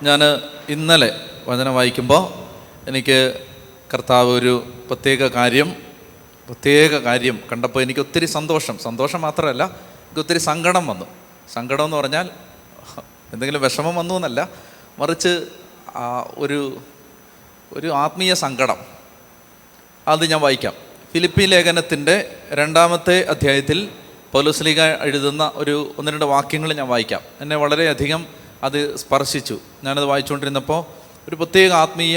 ഞാൻ ഇന്നലെ വചനം വായിക്കുമ്പോൾ എനിക്ക് കർത്താവ് ഒരു പ്രത്യേക കാര്യം കണ്ടപ്പോൾ എനിക്ക് ഒത്തിരി സന്തോഷം മാത്രമല്ല, എനിക്ക് ഒത്തിരി സങ്കടം വന്നു. സങ്കടം എന്ന് പറഞ്ഞാൽ എന്തെങ്കിലും വിഷമം വന്നു എന്നല്ല, മറിച്ച് ഒരു ആത്മീയ സങ്കടം. അത് ഞാൻ വായിക്കാം. ഫിലിപ്പി ലേഖനത്തിൻ്റെ 2-ാമത്തെ അധ്യായത്തിൽ പൗലോസ്ലീഹ എഴുതുന്ന ഒന്ന് രണ്ട് വാക്യങ്ങൾ ഞാൻ വായിക്കാം. എന്നെ വളരെയധികം അത് സ്പർശിച്ചു. ഞാനത് വായിച്ചുകൊണ്ടിരുന്നപ്പോൾ ഒരു പ്രത്യേക ആത്മീയ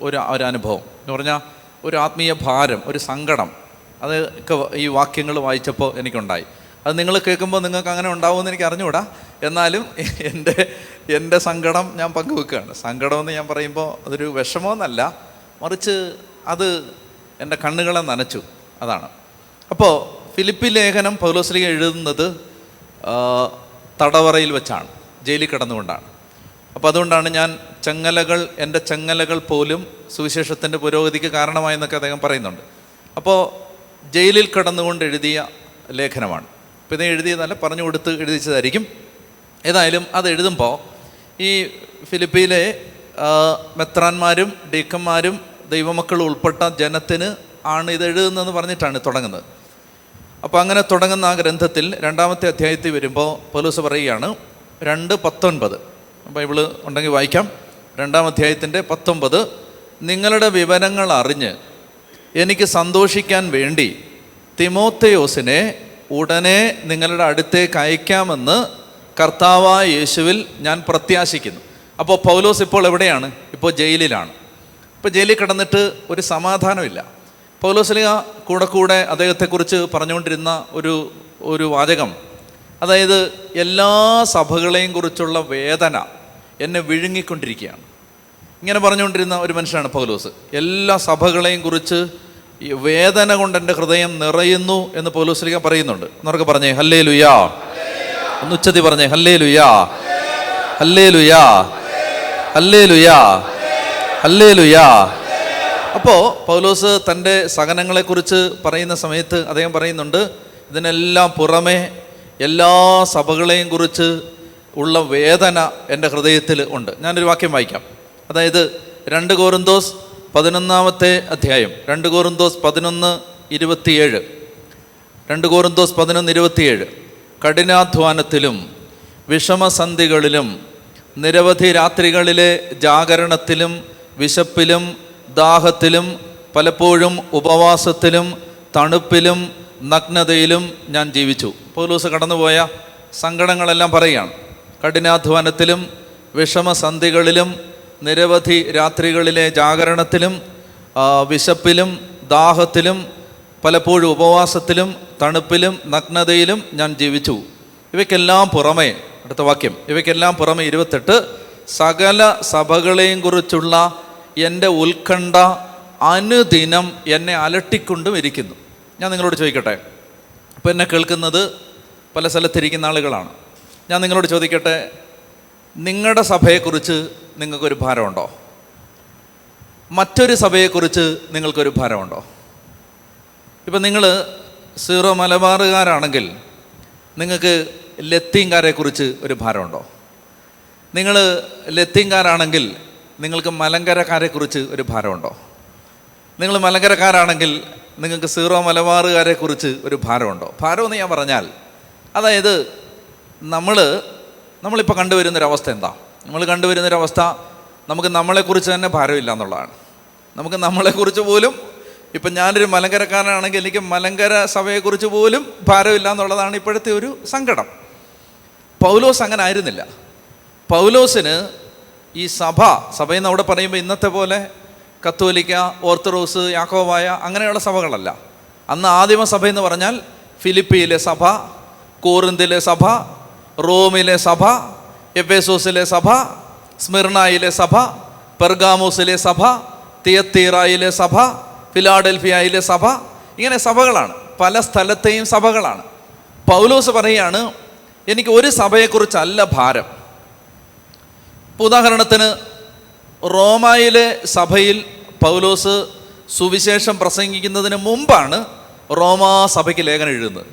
ഒരു അനുഭവം എന്ന് പറഞ്ഞാൽ ഒരു ആത്മീയ ഭാരം, ഒരു സങ്കടം, അത് ഈ വാക്യങ്ങൾ വായിച്ചപ്പോൾ എനിക്കുണ്ടായി. അത് നിങ്ങൾ കേൾക്കുമ്പോൾ നിങ്ങൾക്ക് അങ്ങനെ ഉണ്ടാവുമെന്ന് എനിക്ക് അറിഞ്ഞുകൂടാ. എന്നാലും എൻ്റെ സങ്കടം ഞാൻ പങ്കുവെക്കുകയാണ്. സങ്കടമെന്ന് ഞാൻ പറയുമ്പോൾ അതൊരു വിഷമമെന്നല്ല, മറിച്ച് അത് എൻ്റെ കണ്ണുകളെ നനച്ചു. അതാണ്. അപ്പോൾ ഫിലിപ്പി ലേഖനം പൗലോസ്ലീഹ എഴുതുന്നത് തടവറയിൽ വെച്ചാണ്, ജയിലിൽ കിടന്നുകൊണ്ടാണ്. അപ്പോൾ അതുകൊണ്ടാണ് എൻ്റെ ചങ്ങലകൾ പോലും സുവിശേഷത്തിൻ്റെ പുരോഗതിക്ക് കാരണമായെന്നൊക്കെ അദ്ദേഹം പറയുന്നുണ്ട്. അപ്പോൾ ജയിലിൽ കിടന്നുകൊണ്ട് എഴുതിയ ലേഖനമാണ്. അപ്പോൾ ഇത് എഴുതിയതല്ല, പറഞ്ഞു കൊടുത്ത് എഴുതിച്ചതായിരിക്കും. ഏതായാലും അത് എഴുതുമ്പോൾ ഈ ഫിലിപ്പിയിലെ മെത്രാന്മാരും ഡീക്കന്മാരും ദൈവമക്കൾ ഉൾപ്പെട്ട ജനത്തിന് ആണ് ഇത് എഴുതുന്നതെന്ന് പറഞ്ഞിട്ടാണ് തുടങ്ങുന്നത്. അപ്പോൾ അങ്ങനെ തുടങ്ങുന്ന ആ ഗ്രന്ഥത്തിൽ 2-ാമത്തെ അധ്യായത്തിൽ വരുമ്പോൾ പൗലോസ് പറയുകയാണ് 2:19. ബൈബിള് ഉണ്ടെങ്കിൽ വായിക്കാം. 2-ാം അധ്യായത്തിൻ്റെ 19, നിങ്ങളുടെ വിവരങ്ങൾ അറിഞ്ഞ് എനിക്ക് സന്തോഷിക്കാൻ വേണ്ടി തിമോഥെയോസിനെ ഉടനെ നിങ്ങളുടെ അടുത്തേക്ക് അയക്കാമെന്ന് കർത്താവായ യേശുവിൽ ഞാൻ പ്രത്യാശിക്കുന്നു. അപ്പോൾ പൗലോസ് ഇപ്പോൾ എവിടെയാണ്? ഇപ്പോൾ ജയിലിലാണ്. ഇപ്പോൾ ജയിലിൽ കിടന്നിട്ട് ഒരു സമാധാനമില്ല. പൗലോസ്ലീഹ കൂടെ അദ്ദേഹത്തെക്കുറിച്ച് പറഞ്ഞുകൊണ്ടിരുന്ന ഒരു വാചകം, അതായത് എല്ലാ സഭകളെയും കുറിച്ചുള്ള വേദന എന്നെ വിഴുങ്ങിക്കൊണ്ടിരിക്കുകയാണ്. ഇങ്ങനെ പറഞ്ഞുകൊണ്ടിരുന്ന ഒരു മനുഷ്യനാണ് പൗലോസ്. എല്ലാ സഭകളെയും കുറിച്ച് ഈ വേദന കൊണ്ട് എൻ്റെ ഹൃദയം നിറയുന്നു എന്ന് പൗലോസ്ലീഹ പറയുന്നുണ്ട്. എന്നൊക്കെ പറഞ്ഞേ ഹല്ലേലൂയാ, ഒന്ന് ഉച്ചത്തി പറഞ്ഞേ ഹല്ലേലൂയാ, ഹല്ലേലൂയാ, ഹല്ലേലൂയാ, ഹല്ലേലൂയാ. അപ്പോൾ പൗലോസ് തൻ്റെ സഹനങ്ങളെക്കുറിച്ച് പറയുന്ന സമയത്ത് അദ്ദേഹം പറയുന്നുണ്ട്, ഇതിനെല്ലാം പുറമെ എല്ലാ സഭകളെയും കുറിച്ച് ഉള്ള വേദന എൻ്റെ ഹൃദയത്തിൽ ഉണ്ട്. ഞാനൊരു വാക്യം വായിക്കാം. അതായത് 2 കൊരിന്തോസ് 11-ാമത്തെ അധ്യായം, 2 കൊരിന്തോസ് 11:27. 2 കൊരിന്തോസ് 11:27, കഠിനാധ്വാനത്തിലും വിഷമസന്ധികളിലും നിരവധി രാത്രികളിലെ ജാഗരണത്തിലും വിശപ്പിലും ദാഹത്തിലും പലപ്പോഴും ഉപവാസത്തിലും തണുപ്പിലും നഗ്നതയിലും ഞാൻ ജീവിച്ചു. പൗലോസ് കടന്നുപോയ സങ്കടങ്ങളെല്ലാം പറയുകയാണ്. കഠിനാധ്വാനത്തിലും വിഷമസന്ധികളിലും നിരവധി രാത്രികളിലെ ജാഗരണത്തിലും വിശപ്പിലും ദാഹത്തിലും പലപ്പോഴും ഉപവാസത്തിലും തണുപ്പിലും നഗ്നതയിലും ഞാൻ ജീവിച്ചു. ഇവയ്ക്കെല്ലാം പുറമെ, അടുത്ത വാക്യം, ഇവയ്ക്കെല്ലാം പുറമെ 28, സകല സഭകളെയും കുറിച്ചുള്ള എൻ്റെ ഉത്കണ്ഠ അനുദിനം എന്നെ അലട്ടിക്കൊണ്ടും ഇരിക്കുന്നു. ഞാൻ നിങ്ങളോട് ചോദിക്കട്ടെ, ഇപ്പോൾ എന്നെ കേൾക്കുന്നത് പല സ്ഥലത്തിരിക്കുന്ന ആളുകളാണ്. ഞാൻ നിങ്ങളോട് ചോദിക്കട്ടെ, നിങ്ങളുടെ സഭയെക്കുറിച്ച് നിങ്ങൾക്കൊരു ഭാരമുണ്ടോ? മറ്റൊരു സഭയെക്കുറിച്ച് നിങ്ങൾക്കൊരു ഭാരമുണ്ടോ? ഇപ്പം നിങ്ങൾ സീറോ മലബാറുകാരാണെങ്കിൽ നിങ്ങൾക്ക് ലത്തീൻകാരെക്കുറിച്ച് ഒരു ഭാരമുണ്ടോ? നിങ്ങൾ ലത്തീൻകാരാണെങ്കിൽ നിങ്ങൾക്ക് മലങ്കരക്കാരെക്കുറിച്ച് ഒരു ഭാരമുണ്ടോ? നിങ്ങൾ മലങ്കരക്കാരാണെങ്കിൽ നിങ്ങൾക്ക് സീറോ മലബാറുകാരെക്കുറിച്ച് ഒരു ഭാരമുണ്ടോ? ഭാരമെന്ന് ഞാൻ പറഞ്ഞാൽ, അതായത് നമ്മളിപ്പോൾ കണ്ടുവരുന്നൊരവസ്ഥ എന്താ? നമ്മൾ കണ്ടുവരുന്നൊരവസ്ഥ, നമുക്ക് നമ്മളെക്കുറിച്ച് തന്നെ ഭാരമില്ല എന്നുള്ളതാണ്. നമുക്ക് നമ്മളെക്കുറിച്ച് പോലും, ഇപ്പം ഞാനൊരു മലങ്കരക്കാരനാണെങ്കിൽ എനിക്ക് മലങ്കര സഭയെക്കുറിച്ച് പോലും ഭാരമില്ല എന്നുള്ളതാണ് ഇപ്പോഴത്തെ ഒരു സങ്കടം. പൗലോസ് അങ്ങനെ ആയിരുന്നില്ല. പൗലോസിന് ഈ സഭയെന്ന് അവിടെ പറയുമ്പോൾ ഇന്നത്തെ പോലെ കത്തോലിക്ക, ഓർത്തഡോക്സ്, യാക്കോബായ അങ്ങനെയുള്ള സഭകളല്ല. അന്ന് ആദിമ സഭയെന്ന് പറഞ്ഞാൽ ഫിലിപ്പിയിലെ സഭ, കോറിന്തിലെ സഭ, റോമിലെ സഭ, എഫേസോസിലെ സഭ, സ്മിർണയിലെ സഭ, പെർഗാമോസിലെ സഭ, തിയത്തീറയിലെ സഭ, ഫിലാഡൽഫിയയിലെ സഭ, ഇങ്ങനെ സഭകളാണ്. പല സ്ഥലത്തെയും സഭകളാണ്. പൗലോസ് പറയുകയാണ്, എനിക്ക് ഒരു സഭയെക്കുറിച്ചല്ല ഭാരം. ഉദാഹരണത്തിന് റോമായിലെ സഭയിൽ പൗലോസ് സുവിശേഷം പ്രസംഗിക്കുന്നതിന് മുമ്പാണ് റോമാ സഭയ്ക്ക് ലേഖനം എഴുതുന്നത്.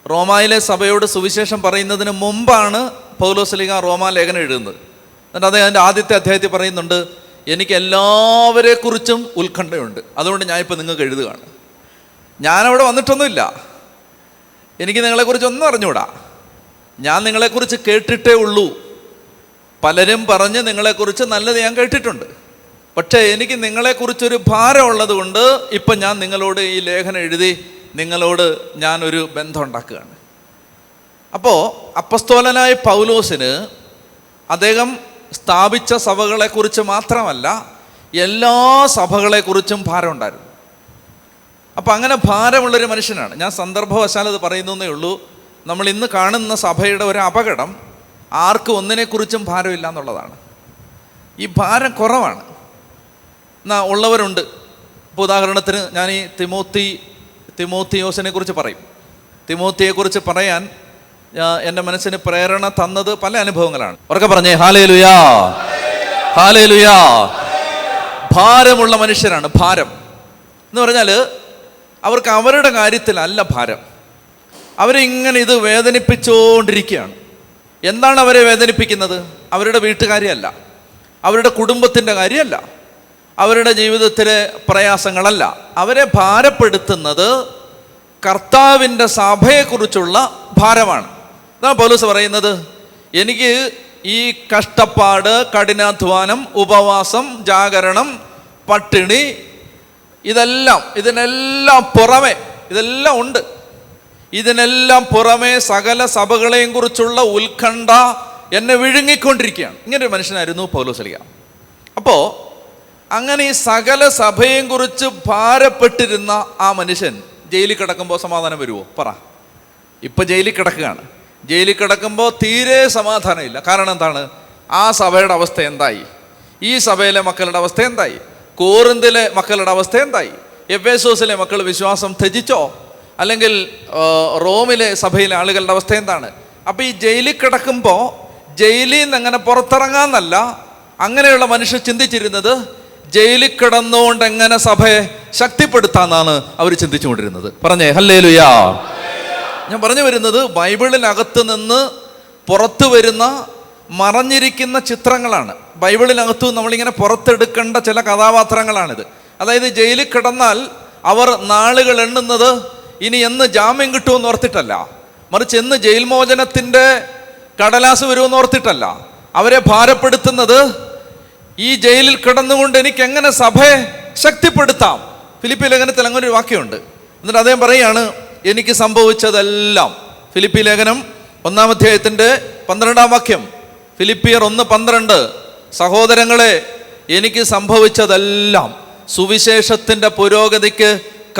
റോമായിലെ സഭയോട് സുവിശേഷം പറയുന്നതിന് മുമ്പാണ് പൗലോസ്ലീഹ റോമാ ലേഖനം എഴുതുന്നത്. എന്നിട്ട് അദ്ദേഹം അതിൻ്റെ ആദ്യത്തെ അധ്യായത്തിൽ പറയുന്നുണ്ട്, എനിക്ക് എല്ലാവരെക്കുറിച്ചും ഉത്കണ്ഠയുണ്ട്, അതുകൊണ്ട് ഞാനിപ്പോൾ നിങ്ങൾക്ക് എഴുതുകയാണ്. ഞാനവിടെ വന്നിട്ടൊന്നുമില്ല, എനിക്ക് നിങ്ങളെക്കുറിച്ചൊന്നും അറിഞ്ഞുകൂടാ, ഞാൻ നിങ്ങളെക്കുറിച്ച് കേട്ടിട്ടേ ഉള്ളൂ. പലരും പറഞ്ഞ് നിങ്ങളെക്കുറിച്ച് നല്ലത് ഞാൻ കേട്ടിട്ടുണ്ട്, പക്ഷേ എനിക്ക് നിങ്ങളെക്കുറിച്ചൊരു ഭാരമുള്ളത് കൊണ്ട് ഇപ്പം ഞാൻ നിങ്ങളോട് ഈ ലേഖനം എഴുതി നിങ്ങളോട് ഞാനൊരു ബന്ധം ഉണ്ടാക്കുകയാണ്. അപ്പോൾ അപ്പസ്തോലനായ പൗലോസിന് അദ്ദേഹം സ്ഥാപിച്ച സഭകളെക്കുറിച്ച് മാത്രമല്ല എല്ലാ സഭകളെക്കുറിച്ചും ഭാരമുണ്ടായിരുന്നു. അപ്പം അങ്ങനെ ഭാരമുള്ളൊരു മനുഷ്യനാണ്. ഞാൻ സന്ദർഭവശാൽ അത് പറയുന്നതേ ഉള്ളൂ. നമ്മൾ ഇന്ന് കാണുന്ന സഭയുടെ ഒരു അപകടം ആർക്കും ഒന്നിനെക്കുറിച്ചും ഭാരമില്ല എന്നുള്ളതാണ്. ഈ ഭാരം കുറവാണ് എന്നാ ഉള്ളവരുണ്ട്. ഇപ്പോൾ ഉദാഹരണത്തിന് ഞാൻ ഈ തിമോത്തിയോസിനെ കുറിച്ച് പറയും. തിമോത്തിയെക്കുറിച്ച് പറയാൻ എൻ്റെ മനസ്സിന് പ്രേരണ തന്നത് പല അനുഭവങ്ങളാണ്. ഉറക്കെ പറഞ്ഞേ ഹല്ലേലൂയാ, ഹല്ലേലൂയാ. ഭാരമുള്ള മനുഷ്യരാണ്. ഭാരം എന്ന് പറഞ്ഞാൽ അവർക്ക് അവരുടെ കാര്യത്തിലല്ല ഭാരം, അവരിങ്ങനെ ഇത് വേദനിപ്പിച്ചുകൊണ്ടിരിക്കുകയാണ്. എന്താണ് അവരെ വേദനിപ്പിക്കുന്നത്? അവരുടെ വീട്ടുകാര്യമല്ല, അവരുടെ കുടുംബത്തിൻ്റെ കാര്യമല്ല, അവരുടെ ജീവിതത്തിലെ പ്രയാസങ്ങളല്ല. അവരെ ഭാരപ്പെടുത്തുന്നത് കർത്താവിൻ്റെ സഭയെക്കുറിച്ചുള്ള ഭാരമാണ്. അതാണ് പൗലോസ് പറയുന്നത്, എനിക്ക് ഈ കഷ്ടപ്പാട്, കഠിനാധ്വാനം, ഉപവാസം, ജാഗരണം, പട്ടിണി, ഇതിനെല്ലാം പുറമെ ഇതെല്ലാം ഉണ്ട്. ഇതിനെല്ലാം പുറമെ സകല സഭകളെയും കുറിച്ചുള്ള ഉത്കണ്ഠ എന്നെ വിഴുങ്ങിക്കൊണ്ടിരിക്കുകയാണ്. ഇങ്ങനൊരു മനുഷ്യനായിരുന്നു പൗലോസ്ലീഹ. അപ്പോൾ അങ്ങനെ ഈ സകല സഭയെയും കുറിച്ച് ഭാരപ്പെട്ടിരുന്ന ആ മനുഷ്യൻ ജയിലിൽ കിടക്കുമ്പോൾ സമാധാനം വരുമോ? പറ. ഇപ്പം ജയിലിൽ കിടക്കുകയാണ്. ജയിലിൽ കിടക്കുമ്പോൾ തീരെ സമാധാനമില്ല. കാരണം എന്താണ്? ആ സഭയുടെ അവസ്ഥ എന്തായി? ഈ സഭയിലെ മക്കളുടെ അവസ്ഥ എന്തായി? കോറിന്തിലെ മക്കളുടെ അവസ്ഥ എന്തായി? എഫേസോസിലെ മക്കൾ വിശ്വാസം ത്യജിച്ചോ? അല്ലെങ്കിൽ റോമിലെ സഭയിലെ ആളുകളുടെ അവസ്ഥ എന്താണ്? അപ്പം ഈ ജയിലിൽ കിടക്കുമ്പോൾ ജയിലിൽ നിന്ന് എങ്ങനെ പുറത്തിറങ്ങാന്നല്ല അങ്ങനെയുള്ള മനുഷ്യർ ചിന്തിച്ചിരുന്നത്, ജയിലിൽ കിടന്നുകൊണ്ട് എങ്ങനെ സഭയെ ശക്തിപ്പെടുത്താന്നാണ് അവർ ചിന്തിച്ചുകൊണ്ടിരുന്നത്. പറഞ്ഞേ ഹല്ലേലൂയാ. ഞാൻ പറഞ്ഞു വരുന്നത്, ബൈബിളിനകത്ത് നിന്ന് പുറത്തു വരുന്ന മറഞ്ഞിരിക്കുന്ന ചിത്രങ്ങളാണ്. ബൈബിളിനകത്ത് നമ്മളിങ്ങനെ പുറത്തെടുക്കേണ്ട ചില കഥാപാത്രങ്ങളാണിത്. അതായത് ജയിലിൽ കിടന്നാൽ അവർ നാളുകൾ എണ്ണുന്നത് ഇനി എന്ന് ജാമ്യം കിട്ടുമെന്ന് ഓർത്തിട്ടല്ല, മറിച്ച് എന്ന് ജയിൽ മോചനത്തിൻ്റെ കടലാസ് വരുമെന്ന് ഓർത്തിട്ടല്ല. അവരെ ഭാരപ്പെടുത്തുന്നത് ഈ ജയിലിൽ കിടന്നുകൊണ്ട് എനിക്ക് എങ്ങനെ സഭയെ ശക്തിപ്പെടുത്താം. ഫിലിപ്പി ലേഖനത്തിൽ അങ്ങനെ ഒരു വാക്യമുണ്ട്. എന്നിട്ട് അദ്ദേഹം പറയുകയാണ്, എനിക്ക് സംഭവിച്ചതെല്ലാം. ഫിലിപ്പി ലേഖനം 1-ാം അധ്യായത്തിൻ്റെ 12-ാം വാക്യം, ഫിലിപ്പിയർ 1:12, സഹോദരങ്ങളെ, എനിക്ക് സംഭവിച്ചതെല്ലാം സുവിശേഷത്തിൻ്റെ പുരോഗതിക്ക്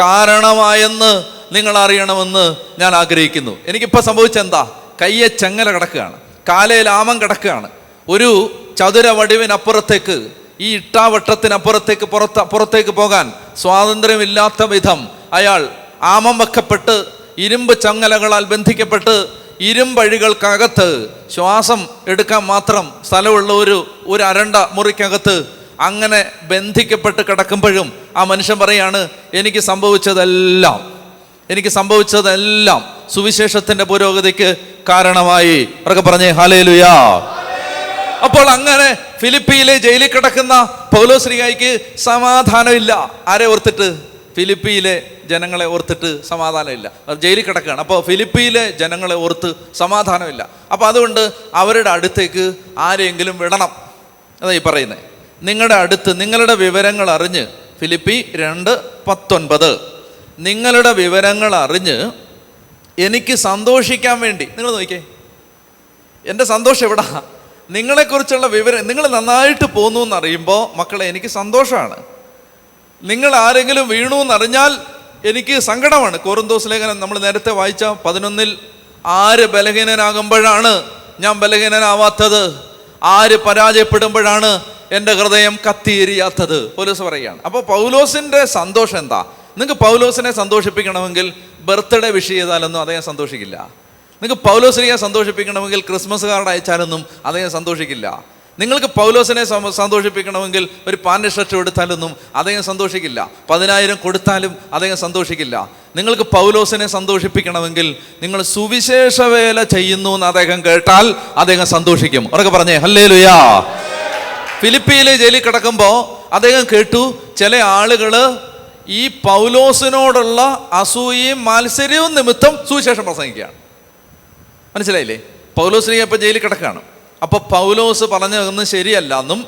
കാരണമായെന്ന് നിങ്ങൾ അറിയണമെന്ന് ഞാൻ ആഗ്രഹിക്കുന്നു. എനിക്കിപ്പോൾ സംഭവിച്ചെന്താ? കയ്യെ ചെങ്ങല കിടക്കുകയാണ്, കാലയിൽ ആമം കിടക്കുകയാണ്. ഒരു ചതുര വടിവിനപ്പുറത്തേക്ക്, ഈ ഇട്ടാവട്ടത്തിനപ്പുറത്തേക്ക് പുറത്തേക്ക് പോകാൻ സ്വാതന്ത്ര്യമില്ലാത്ത വിധം അയാൾ ആമം വെക്കപ്പെട്ട് ഇരുമ്പ് ചങ്ങലകളാൽ ബന്ധിക്കപ്പെട്ട് ഇരുമ്പഴികൾക്കകത്ത് ശ്വാസം എടുക്കാൻ മാത്രം സ്ഥലമുള്ള ഒരു അരണ്ട മുറിക്കകത്ത് അങ്ങനെ ബന്ധിക്കപ്പെട്ട് കിടക്കുമ്പോഴും ആ മനുഷ്യൻ പറയാണ്, എനിക്ക് സംഭവിച്ചതെല്ലാം സുവിശേഷത്തിന്റെ പുരോഗതിക്ക് കാരണമായി. അവർക്ക് പറഞ്ഞേ ഹല്ലേലൂയാ. അപ്പോൾ അങ്ങനെ ഫിലിപ്പിയിലെ ജയിലിൽ കിടക്കുന്ന പൗലോസ്ലീഹായ്ക്ക് സമാധാനമില്ല. ആരെ ഓർത്തിട്ട്? ഫിലിപ്പിയിലെ ജനങ്ങളെ ഓർത്തിട്ട് സമാധാനമില്ല. ജയിലിൽ കിടക്കുകയാണ്. അപ്പോൾ ഫിലിപ്പിയിലെ ജനങ്ങളെ ഓർത്ത് സമാധാനമില്ല. അപ്പോൾ അതുകൊണ്ട് അവരുടെ അടുത്തേക്ക് ആരെങ്കിലും വിടണം. അതായി പറയുന്നത്, നിങ്ങളുടെ അടുത്ത് നിങ്ങളുടെ വിവരങ്ങൾ അറിഞ്ഞ്, ഫിലിപ്പി 2:19, നിങ്ങളുടെ വിവരങ്ങൾ അറിഞ്ഞ് എനിക്ക് സന്തോഷിക്കാൻ വേണ്ടി. നിങ്ങൾ നോക്കിക്കേ, എൻ്റെ സന്തോഷം എവിടാ? നിങ്ങളെക്കുറിച്ചുള്ള വിവരം. നിങ്ങൾ നന്നായിട്ട് പോന്നു എന്നറിയുമ്പോൾ മക്കളെ എനിക്ക് സന്തോഷമാണ്. നിങ്ങൾ ആരെങ്കിലും വീണു എന്നറിഞ്ഞാൽ എനിക്ക് സങ്കടമാണ്. കൊറിന്തോസ് ലേഖനം നമ്മൾ നേരത്തെ വായിച്ച 11-ൽ, ആര് ബലഹീനനാകുമ്പോഴാണ് ഞാൻ ബലഹീനനാവാത്തത്? ആര് പരാജയപ്പെടുമ്പോഴാണ് എൻ്റെ ഹൃദയം കത്തിയെരിയാത്തത്? പൗലോസ് പറയുകയാണ്. അപ്പോൾ പൗലോസിൻ്റെ സന്തോഷം എന്താ? നിങ്ങൾക്ക് പൗലോസിനെ സന്തോഷിപ്പിക്കണമെങ്കിൽ ബർത്ത്ഡേ വിഷ് ചെയ്താലൊന്നും അദ്ദേഹം സന്തോഷിക്കില്ല. നിങ്ങൾക്ക് പൗലോസിനെ സന്തോഷിപ്പിക്കണമെങ്കിൽ ക്രിസ്മസ് കാർഡ് അയച്ചാലൊന്നും അദ്ദേഹം സന്തോഷിക്കില്ല. നിങ്ങൾക്ക് പൗലോസിനെ സന്തോഷിപ്പിക്കണമെങ്കിൽ ഒരു പാൻറ് ഷർട്ട് കൊടുത്താലൊന്നും അദ്ദേഹം സന്തോഷിക്കില്ല. 10,000 കൊടുത്താലും അദ്ദേഹം സന്തോഷിക്കില്ല. നിങ്ങൾക്ക് പൗലോസിനെ സന്തോഷിപ്പിക്കണമെങ്കിൽ നിങ്ങൾ സുവിശേഷ വേല ചെയ്യുന്നു എന്ന് അദ്ദേഹം കേട്ടാൽ അദ്ദേഹം സന്തോഷിക്കും. അവരൊക്കെ പറഞ്ഞേ ഹല്ലേലൂയാ. ഫിലിപ്പിയിലെ ജയിലിൽ കിടക്കുമ്പോൾ അദ്ദേഹം കേട്ടു ചില ആളുകൾ ഈ പൗലോസിനോടുള്ള അസൂയയും മാത്സര്യവും നിമിത്തം സുവിശേഷം പ്രസംഗിക്കുകയാണ്. മനസ്സിലായില്ലേ? പൗലോസിനെ ഇപ്പം ജയിലിൽ കിടക്കുകയാണ്. അപ്പോൾ പൗലോസ് പറഞ്ഞതൊന്നും ശരിയല്ല എന്നും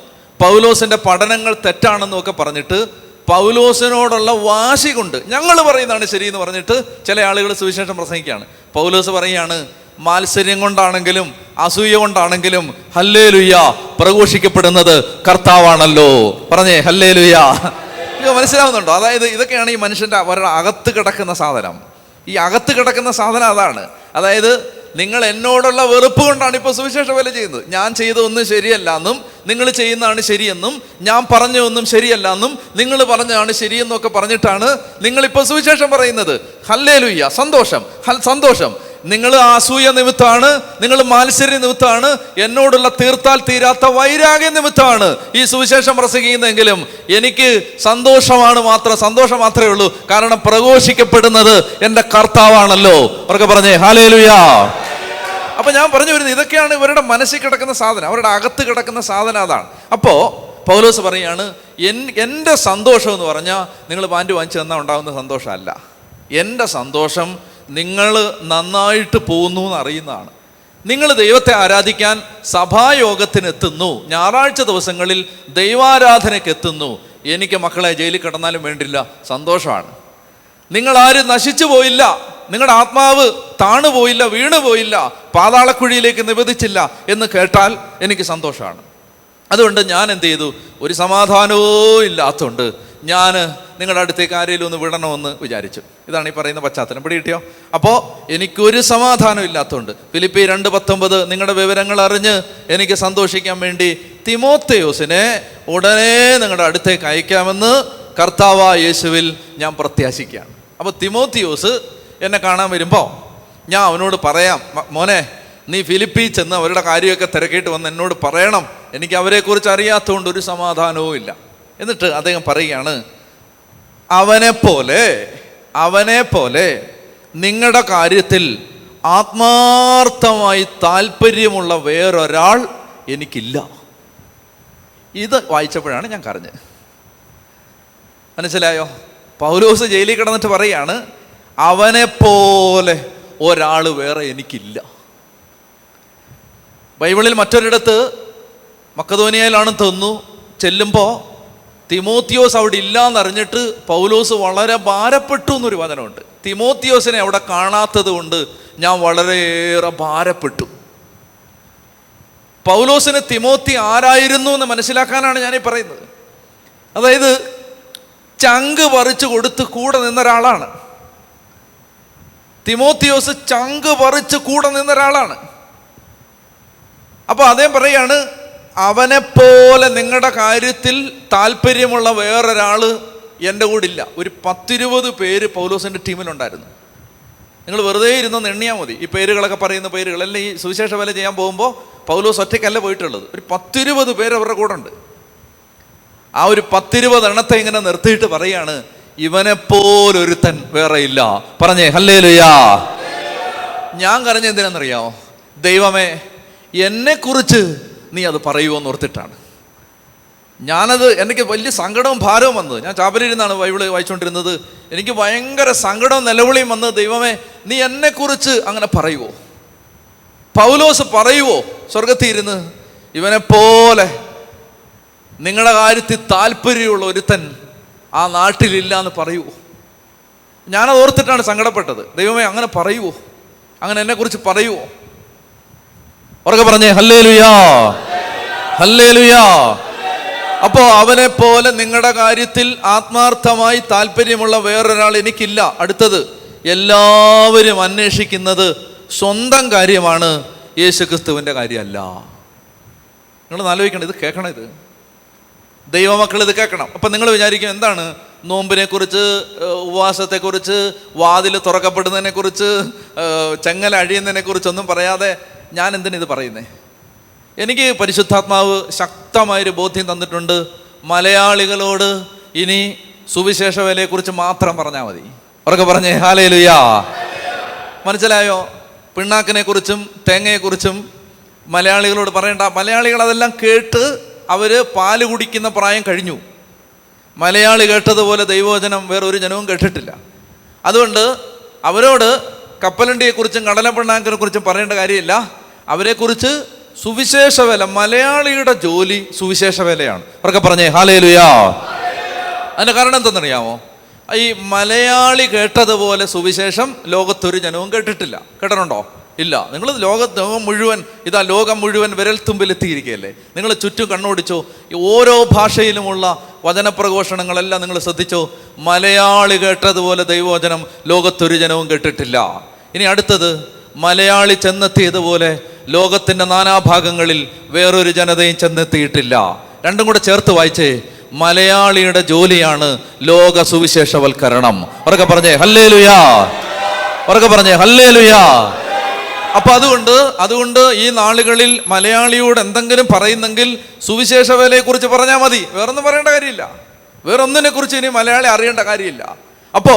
പൗലോസിൻ്റെ പഠനങ്ങൾ തെറ്റാണെന്നും ഒക്കെ പറഞ്ഞിട്ട് പൗലോസിനോടുള്ള വാശി കൊണ്ട് ഞങ്ങൾ പറയുന്നതാണ് ശരിയെന്ന് പറഞ്ഞിട്ട് ചില ആളുകൾ സുവിശേഷം പ്രസംഗിക്കുകയാണ്. പൗലോസ് പറയുകയാണ്, മാത്സര്യം കൊണ്ടാണെങ്കിലും അസൂയ കൊണ്ടാണെങ്കിലും ഹല്ലേലൂയ, പ്രഘോഷിക്കപ്പെടുന്നത് കർത്താവാണല്ലോ. പറഞ്ഞേ ഹല്ലേലൂയ. ഇത് മനസ്സിലാവുന്നുണ്ടോ? അതായത് ഇതൊക്കെയാണ് ഈ മനുഷ്യൻ്റെ അവരുടെ അകത്ത് കിടക്കുന്ന സാധനം. ഈ അകത്ത് കിടക്കുന്ന സാധനം അതാണ്. അതായത് നിങ്ങൾ എന്നോടുള്ള വെറുപ്പ് കൊണ്ടാണ് ഇപ്പോൾ സുവിശേഷ വേല ചെയ്യുന്നത്. ഞാൻ ചെയ്തതൊന്നും ശരിയല്ല എന്നും നിങ്ങൾ ചെയ്യുന്നതാണ് ശരിയെന്നും ഞാൻ പറഞ്ഞതൊന്നും ശരിയല്ല എന്നും നിങ്ങൾ പറഞ്ഞതാണ് ശരിയെന്നൊക്കെ പറഞ്ഞിട്ടാണ് നിങ്ങളിപ്പോൾ സുവിശേഷം പറയുന്നത്. ഹല്ലേലൂയ, സന്തോഷം, സന്തോഷം. നിങ്ങൾ അസൂയ നിമിത്തമാണ്, നിങ്ങൾ മാത്സര്യ നിമിത്തമാണ്, എന്നോടുള്ള തീർത്താൽ തീരാത്ത വൈരാഗ്യ നിമിത്തമാണ് ഈ സുവിശേഷം പ്രസംഗിക്കുന്നതെങ്കിലും എനിക്ക് സന്തോഷം മാത്രമേ ഉള്ളൂ. കാരണം പ്രഘോഷിക്കപ്പെടുന്നത് എൻ്റെ കർത്താവാണല്ലോ. അവർക്ക് പറഞ്ഞേ ഹല്ലേലൂയ. അപ്പൊ ഞാൻ പറഞ്ഞു വരുന്നത് ഇതൊക്കെയാണ് ഇവരുടെ മനസ്സിൽ കിടക്കുന്ന സാധനം, അവരുടെ അകത്ത് കിടക്കുന്ന സാധനം അതാണ്. അപ്പോ പൗലോസ് പറയാണ്, എൻ്റെ സന്തോഷം എന്ന് പറഞ്ഞാൽ നിങ്ങൾ പാൻറ് വാങ്ങിച്ചു തന്നാൽ ഉണ്ടാകുന്ന സന്തോഷമല്ല. എൻ്റെ സന്തോഷം നിങ്ങൾ നന്നായിട്ട് പോകുന്നു എന്ന് അറിയുന്നതാണ്. നിങ്ങൾ ദൈവത്തെ ആരാധിക്കാൻ സഭായോഗത്തിന് എത്തുന്നു, ഞായറാഴ്ച ദിവസങ്ങളിൽ ദൈവാരാധനയ്ക്ക് എത്തുന്നു. എനിക്ക് മക്കളെ ജയിലിൽ കിടന്നാലും വേണ്ടില്ല, സന്തോഷമാണ്. നിങ്ങളാരും നശിച്ചു പോയില്ല, നിങ്ങളുടെ ആത്മാവ് താണുപോയില്ല, വീണുപോയില്ല, പാതാളക്കുഴിയിലേക്ക് നിബന്ധിച്ചില്ല എന്ന് കേട്ടാൽ എനിക്ക് സന്തോഷമാണ്. അതുകൊണ്ട് ഞാൻ എന്ത് ചെയ്തു, ഒരു സമാധാനവും ഇല്ലാത്തതുകൊണ്ട് ഞാൻ നിങ്ങളുടെ അടുത്തേക്ക് ആരെങ്കിലും ഒന്ന് വിടണമെന്ന് വിചാരിച്ചു. ഇതാണ് ഈ പറയുന്ന പശ്ചാത്തലം. പിടി കിട്ടിയോ? അപ്പോൾ എനിക്കൊരു സമാധാനം ഇല്ലാത്തതുകൊണ്ട് ഫിലിപ്പി 2:19 നിങ്ങളുടെ വിവരങ്ങൾ അറിഞ്ഞ് എനിക്ക് സന്തോഷിക്കാൻ വേണ്ടി തിമോത്തേയോസിനെ ഉടനെ നിങ്ങളുടെ അടുത്തേക്ക് അയക്കാമെന്ന് കർത്താവായ യേശുവിൽ ഞാൻ പ്രത്യാശിക്കുകയാണ്. അപ്പോൾ തിമോത്തിയോസ് എന്നെ കാണാൻ വരുമ്പോൾ ഞാൻ അവനോട് പറയാം, മോനെ നീ ഫിലിപ്പി ചെന്ന് അവരുടെ കാര്യമൊക്കെ തിരക്കിയിട്ട് വന്ന് എന്നോട് പറയണം, എനിക്ക് അവരെക്കുറിച്ച് അറിയാത്തതുകൊണ്ട് ഒരു സമാധാനവും ഇല്ല. എന്നിട്ട് അദ്ദേഹം പറയുകയാണ്, അവനെ പോലെ നിങ്ങളുടെ കാര്യത്തിൽ ആത്മാർത്ഥമായി താല്പര്യമുള്ള വേറൊരാൾ എനിക്കില്ല. ഇത് വായിച്ചപ്പോഴാണ് ഞാൻ കരഞ്ഞത്. മനസ്സിലായോ? പൗലോസ് ജയിലിൽ കിടന്നിട്ട് പറയാണ്, അവനെപ്പോലെ ഒരാൾ വേറെ എനിക്കില്ല. ബൈബിളിൽ മറ്റൊരിടത്ത് മക്കദോനിയയിലാണെന്ന് തോന്നുന്നു ചെല്ലുമ്പോൾ തിമോത്തിയോസ് അവിടെ ഇല്ലയെന്നറിഞ്ഞിട്ട് പൗലോസ് വളരെ ഭാരപ്പെട്ടു എന്നൊരു വചനമുണ്ട്. തിമോത്തിയോസിനെ അവിടെ കാണാത്തത് കൊണ്ട് ഞാൻ വളരെയേറെ ഭാരപ്പെട്ടു. പൗലോസിന് തിമോത്തി ആരായിരുന്നു എന്ന് മനസ്സിലാക്കാനാണ് ഞാനീ പറയുന്നത്. അതായത് ചങ്ക് പറിച്ചു കൊടുത്ത് കൂടെ നിന്നൊരാളാണ് തിമോത്തിയോസ്. ചങ്ക് പറിച്ച് കൂടെ നിന്നൊരാളാണ്. അപ്പോൾ അദ്ദേഹം പറയാണ്, അവനെപ്പോലെ നിങ്ങളുടെ കാര്യത്തിൽ താല്പര്യമുള്ള വേറൊരാൾ എൻ്റെ കൂടെ ഇല്ല. ഒരു 10-20 പേര് പൗലോസിൻ്റെ ടീമിലുണ്ടായിരുന്നു. നിങ്ങൾ വെറുതെ ഇരുന്നൊന്ന് എണ്ണിയാൽ മതി. ഈ പേരുകളൊക്കെ പറയുന്ന പേരുകളെല്ലാം ഈ സുവിശേഷ വേല ചെയ്യാൻ പോകുമ്പോൾ പൗലോസ് ഒറ്റയ്ക്കല്ല പോയിട്ടുള്ളത്. ഒരു 10-20 പേര് അവരുടെ കൂടെ ഉണ്ട്. ആ ഒരു 10-20 എണ്ണത്തെ ഇങ്ങനെ നിർത്തിയിട്ട് പറയാണ്, ഇവനെപ്പോലൊരുത്തൻ വേറെ ഇല്ല. പറഞ്ഞേ ഹല്ലേലൂയാ. ഞാൻ കരഞ്ഞ എന്തിനാണെന്നറിയാമോ? ദൈവമേ, എന്നെക്കുറിച്ച് നീ അത് പറയുമോന്ന് ഓർത്തിട്ടാണ്. എനിക്ക് വലിയ സങ്കടവും ഭാരവും വന്നത്. ഞാൻ ചാപ്പലിരുന്നാണ് ബൈബിള് വായിച്ചുകൊണ്ടിരുന്നത്. എനിക്ക് ഭയങ്കര സങ്കടവും നിലവിളിയും വന്നത്, ദൈവമേ നീ എന്നെക്കുറിച്ച് അങ്ങനെ പറയുമോ? പൗലോസ് പറയുമോ സ്വർഗത്തിൽ ഇരുന്ന്, ഇവനെപ്പോലെ നിങ്ങളുടെ കാര്യത്തിൽ താല്പര്യമുള്ള ഒരുത്തൻ ആ നാട്ടിലില്ല എന്ന് പറയുമോ? ഞാനത് ഓർത്തിട്ടാണ് സങ്കടപ്പെട്ടത്. ദൈവമേ അങ്ങനെ പറയുമോ? അങ്ങനെ എന്നെക്കുറിച്ച് പറയുമോ? ഉറക്കെ പറഞ്ഞേ ഹല്ലേലൂയാ, ഹല്ലേലൂയാ. അപ്പോൾ അവനെപ്പോലെ നിങ്ങളുടെ കാര്യത്തിൽ ആത്മാർത്ഥമായി താല്പര്യമുള്ള വേറൊരാൾ എനിക്കില്ല. അടുത്തത്, എല്ലാവരും അന്വേഷിക്കുന്നത് സ്വന്തം കാര്യമാണ്, യേശുക്രിസ്തുവിൻ്റെ കാര്യമല്ല. നിങ്ങൾ ആലോചിക്കണം, ഇത് കേൾക്കണം, ഇത് ദൈവമക്കൾ ഇത് കേൾക്കണം. അപ്പം നിങ്ങൾ വിചാരിക്കും, എന്താണ് നോമ്പിനെക്കുറിച്ച്, ഉപവാസത്തെക്കുറിച്ച്, വാതിൽ തുറക്കപ്പെടുന്നതിനെക്കുറിച്ച്, ചെങ്ങല അഴിയുന്നതിനെക്കുറിച്ചൊന്നും പറയാതെ ഞാൻ എന്തിനാ ഇത് പറയുന്നേ? എനിക്ക് പരിശുദ്ധാത്മാവ് ശക്തമായൊരു ബോധ്യം തന്നിട്ടുണ്ട്, മലയാളികളോട് ഇനി സുവിശേഷ വേലയെക്കുറിച്ച് മാത്രം പറഞ്ഞാൽ മതി. ഉറക്കെ പറഞ്ഞേ ഹല്ലേലൂയാ. മനസ്സിലായോ? പിണ്ണാക്കിനെ കുറിച്ചും തേങ്ങയെക്കുറിച്ചും മലയാളികളോട് പറയണ്ട. മലയാളികൾ അതെല്ലാം കേട്ട് അവർ പാല് കുടിക്കുന്ന പ്രായം കഴിഞ്ഞു. മലയാളി കേട്ടതുപോലെ ദൈവവചനം വേറൊരു ജനവും കേട്ടിട്ടില്ല. അതുകൊണ്ട് അവരോട് കപ്പലണ്ടിയെക്കുറിച്ചും കടലപ്പിണ്ണാക്കിനെ കുറിച്ചും പറയേണ്ട കാര്യമില്ല. അവരെക്കുറിച്ച് സുവിശേഷ വേല, മലയാളിയുടെ ജോലി സുവിശേഷ വേലയാണ്. അവർക്ക് പറഞ്ഞേ ഹല്ലേലൂയാ. അതിൻ്റെ കാരണം എന്തെന്നറിയാമോ? ഈ മലയാളി കേട്ടതുപോലെ സുവിശേഷം ലോകത്തൊരു ജനവും കേട്ടിട്ടില്ല. കേട്ടിട്ടുണ്ടോ? ഇല്ല. നിങ്ങൾ ലോകം മുഴുവൻ, ഇതാ ലോകം മുഴുവൻ വിരൽത്തുമ്പിലെത്തിയിരിക്കുകയല്ലേ. നിങ്ങൾ ചുറ്റും കണ്ണോടിച്ചോ, ഓരോ ഭാഷയിലുമുള്ള വചനപ്രഘോഷണങ്ങളെല്ലാം നിങ്ങൾ ശ്രദ്ധിച്ചോ. മലയാളി കേട്ടതുപോലെ ദൈവവചനം ലോകത്തൊരു ജനവും കേട്ടിട്ടില്ല. ഇനി അടുത്തത്, മലയാളി ചെന്നെത്തിയതുപോലെ ലോകത്തിൻ്റെ നാനാഭാഗങ്ങളിൽ വേറൊരു ജനതയും ചെന്നെത്തിയിട്ടില്ല. രണ്ടും കൂടെ ചേർത്ത് വായിച്ചേ. മലയാളിയുടെ ജോലിയാണ് ലോക സുവിശേഷവൽക്കരണം. ഉറക്കെ പറഞ്ഞേ ഹല്ലേലൂയാ. ഉറക്കെ പറഞ്ഞേ ഹല്ലേലൂയാ. അപ്പൊ അതുകൊണ്ട് ഈ നാളുകളിൽ മലയാളിയോട് എന്തെങ്കിലും പറയുന്നെങ്കിൽ സുവിശേഷ വേലയെക്കുറിച്ച് പറഞ്ഞാൽ മതി. വേറൊന്നും പറയേണ്ട കാര്യമില്ല. വേറൊന്നിനെ കുറിച്ച് ഇനി മലയാളി അറിയേണ്ട കാര്യമില്ല. അപ്പോ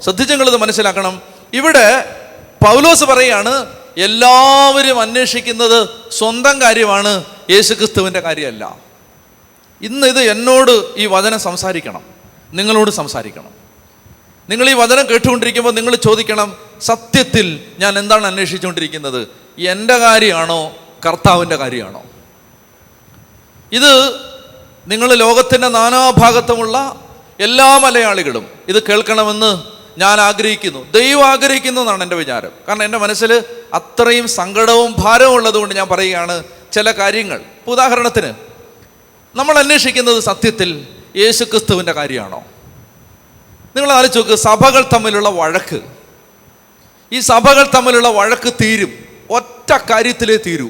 ശ്രദ്ധിച്ച് നിങ്ങളിത് മനസ്സിലാക്കണം. ഇവിടെ പൗലോസ് പറയാണ്, എല്ലാവരും അന്വേഷിക്കുന്നത് സ്വന്തം കാര്യമാണ്, യേശുക്രിസ്തുവിൻ്റെ കാര്യമല്ല. ഇന്ന് ഇത് എന്നോട് ഈ വചനം സംസാരിക്കണം, നിങ്ങളോട് സംസാരിക്കണം. നിങ്ങൾ ഈ വചനം കേട്ടുകൊണ്ടിരിക്കുമ്പോൾ നിങ്ങൾ ചോദിക്കണം, സത്യത്തിൽ ഞാൻ എന്താണ് അന്വേഷിച്ചുകൊണ്ടിരിക്കുന്നത്? എൻ്റെ കാര്യമാണോ കർത്താവിൻ്റെ കാര്യമാണോ? ഇത് നിങ്ങൾ ലോകത്തിൻ്റെ നാനാഭാഗത്തുമുള്ള എല്ലാ മലയാളികളും ഇത് കേൾക്കണമെന്ന് ഞാൻ ആഗ്രഹിക്കുന്നു. ദൈവം ആഗ്രഹിക്കുന്നു എന്നാണ് എൻ്റെ വിചാരം. കാരണം എൻ്റെ മനസ്സിൽ അത്രയും സങ്കടവും ഭാരവും ഉള്ളതുകൊണ്ട് ഞാൻ പറയുകയാണ് ചില കാര്യങ്ങൾ. ഉദാഹരണത്തിന്, നമ്മൾ അന്വേഷിക്കുന്നത് സത്യത്തിൽ യേശുക്രിസ്തുവിൻ്റെ കാര്യമാണോ? നിങ്ങൾ ആലോചിച്ച് നോക്ക്, സഭകൾ തമ്മിലുള്ള വഴക്ക്, ഈ സഭകൾ തമ്മിലുള്ള വഴക്ക് തീരും ഒറ്റ കാര്യത്തിലേ തീരൂ.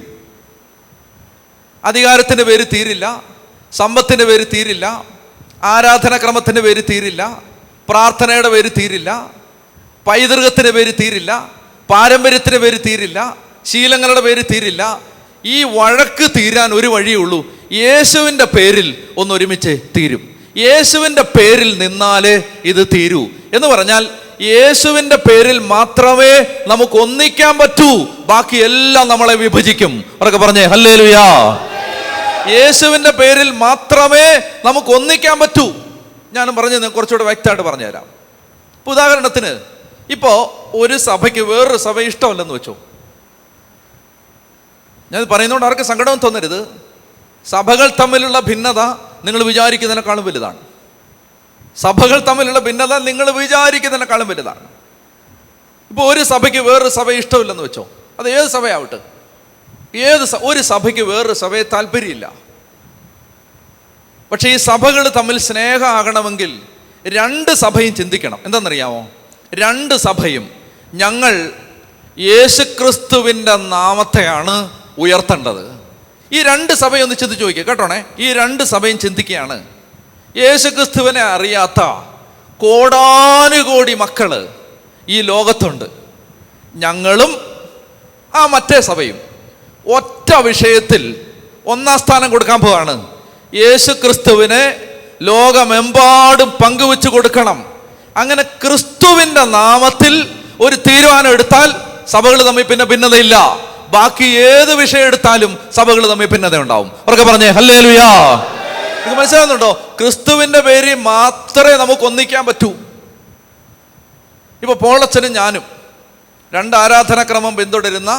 അധികാരത്തിൻ്റെ പേര് തീരില്ല, സമ്പത്തിൻ്റെ പേര് തീരില്ല, ആരാധനാക്രമത്തിൻ്റെ പേര് തീരില്ല, പ്രാർത്ഥനയുടെ പേര് തീരില്ല, പൈതൃകത്തിൻ്റെ പേര് തീരില്ല, പാരമ്പര്യത്തിൻ്റെ പേര് തീരില്ല, ശീലങ്ങളുടെ പേര് തീരില്ല. ഈ വഴക്ക് തീരാൻ ഒരു വഴിയേ ഉള്ളൂ, യേശുവിൻ്റെ പേരിൽ ഒന്നൊരുമിച്ച് തീരും. യേശുവിൻ്റെ പേരിൽ നിന്നാലേ ഇത് തീരൂ. എന്ന് പറഞ്ഞാൽ യേശുവിൻ്റെ പേരിൽ മാത്രമേ നമുക്ക് ഒന്നിക്കാൻ പറ്റൂ, ബാക്കി എല്ലാം നമ്മളെ വിഭജിക്കും. അവരൊക്കെ പറഞ്ഞേ ഹല്ലേലൂയാ. യേശുവിൻ്റെ പേരിൽ മാത്രമേ നമുക്ക് ഒന്നിക്കാൻ പറ്റൂ. ഞാനും പറഞ്ഞത് കുറച്ചുകൂടെ വ്യക്തമായിട്ട് പറഞ്ഞുതരാം. ഇപ്പോൾ ഉദാഹരണത്തിന്, ഇപ്പോൾ ഒരു സഭയ്ക്ക് വേറൊരു സഭ ഇഷ്ടമല്ലെന്ന് വെച്ചോ. ഞാൻ പറയുന്നതുകൊണ്ട് ആർക്കും സങ്കടവും തോന്നരുത്. സഭകൾ തമ്മിലുള്ള ഭിന്നത നിങ്ങൾ വിചാരിക്കുന്നതിനേക്കാളും വലുതാണ്. സഭകൾ തമ്മിലുള്ള ഭിന്നത നിങ്ങൾ വിചാരിക്കുന്നതിനേക്കാളും വലുതാണ്. ഇപ്പോൾ ഒരു സഭയ്ക്ക് വേറൊരു സഭ ഇഷ്ടമില്ലെന്ന് വെച്ചോ, അത് ഏത് സഭയാവട്ടെ, ഒരു സഭയ്ക്ക് വേറൊരു സഭയെ താല്പര്യമില്ല. പക്ഷേ ഈ സഭകൾ തമ്മിൽ സ്നേഹമാകണമെങ്കിൽ രണ്ട് സഭയും ചിന്തിക്കണം. എന്താണെന്നറിയാമോ? രണ്ട് സഭയും ഞങ്ങൾ യേശുക്രിസ്തുവിൻ്റെ നാമത്തെയാണ് ഉയർത്തേണ്ടത്. ഈ രണ്ട് സഭയും ഒന്ന് ചിന്തിച്ച് ചോദിക്കുക കേട്ടോണേ. ഈ രണ്ട് സഭയും ചിന്തിക്കുകയാണ്, യേശുക്രിസ്തുവിനെ അറിയാത്ത കോടാനുകോടി മക്കള് ഈ ലോകത്തുണ്ട്. ഞങ്ങളും ആ മറ്റേ സഭയും ഒറ്റ വിഷയത്തിൽ ഒന്നാം സ്ഥാനം കൊടുക്കാൻ പോവാണ്. യേശുക്രിസ്തുവിനെ ലോകമെമ്പാടും പങ്കുവെച്ച് കൊടുക്കണം. അങ്ങനെ ക്രിസ്തുവിൻ്റെ നാമത്തിൽ ഒരു തീരുമാനം എടുത്താൽ സഭകൾ തമ്മിൽ പിന്നെ ഭിന്നതയില്ല. ബാക്കി ഏത് വിഷയം എടുത്താലും സഭകൾ തമ്മിൽ ഭിന്നത ഉണ്ടാവും. അവർക്ക് പറഞ്ഞേ ഹല്ലേലൂയാ. നിങ്ങൾക്ക് മനസ്സിലാവുന്നുണ്ടോ? ക്രിസ്തുവിൻ്റെ പേരിൽ മാത്രമേ നമുക്ക് ഒന്നിക്കാൻ പറ്റൂ. ഇപ്പൊ പോളച്ചനും ഞാനും രണ്ട് ആരാധനാക്രമം പിന്തുടരുന്ന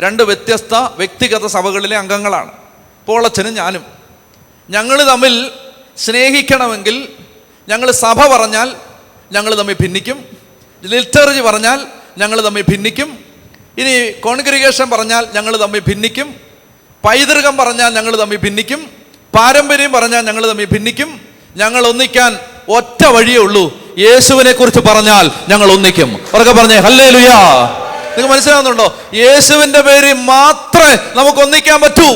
രണ്ട് വ്യത്യസ്ത വ്യക്തിഗത സഭകളിലെ അംഗങ്ങളാണ്. പോളച്ചനും ഞാനും. ഞങ്ങൾ തമ്മിൽ സ്നേഹിക്കണമെങ്കിൽ ഞങ്ങൾ സഭ പറഞ്ഞാൽ ഞങ്ങൾ തമ്മിൽ ഭിന്നിക്കും, ലിറ്റർജി പറഞ്ഞാൽ ഞങ്ങൾ തമ്മിൽ ഭിന്നിക്കും, ഇനി കോൺഗ്രിഗേഷൻ പറഞ്ഞാൽ ഞങ്ങൾ തമ്മിൽ ഭിന്നിക്കും, പൈതൃകം പറഞ്ഞാൽ ഞങ്ങൾ തമ്മിൽ ഭിന്നിക്കും, പാരമ്പര്യം പറഞ്ഞാൽ ഞങ്ങൾ തമ്മിൽ ഭിന്നിക്കും. ഞങ്ങൾ ഒന്നിക്കാൻ ഒറ്റ വഴിയേ ഉള്ളൂ, യേശുവിനെ കുറിച്ച് പറഞ്ഞാൽ ഞങ്ങൾ ഒന്നിക്കും. അവരൊക്കെ പറഞ്ഞേ ഹല്ലേലൂയാ. നിങ്ങൾക്ക് മനസ്സിലാവുന്നുണ്ടോ? യേശുവിൻ്റെ പേരിൽ മാത്രമേ നമുക്ക് ഒന്നിക്കാൻ പറ്റൂ.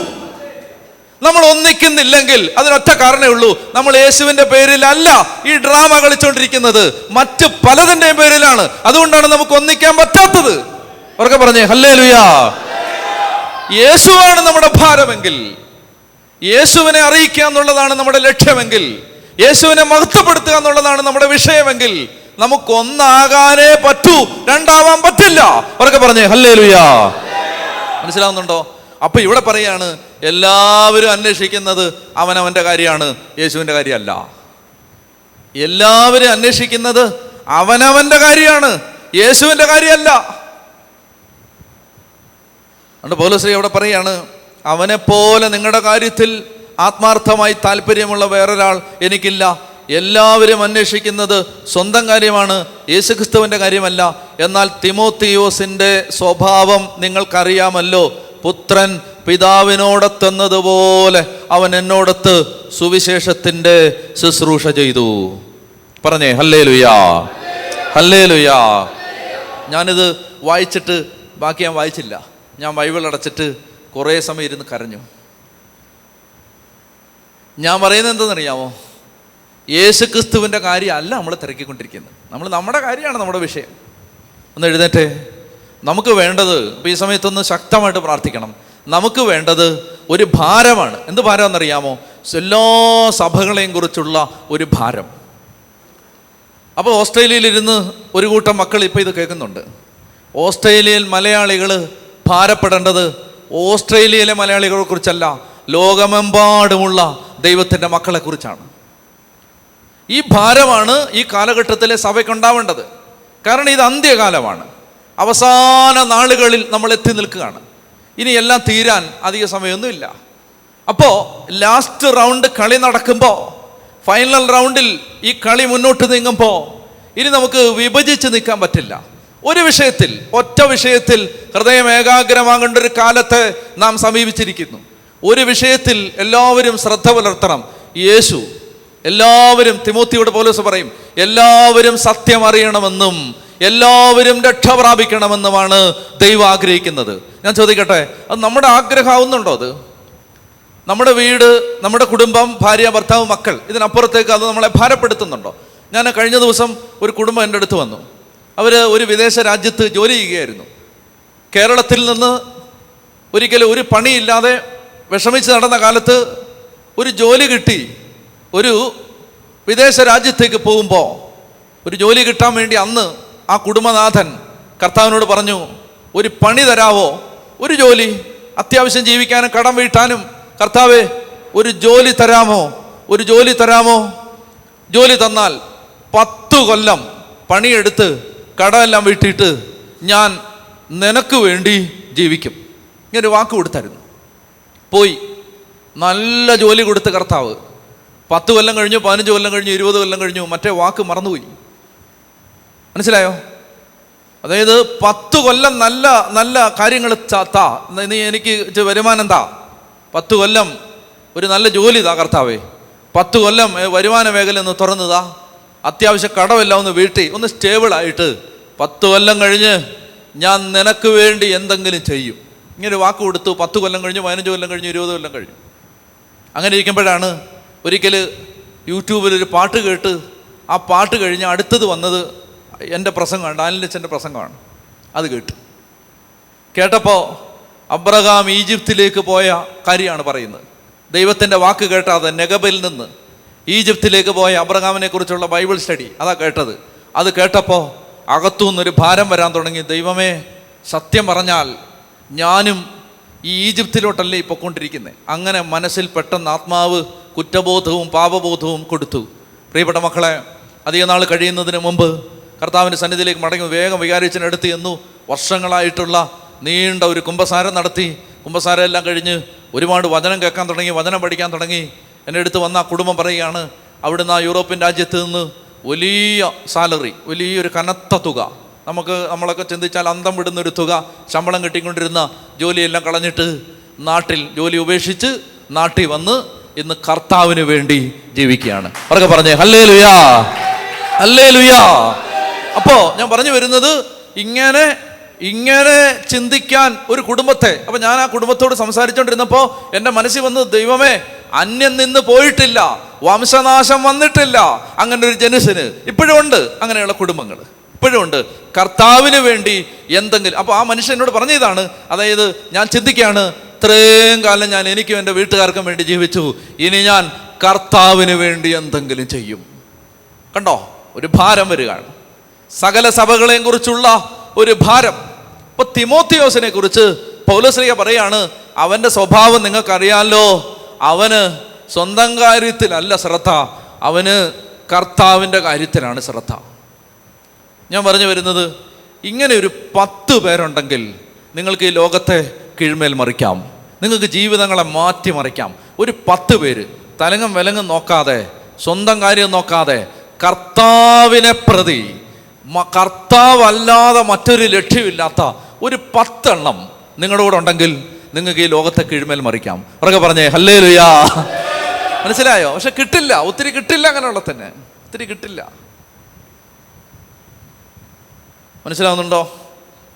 നമ്മൾ ഒന്നിക്കുന്നില്ലെങ്കിൽ അതിനൊറ്റ കാരണമേ ഉള്ളൂ, നമ്മൾ യേശുവിൻ്റെ പേരിലല്ല ഈ ഡ്രാമ കളിച്ചുകൊണ്ടിരിക്കുന്നത്, മറ്റ് പലതിൻ്റെയും പേരിലാണ്. അതുകൊണ്ടാണ് നമുക്ക് ഒന്നിക്കാൻ പറ്റാത്തത്. അവരൊക്കെ പറഞ്ഞേ ഹല്ലേലൂയാ. യേശുവാണ് നമ്മുടെ ഭാരമെങ്കിൽ, യേശുവിനെ അറിയിക്കുക എന്നുള്ളതാണ് നമ്മുടെ ലക്ഷ്യമെങ്കിൽ, യേശുവിനെ മഹത്വപ്പെടുത്തുക എന്നുള്ളതാണ് നമ്മുടെ വിഷയമെങ്കിൽ നമുക്കൊന്നാകാനേ പറ്റൂ, രണ്ടാവാൻ പറ്റില്ല. അവരൊക്കെ പറഞ്ഞേ ഹല്ലേലൂയാ. മനസ്സിലാവുന്നുണ്ടോ? അപ്പൊ ഇവിടെ പറയാണ് എല്ലാവരും അന്വേഷിക്കുന്നത് അവനവന്റെ കാര്യമാണ്, യേശുവിന്റെ കാര്യമല്ല. എല്ലാവരും അന്വേഷിക്കുന്നത് അവനവന്റെ കാര്യമാണ്, യേശുവിന്റെ കാര്യമല്ല. അതുകൊണ്ട് പൗലോസ് അവിടെ പറയാണ്, അവനെപ്പോലെ നിങ്ങളുടെ കാര്യത്തിൽ ആത്മാർത്ഥമായി താല്പര്യമുള്ള വേറൊരാൾ എനിക്കില്ല. എല്ലാവരും അന്വേഷിക്കുന്നത് സ്വന്തം കാര്യമാണ്, യേശുക്രിസ്തുവിൻ്റെ കാര്യമല്ല. എന്നാൽ തിമോത്തിയോസിൻ്റെ സ്വഭാവം നിങ്ങൾക്കറിയാമല്ലോ. പുത്രൻ പിതാവിനോടൊത്തെന്നതുപോലെ അവൻ എന്നോടൊത്ത് സുവിശേഷത്തിൻ്റെ ശുശ്രൂഷ ചെയ്തു. പറഞ്ഞേ ഹല്ലേലൂയാ, ഹല്ലേലൂയാ. ഞാനിത് വായിച്ചിട്ട് ബാക്കി ഞാൻ വായിച്ചില്ല. ഞാൻ ബൈബിൾ അടച്ചിട്ട് കുറേ സമയം ഇരുന്ന് കരഞ്ഞു. ഞാൻ പറയുന്നത് എന്തെന്നറിയാമോ? യേശുക്രിസ്തുവിൻ്റെ കാര്യമല്ല നമ്മൾ തിരക്കിക്കൊണ്ടിരിക്കുന്നത്. നമ്മുടെ കാര്യമാണ് നമ്മുടെ വിഷയം. ഒന്ന് എഴുന്നേറ്റേ. നമുക്ക് വേണ്ടത്, ഇപ്പോൾ ഈ സമയത്തൊന്ന് ശക്തമായിട്ട് പ്രാർത്ഥിക്കണം. നമുക്ക് വേണ്ടത് ഒരു ഭാരമാണ്. എന്ത് ഭാരമെന്നറിയാമോ? എല്ലാ സഭകളെയും കുറിച്ചുള്ള ഒരു ഭാരം. അപ്പോൾ ഓസ്ട്രേലിയയിലിരുന്ന് ഒരു കൂട്ടം മക്കൾ ഇപ്പോൾ ഇത് കേൾക്കുന്നുണ്ട്. ഓസ്ട്രേലിയയിൽ മലയാളികൾ ഭാരപ്പെടേണ്ടത് ഓസ്ട്രേലിയയിലെ മലയാളികളെ കുറിച്ചല്ല, ലോകമെമ്പാടുമുള്ള ദൈവത്തിൻ്റെ മക്കളെ കുറിച്ചാണ്. ഈ ഭാരമാണ് ഈ കാലഘട്ടത്തിലെ സഭയ്ക്കുണ്ടാവേണ്ടത്. കാരണം ഇത് അന്ത്യകാലമാണ്, അവസാന നാളുകളിൽ നമ്മൾ എത്തി നിൽക്കുകയാണ്. ഇനി എല്ലാം തീരാൻ അധിക സമയമൊന്നുമില്ല. അപ്പോൾ ലാസ്റ്റ് റൗണ്ട് കളി നടക്കുമ്പോൾ, ഫൈനൽ റൗണ്ടിൽ ഈ കളി മുന്നോട്ട് നീങ്ങുമ്പോൾ ഇനി നമുക്ക് വിഭജിച്ച് നിൽക്കാൻ പറ്റില്ല. ഒരു വിഷയത്തിൽ, ഒറ്റ വിഷയത്തിൽ ഹൃദയം ഏകാഗ്രമാകേണ്ട ഒരു കാലത്തെ നാം സമീപിച്ചിരിക്കുന്നു. ഒരു വിഷയത്തിൽ എല്ലാവരും ശ്രദ്ധ പുലർത്തണം. യേശു. എല്ലാവരും, തിമോത്തിയോട് പൗലോസ് പറയും, എല്ലാവരും സത്യം അറിയണമെന്നും എല്ലാവരും രക്ഷ പ്രാപിക്കണമെന്നുമാണ് ദൈവം ആഗ്രഹിക്കുന്നത്. ഞാൻ ചോദിക്കട്ടെ, അത് നമ്മുടെ ആഗ്രഹമാവുന്നുണ്ടോ? അത് നമ്മുടെ വീട്, നമ്മുടെ കുടുംബം, ഭാര്യ, ഭർത്താവ്, മക്കൾ, ഇതിനപ്പുറത്തേക്ക് അത് നമ്മളെ ഭാരപ്പെടുത്തുന്നുണ്ടോ? ഞാൻ കഴിഞ്ഞ ദിവസം ഒരു കുടുംബം എൻ്റെ അടുത്ത് വന്നു. അവർ ഒരു വിദേശ രാജ്യത്ത് ജോലി ചെയ്യുകയായിരുന്നു. കേരളത്തിൽ നിന്ന് ഒരിക്കലും ഒരു പണിയില്ലാതെ വിഷമിച്ച് നടന്ന കാലത്ത് ഒരു ജോലി കിട്ടി. ഒരു വിദേശ രാജ്യത്തേക്ക് പോകുമ്പോൾ ഒരു ജോലി കിട്ടാൻ വേണ്ടി അന്ന് ആ കുടുംബനാഥൻ കർത്താവിനോട് പറഞ്ഞു, ഒരു പണി തരാവോ? ഒരു ജോലി, അത്യാവശ്യം ജീവിക്കാനും കടം വീട്ടാനും. കർത്താവേ, ഒരു ജോലി തരാമോ? ഒരു ജോലി തരാമോ? ജോലി തന്നാൽ 10 കൊല്ലം പണിയെടുത്ത് കടമെല്ലാം വീട്ടിയിട്ട് ഞാൻ നിനക്ക് വേണ്ടി ജീവിക്കും. ഇങ്ങനെ വാക്ക് കൊടുത്തായിരുന്നു. പോയി നല്ല ജോലി കൊടുത്ത് കർത്താവ് 10 കൊല്ലം കഴിഞ്ഞു, 15 കൊല്ലം കഴിഞ്ഞു, 20 കൊല്ലം കഴിഞ്ഞു, മറ്റേ വാക്ക് മറന്നുപോയി. മനസ്സിലായോ? അതായത് 10 കൊല്ലം നല്ല നല്ല കാര്യങ്ങൾ താ, നീ എനിക്ക് വരുമാനം താ, 10 കൊല്ലം ഒരു നല്ല ജോലി താ കർത്താവേ, 10 കൊല്ലം വരുമാന മേഖല ഒന്ന് തുറന്നതാ, അത്യാവശ്യം കടമെല്ലാം ഒന്ന് വീട്ടി ഒന്ന് സ്റ്റേബിളായിട്ട് 10 കൊല്ലം കഴിഞ്ഞ് ഞാൻ നിനക്ക് വേണ്ടി എന്തെങ്കിലും ചെയ്യും. ഇങ്ങനെ വാക്ക് കൊടുത്തു. 10 കൊല്ലം കഴിഞ്ഞു, 15 കൊല്ലം കഴിഞ്ഞു, 20 കൊല്ലം കഴിഞ്ഞു. അങ്ങനെ ഇരിക്കുമ്പോഴാണ് ഒരിക്കൽ യൂട്യൂബിലൊരു പാട്ട് കേട്ട്, ആ പാട്ട് കഴിഞ്ഞ് അടുത്തത് വന്നത് എൻ്റെ പ്രസംഗമാണ്, ഡാനിയലച്ചൻ്റെ പ്രസംഗമാണ്. അത് കേട്ടപ്പോൾ അബ്രഹാം ഈജിപ്തിലേക്ക് പോയ കാര്യമാണ് പറയുന്നത്. ദൈവത്തിൻ്റെ വാക്ക് കേട്ടാതെ നെഗബിൽ നിന്ന് ഈജിപ്തിലേക്ക് പോയ അബ്രഹാമിനെ കുറിച്ചുള്ള ബൈബിൾ സ്റ്റഡി അതാ കേട്ടത്. അത് കേട്ടപ്പോൾ അകത്തുനിന്നൊരു ഭാരം വരാൻ തുടങ്ങി. ദൈവമേ, സത്യം പറഞ്ഞാൽ ഞാനും ഈ ഈജിപ്തിലോട്ടല്ലേ ഇപ്പോൾ കൊണ്ടിരിക്കുന്നത്. അങ്ങനെ മനസ്സിൽ പെട്ടെന്ന് ആത്മാവ് കുറ്റബോധവും പാപബോധവും കൊടുത്തു. പ്രിയപ്പെട്ട മക്കളെ, അധിക നാൾ കഴിയുന്നതിന് മുമ്പ് കർത്താവിൻ്റെ സന്നിധിയിലേക്ക് മടങ്ങി വേഗം വികാരിച്ചതിനടുത്ത് ചെന്നു. വർഷങ്ങളായിട്ടുള്ള നീണ്ട ഒരു കുമ്പസാരം നടത്തി. കുമ്പസാരം എല്ലാം കഴിഞ്ഞ് ഒരുപാട് വചനം കേൾക്കാൻ തുടങ്ങി, വചനം പഠിക്കാൻ തുടങ്ങി. എൻ്റെ അടുത്ത് വന്ന ആ കുടുംബം പറയുകയാണ്, അവിടുന്ന് ആ യൂറോപ്യൻ രാജ്യത്ത് നിന്ന് വലിയ സാലറി, വലിയൊരു കനത്ത തുക, നമ്മളൊക്കെ ചിന്തിച്ചാൽ അന്തം വിടുന്നൊരു തുക ശമ്പളം കിട്ടിക്കൊണ്ടിരുന്ന ജോലിയെല്ലാം കളഞ്ഞിട്ട് നാട്ടിൽ ജോലി ഉപേക്ഷിച്ച് നാട്ടിൽ വന്ന് ഇന്ന് കർത്താവിന് വേണ്ടി ജീവിക്കുകയാണ്. അവരൊക്കെ പറഞ്ഞേ ഹല്ലേലൂയാ, ഹല്ലേലൂയാ. അപ്പോൾ ഞാൻ പറഞ്ഞു വരുന്നത്, ഇങ്ങനെ ചിന്തിക്കാൻ ഒരു കുടുംബത്തെ. അപ്പം ഞാൻ ആ കുടുംബത്തോട് സംസാരിച്ചുകൊണ്ടിരുന്നപ്പോൾ എൻ്റെ മനസ്സിൽ വന്നത്, ദൈവമേ, അന്യം നിന്ന് പോയിട്ടില്ല, വംശനാശം വന്നിട്ടില്ല അങ്ങനെ ഒരു ജനുസിന്. ഇപ്പോഴും ഉണ്ട് അങ്ങനെയുള്ള കുടുംബങ്ങൾ, ഇപ്പോഴും ഉണ്ട്. കർത്താവിന് വേണ്ടി എന്തെങ്കിലും. അപ്പോൾ ആ മനുഷ്യൻ എന്നോട് പറഞ്ഞതാണ്, അതായത് ഞാൻ ചിന്തിക്കുകയാണ്, ഇത്രയും കാലം ഞാൻ എനിക്കും എൻ്റെ വീട്ടുകാർക്കും വേണ്ടി ജീവിച്ചു, ഇനി ഞാൻ കർത്താവിന് വേണ്ടി എന്തെങ്കിലും ചെയ്യും. കണ്ടോ, ഒരു ഭാരം വരികയാണ്. സകല സഭകളെയും കുറിച്ചുള്ള ഒരു ഭാരം. ഇപ്പൊ തിമോത്തിയോസിനെ കുറിച്ച് പൗലോസ് പറയാണ്, അവൻ്റെ സ്വഭാവം നിങ്ങൾക്കറിയാമല്ലോ. അവന് സ്വന്തം കാര്യത്തിലല്ല ശ്രദ്ധ, അവന് കർത്താവിൻ്റെ കാര്യത്തിലാണ് ശ്രദ്ധ. ഞാൻ പറഞ്ഞു വരുന്നത്, ഇങ്ങനെ ഒരു 10 പേരുണ്ടെങ്കിൽ നിങ്ങൾക്ക് ഈ ലോകത്തെ കീഴ്മേൽ മറിക്കാം, നിങ്ങൾക്ക് ജീവിതങ്ങളെ മാറ്റിമറിക്കാം. ഒരു 10 പേര് തലങ്ങും വിലങ്ങും നോക്കാതെ, സ്വന്തം കാര്യം നോക്കാതെ, കർത്താവിനെ പ്രതി, കർത്താവല്ലാതെ മറ്റൊരു ലക്ഷ്യമില്ലാത്ത ഒരു 10 എണ്ണം നിങ്ങളുടെ കൂടെ ഉണ്ടെങ്കിൽ നിങ്ങൾക്ക് ഈ ലോകത്തെ കീഴ്മേൽ മറിക്കാം. ഉറക്കെ പറഞ്ഞേ ഹല്ലേലൂയാ. മനസ്സിലായോ? പക്ഷെ കിട്ടില്ല, ഒത്തിരി കിട്ടില്ല, അങ്ങനെയുള്ള തന്നെ ഒത്തിരി കിട്ടില്ല. മനസ്സിലാവുന്നുണ്ടോ?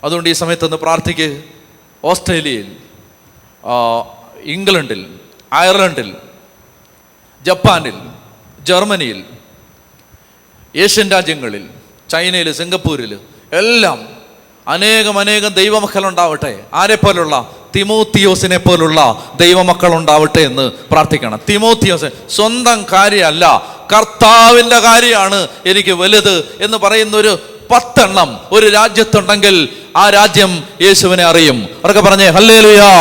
അതുകൊണ്ട് ഈ സമയത്തൊന്ന് പ്രാർത്ഥിക്ക്. ഓസ്ട്രേലിയയിൽ, ഇംഗ്ലണ്ടിൽ, അയർലൻഡിൽ, ജപ്പാനിൽ, ജർമ്മനിയിൽ, ഏഷ്യൻ രാജ്യങ്ങളിൽ, ചൈനയിൽ, സിംഗപ്പൂരിൽ എല്ലാം അനേകം ദൈവമക്കളുണ്ടാവട്ടെ. ആരെപ്പോലുള്ള? തിമോത്തിയോസിനെ പോലുള്ള ദൈവമക്കൾ ഉണ്ടാവട്ടെ എന്ന് പ്രാർത്ഥിക്കണം. തിമോത്തിയോസ് സ്വന്തം കാര്യമല്ല, കർത്താവിൻ്റെ കാര്യമാണ് എനിക്ക് വലുത് എന്ന് പറയുന്നൊരു 10 എണ്ണം ഒരു രാജ്യത്തുണ്ടെങ്കിൽ ആ രാജ്യം യേശുവിനെ അറിയും. അവരൊക്കെ പറഞ്ഞേ ഹല്ലേലൂയാ.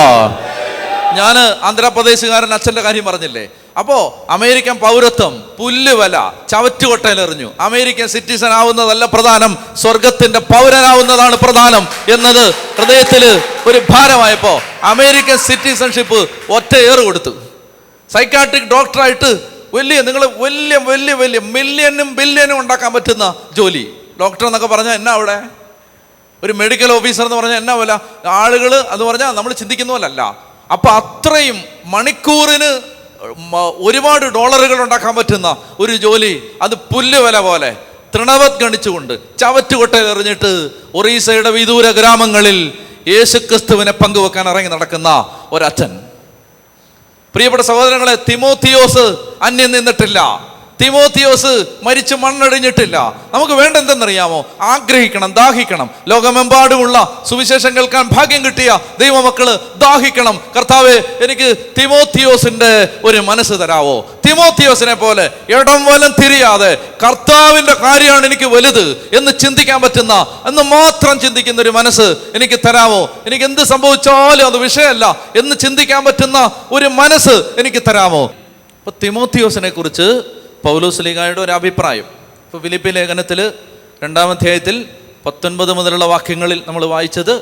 ഞാൻ ആന്ധ്രാപ്രദേശുകാരൻ അച്ഛൻ്റെ കാര്യം പറഞ്ഞില്ലേ? അപ്പോൾ അമേരിക്കൻ പൗരത്വം പുല്ലുവല ചവറ്റുകൊട്ടയിലെറിഞ്ഞു. അമേരിക്കൻ സിറ്റിസൺ ആവുന്നതല്ല പ്രധാനം, സ്വർഗത്തിന്റെ പൗരനാവുന്നതാണ് പ്രധാനം എന്നത് ഹൃദയത്തിൽ ഒരു ഭാരമായപ്പോൾ അമേരിക്കൻ സിറ്റിസൺഷിപ്പ് ഒറ്റയേറ് കൊടുത്തു. സൈക്കാട്രിക് ഡോക്ടറായിട്ട് നിങ്ങൾ വലിയ മില്യനും ബില്യനും ഉണ്ടാക്കാൻ പറ്റുന്ന ജോലി. ഡോക്ടർ എന്നൊക്കെ പറഞ്ഞാൽ എന്നാ അവിടെ? ഒരു മെഡിക്കൽ ഓഫീസർ എന്ന് പറഞ്ഞാൽ എന്നാ പോലെ ആളുകൾ എന്ന് പറഞ്ഞാൽ നമ്മൾ ചിന്തിക്കുന്ന പോലല്ല. അപ്പൊ അത്രയും മണിക്കൂറിന് ഒരുപാട് ഡോളറുകൾ ഉണ്ടാക്കാൻ പറ്റുന്ന ഒരു ജോലി, അത് പുല്ലുവില പോലെ തൃണവത് ഗണിച്ചുകൊണ്ട് ചവറ്റുകൊട്ടയിൽ എറിഞ്ഞിട്ട് ഒറീസയുടെ വിദൂര ഗ്രാമങ്ങളിൽ യേശുക്രിസ്തുവിനെ പങ്കുവെക്കാൻ ഇറങ്ങി നടക്കുന്ന ഒരച്ഛൻ. പ്രിയപ്പെട്ട സഹോദരങ്ങളെ, തിമോത്തിയോസ് അന്യം നിന്നിട്ടില്ല. തിമോത്തിയോസ് മരിച്ചു മണ്ണടിഞ്ഞിട്ടില്ല. നമുക്ക് വേണ്ട എന്തെന്നറിയാമോ? ആഗ്രഹിക്കണം, ദാഹിക്കണം. ലോകമെമ്പാടുമുള്ള സുവിശേഷം കേൾക്കാൻ ഭാഗ്യം കിട്ടിയ ദൈവമക്കള് ദാഹിക്കണം. കർത്താവേ, എനിക്ക് തിമോത്തിയോസിന്റെ ഒരു മനസ്സ് തരാവോ? തിമോത്തിയോസിനെ പോലെ ഇടം വലം തിരിയാതെ കർത്താവിന്റെ കാര്യമാണ് എനിക്ക് വലുത് എന്ന് ചിന്തിക്കാൻ പറ്റുന്ന, എന്ന് മാത്രം ചിന്തിക്കുന്ന ഒരു മനസ്സ് എനിക്ക് തരാമോ? എനിക്ക് എന്ത് സംഭവിച്ചാലും അത് വിഷയമല്ല എന്ന് ചിന്തിക്കാൻ പറ്റുന്ന ഒരു മനസ്സ് എനിക്ക് തരാമോ? അപ്പൊ തിമോത്തിയോസിനെ കുറിച്ച് പൗലോസ്ലീഹായുടെ ഒരു അഭിപ്രായം. ഇപ്പോൾ ഫിലിപ്പി ലേഖനത്തിൽ 2-ാം അധ്യായത്തിൽ 19 മുതലുള്ള വാക്യങ്ങളിൽ നമ്മൾ വായിച്ചത്,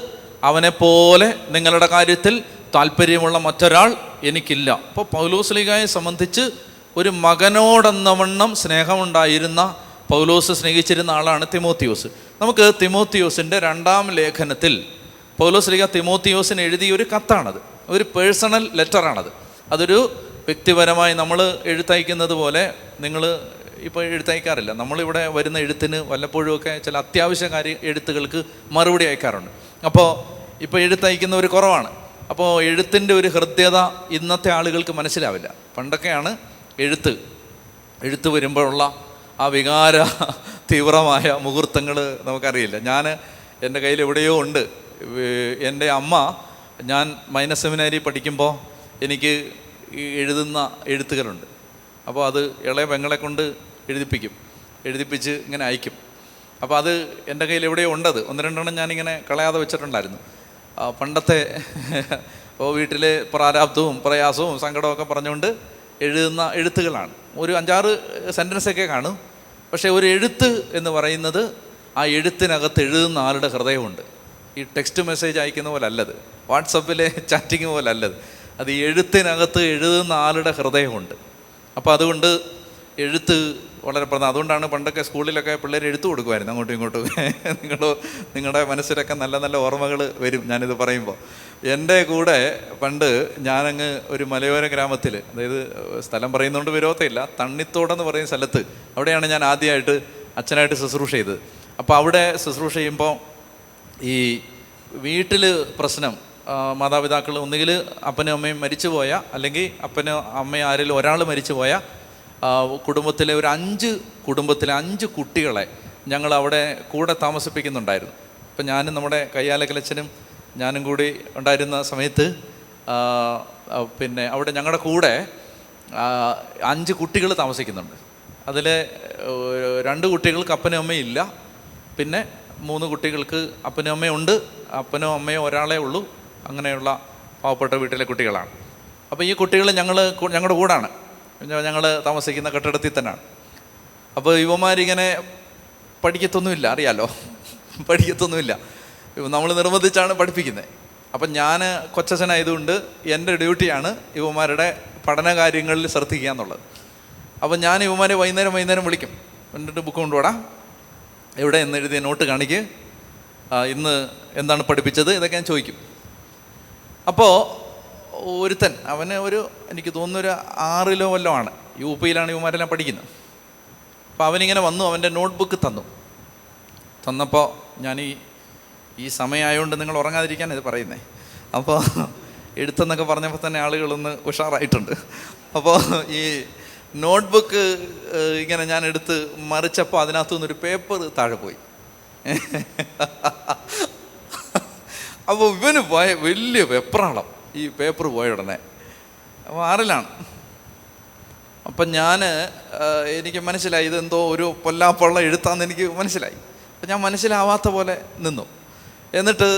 അവനെപ്പോലെ നിങ്ങളുടെ കാര്യത്തിൽ താല്പര്യമുള്ള മറ്റൊരാൾ എനിക്കില്ല. അപ്പോൾ പൗലോസ്ലീഹായെ സംബന്ധിച്ച് ഒരു മകനോടെന്നവണ്ണം സ്നേഹമുണ്ടായിരുന്ന, പൗലോസ് സ്നേഹിച്ചിരുന്ന ആളാണ് തിമോത്തിയോസ്. നമുക്ക് തിമോത്തിയോസിൻ്റെ 2-ാം ലേഖനത്തിൽ പൗലോസ്ലീഹ തിമോത്തിയോസിന് എഴുതിയ ഒരു കത്താണത്, ഒരു പേഴ്സണൽ ലെറ്ററാണത്. അതൊരു വ്യക്തിപരമായി നമ്മൾ എഴുത്തയക്കുന്നത് പോലെ നിങ്ങൾ ഇപ്പോൾ എഴുത്തയക്കാറില്ല. നമ്മളിവിടെ വരുന്ന എഴുത്തിന് വല്ലപ്പോഴുമൊക്കെ ചില അത്യാവശ്യ എഴുത്തുകൾക്ക് മറുപടി അയക്കാറുണ്ട്. അപ്പോൾ ഇപ്പോൾ എഴുത്തയക്കുന്നവർ കുറവാണ്. അപ്പോൾ എഴുത്തിൻ്റെ ഒരു ഹൃദ്യത ഇന്നത്തെ ആളുകൾക്ക് മനസ്സിലാവില്ല. പണ്ടൊക്കെയാണ് എഴുത്ത് വരുമ്പോഴുള്ള ആ വികാര തീവ്രമായ മുഹൂർത്തങ്ങൾ നമുക്കറിയില്ല. എൻ്റെ കയ്യിൽ എവിടെയോ ഉണ്ട്. എൻ്റെ അമ്മ, ഞാൻ മൈനസ് സെമിനാരി പഠിക്കുമ്പോൾ എനിക്ക് എഴുതുന്ന എഴുത്തുകളുണ്ട്. അപ്പോൾ അത് ഇളയ പെങ്ങളെ കൊണ്ട് എഴുതിപ്പിച്ച് ഇങ്ങനെ അയക്കും. അപ്പോൾ അത് എൻ്റെ കയ്യിൽ എവിടെയോ ഉണ്ടത്. 1-2 ഞാനിങ്ങനെ കളയാതെ വെച്ചിട്ടുണ്ടായിരുന്നു. പണ്ടത്തെ വീട്ടിലെ പ്രാരാബ്ദവും പ്രയാസവും സങ്കടമൊക്കെ പറഞ്ഞുകൊണ്ട് എഴുതുന്ന എഴുത്തുകളാണ്. ഒരു 5-6 സെൻറ്റൻസൊക്കെ കാണും. പക്ഷേ ഒരു എഴുത്ത് എന്ന് പറയുന്നത് ആ എഴുത്തിനകത്ത് എഴുതുന്ന ആളുടെ ഹൃദയമുണ്ട്. ഈ ടെക്സ്റ്റ് മെസ്സേജ് അയക്കുന്ന പോലെ അല്ലത്, വാട്സപ്പിലെ ചാറ്റിങ് പോലെ അല്ലത്. അത് എഴുത്തിനകത്ത് എഴുതുന്ന ആളുടെ ഹൃദയമുണ്ട്. അപ്പോൾ അതുകൊണ്ട് എഴുത്ത് വളരെ പ്രധാനം. അതുകൊണ്ടാണ് പണ്ടൊക്കെ സ്കൂളിലൊക്കെ പിള്ളേർ എഴുത്ത് കൊടുക്കുമായിരുന്നു അങ്ങോട്ടും ഇങ്ങോട്ടും. നിങ്ങളുടെ മനസ്സിലൊക്കെ നല്ല നല്ല ഓർമ്മകൾ വരും ഞാനിത് പറയുമ്പോൾ. എൻ്റെ കൂടെ പണ്ട് ഞാനങ്ങ് ഒരു മലയോര ഗ്രാമത്തിൽ, അതായത് സ്ഥലം പറയുന്നതുകൊണ്ട് വിരോധമില്ല, തണ്ണിത്തോടെന്ന് പറയുന്ന സ്ഥലത്ത്, അവിടെയാണ് ഞാൻ ആദ്യമായിട്ട് അച്ഛനായിട്ട് ശുശ്രൂഷ ചെയ്തത്. അപ്പോൾ അവിടെ ശുശ്രൂഷ ചെയ്യുമ്പോൾ ഈ വീട്ടിൽ പ്രശ്നം, മാതാപിതാക്കൾ ഒന്നുകിൽ അപ്പനും അമ്മയും മരിച്ചു പോയ, അല്ലെങ്കിൽ അപ്പനും അമ്മയും ആരെങ്കിലും ഒരാൾ മരിച്ചു പോയ കുടുംബത്തിലെ ഒരു 5 കുട്ടികളെ ഞങ്ങൾ അവിടെ കൂടെ താമസിപ്പിക്കുന്നുണ്ടായിരുന്നു. അപ്പം ഞാനും നമ്മുടെ കയ്യാലക്കലച്ചനും ഞാനും കൂടി ഉണ്ടായിരുന്ന സമയത്ത് പിന്നെ അവിടെ ഞങ്ങളുടെ കൂടെ 5 കുട്ടികൾ താമസിക്കുന്നുണ്ട്. അതിൽ 2 കുട്ടികൾക്ക് അപ്പനും അമ്മയും ഇല്ല. പിന്നെ 3 കുട്ടികൾക്ക് അപ്പനും അമ്മയും ഉണ്ട്. അപ്പനോ അമ്മയോ ഒരാളേ ഉള്ളൂ. അങ്ങനെയുള്ള പാവപ്പെട്ട വീട്ടിലെ കുട്ടികളാണ്. അപ്പോൾ ഈ കുട്ടികൾ ഞങ്ങളുടെ കൂടാണ്, ഞങ്ങൾ താമസിക്കുന്ന കെട്ടിടത്തിൽ തന്നെയാണ്. അപ്പോൾ യുവമാരിങ്ങനെ പഠിക്കത്തൊന്നുമില്ല, അറിയാലോ, പഠിക്കത്തൊന്നുമില്ല. നമ്മൾ നിർബന്ധിച്ചാണ് പഠിപ്പിക്കുന്നത്. അപ്പം ഞാൻ കൊച്ചച്ഛനായതുകൊണ്ട് എൻ്റെ ഡ്യൂട്ടിയാണ് ഇവന്മാരുടെ പഠന കാര്യങ്ങളിൽ ശ്രദ്ധിക്കുക എന്നുള്ളത്. അപ്പം ഞാൻ ഇവന്മാരെ വൈകുന്നേരം വിളിക്കും. എന്നിട്ട് ബുക്ക് കൊണ്ടുപോടാ, എവിടെ എന്ന് എഴുതിയ നോട്ട് കാണിക്ക്, ഇന്ന് എന്താണ് പഠിപ്പിച്ചത്, ഇതൊക്കെ ഞാൻ ചോദിക്കും. അപ്പോൾ ഒരുത്തൻ, അവന് എനിക്ക് തോന്നുന്നൊരു 6 വല്ലതും ആണ്, UP-യിലാണ് ഇവന്മാരെല്ലാം പഠിക്കുന്നത്. അപ്പോൾ അവനിങ്ങനെ വന്നു, അവൻ്റെ നോട്ട്ബുക്ക് തന്നപ്പോൾ ഞാൻ ഈ സമയമായതുകൊണ്ട് നിങ്ങൾ ഉറങ്ങാതിരിക്കാൻ ഇത് പറയുന്നത്. അപ്പോൾ എഴുത്തെന്നൊക്കെ പറഞ്ഞപ്പോൾ തന്നെ ആളുകളൊന്ന് ഉഷാറായിട്ടുണ്ട്. അപ്പോൾ ഈ നോട്ട്ബുക്ക് ഇങ്ങനെ ഞാൻ എടുത്ത് മറിച്ചപ്പോൾ അതിനകത്തു നിന്നൊരു പേപ്പർ താഴെ പോയി. അപ്പോൾ ഇവന് വലിയ വെപ്രാളം, ഈ പേപ്പർ പോയ ഉടനെ. അപ്പോൾ 6-ലാണ്. അപ്പം എനിക്ക് മനസ്സിലായി ഇതെന്തോ ഒരു പൊല്ലാപ്പുള്ള എഴുത്താന്ന് എനിക്ക് മനസ്സിലായി. അപ്പം ഞാൻ മനസ്സിലാവാത്ത പോലെ നിന്നു. എന്നിട്ട്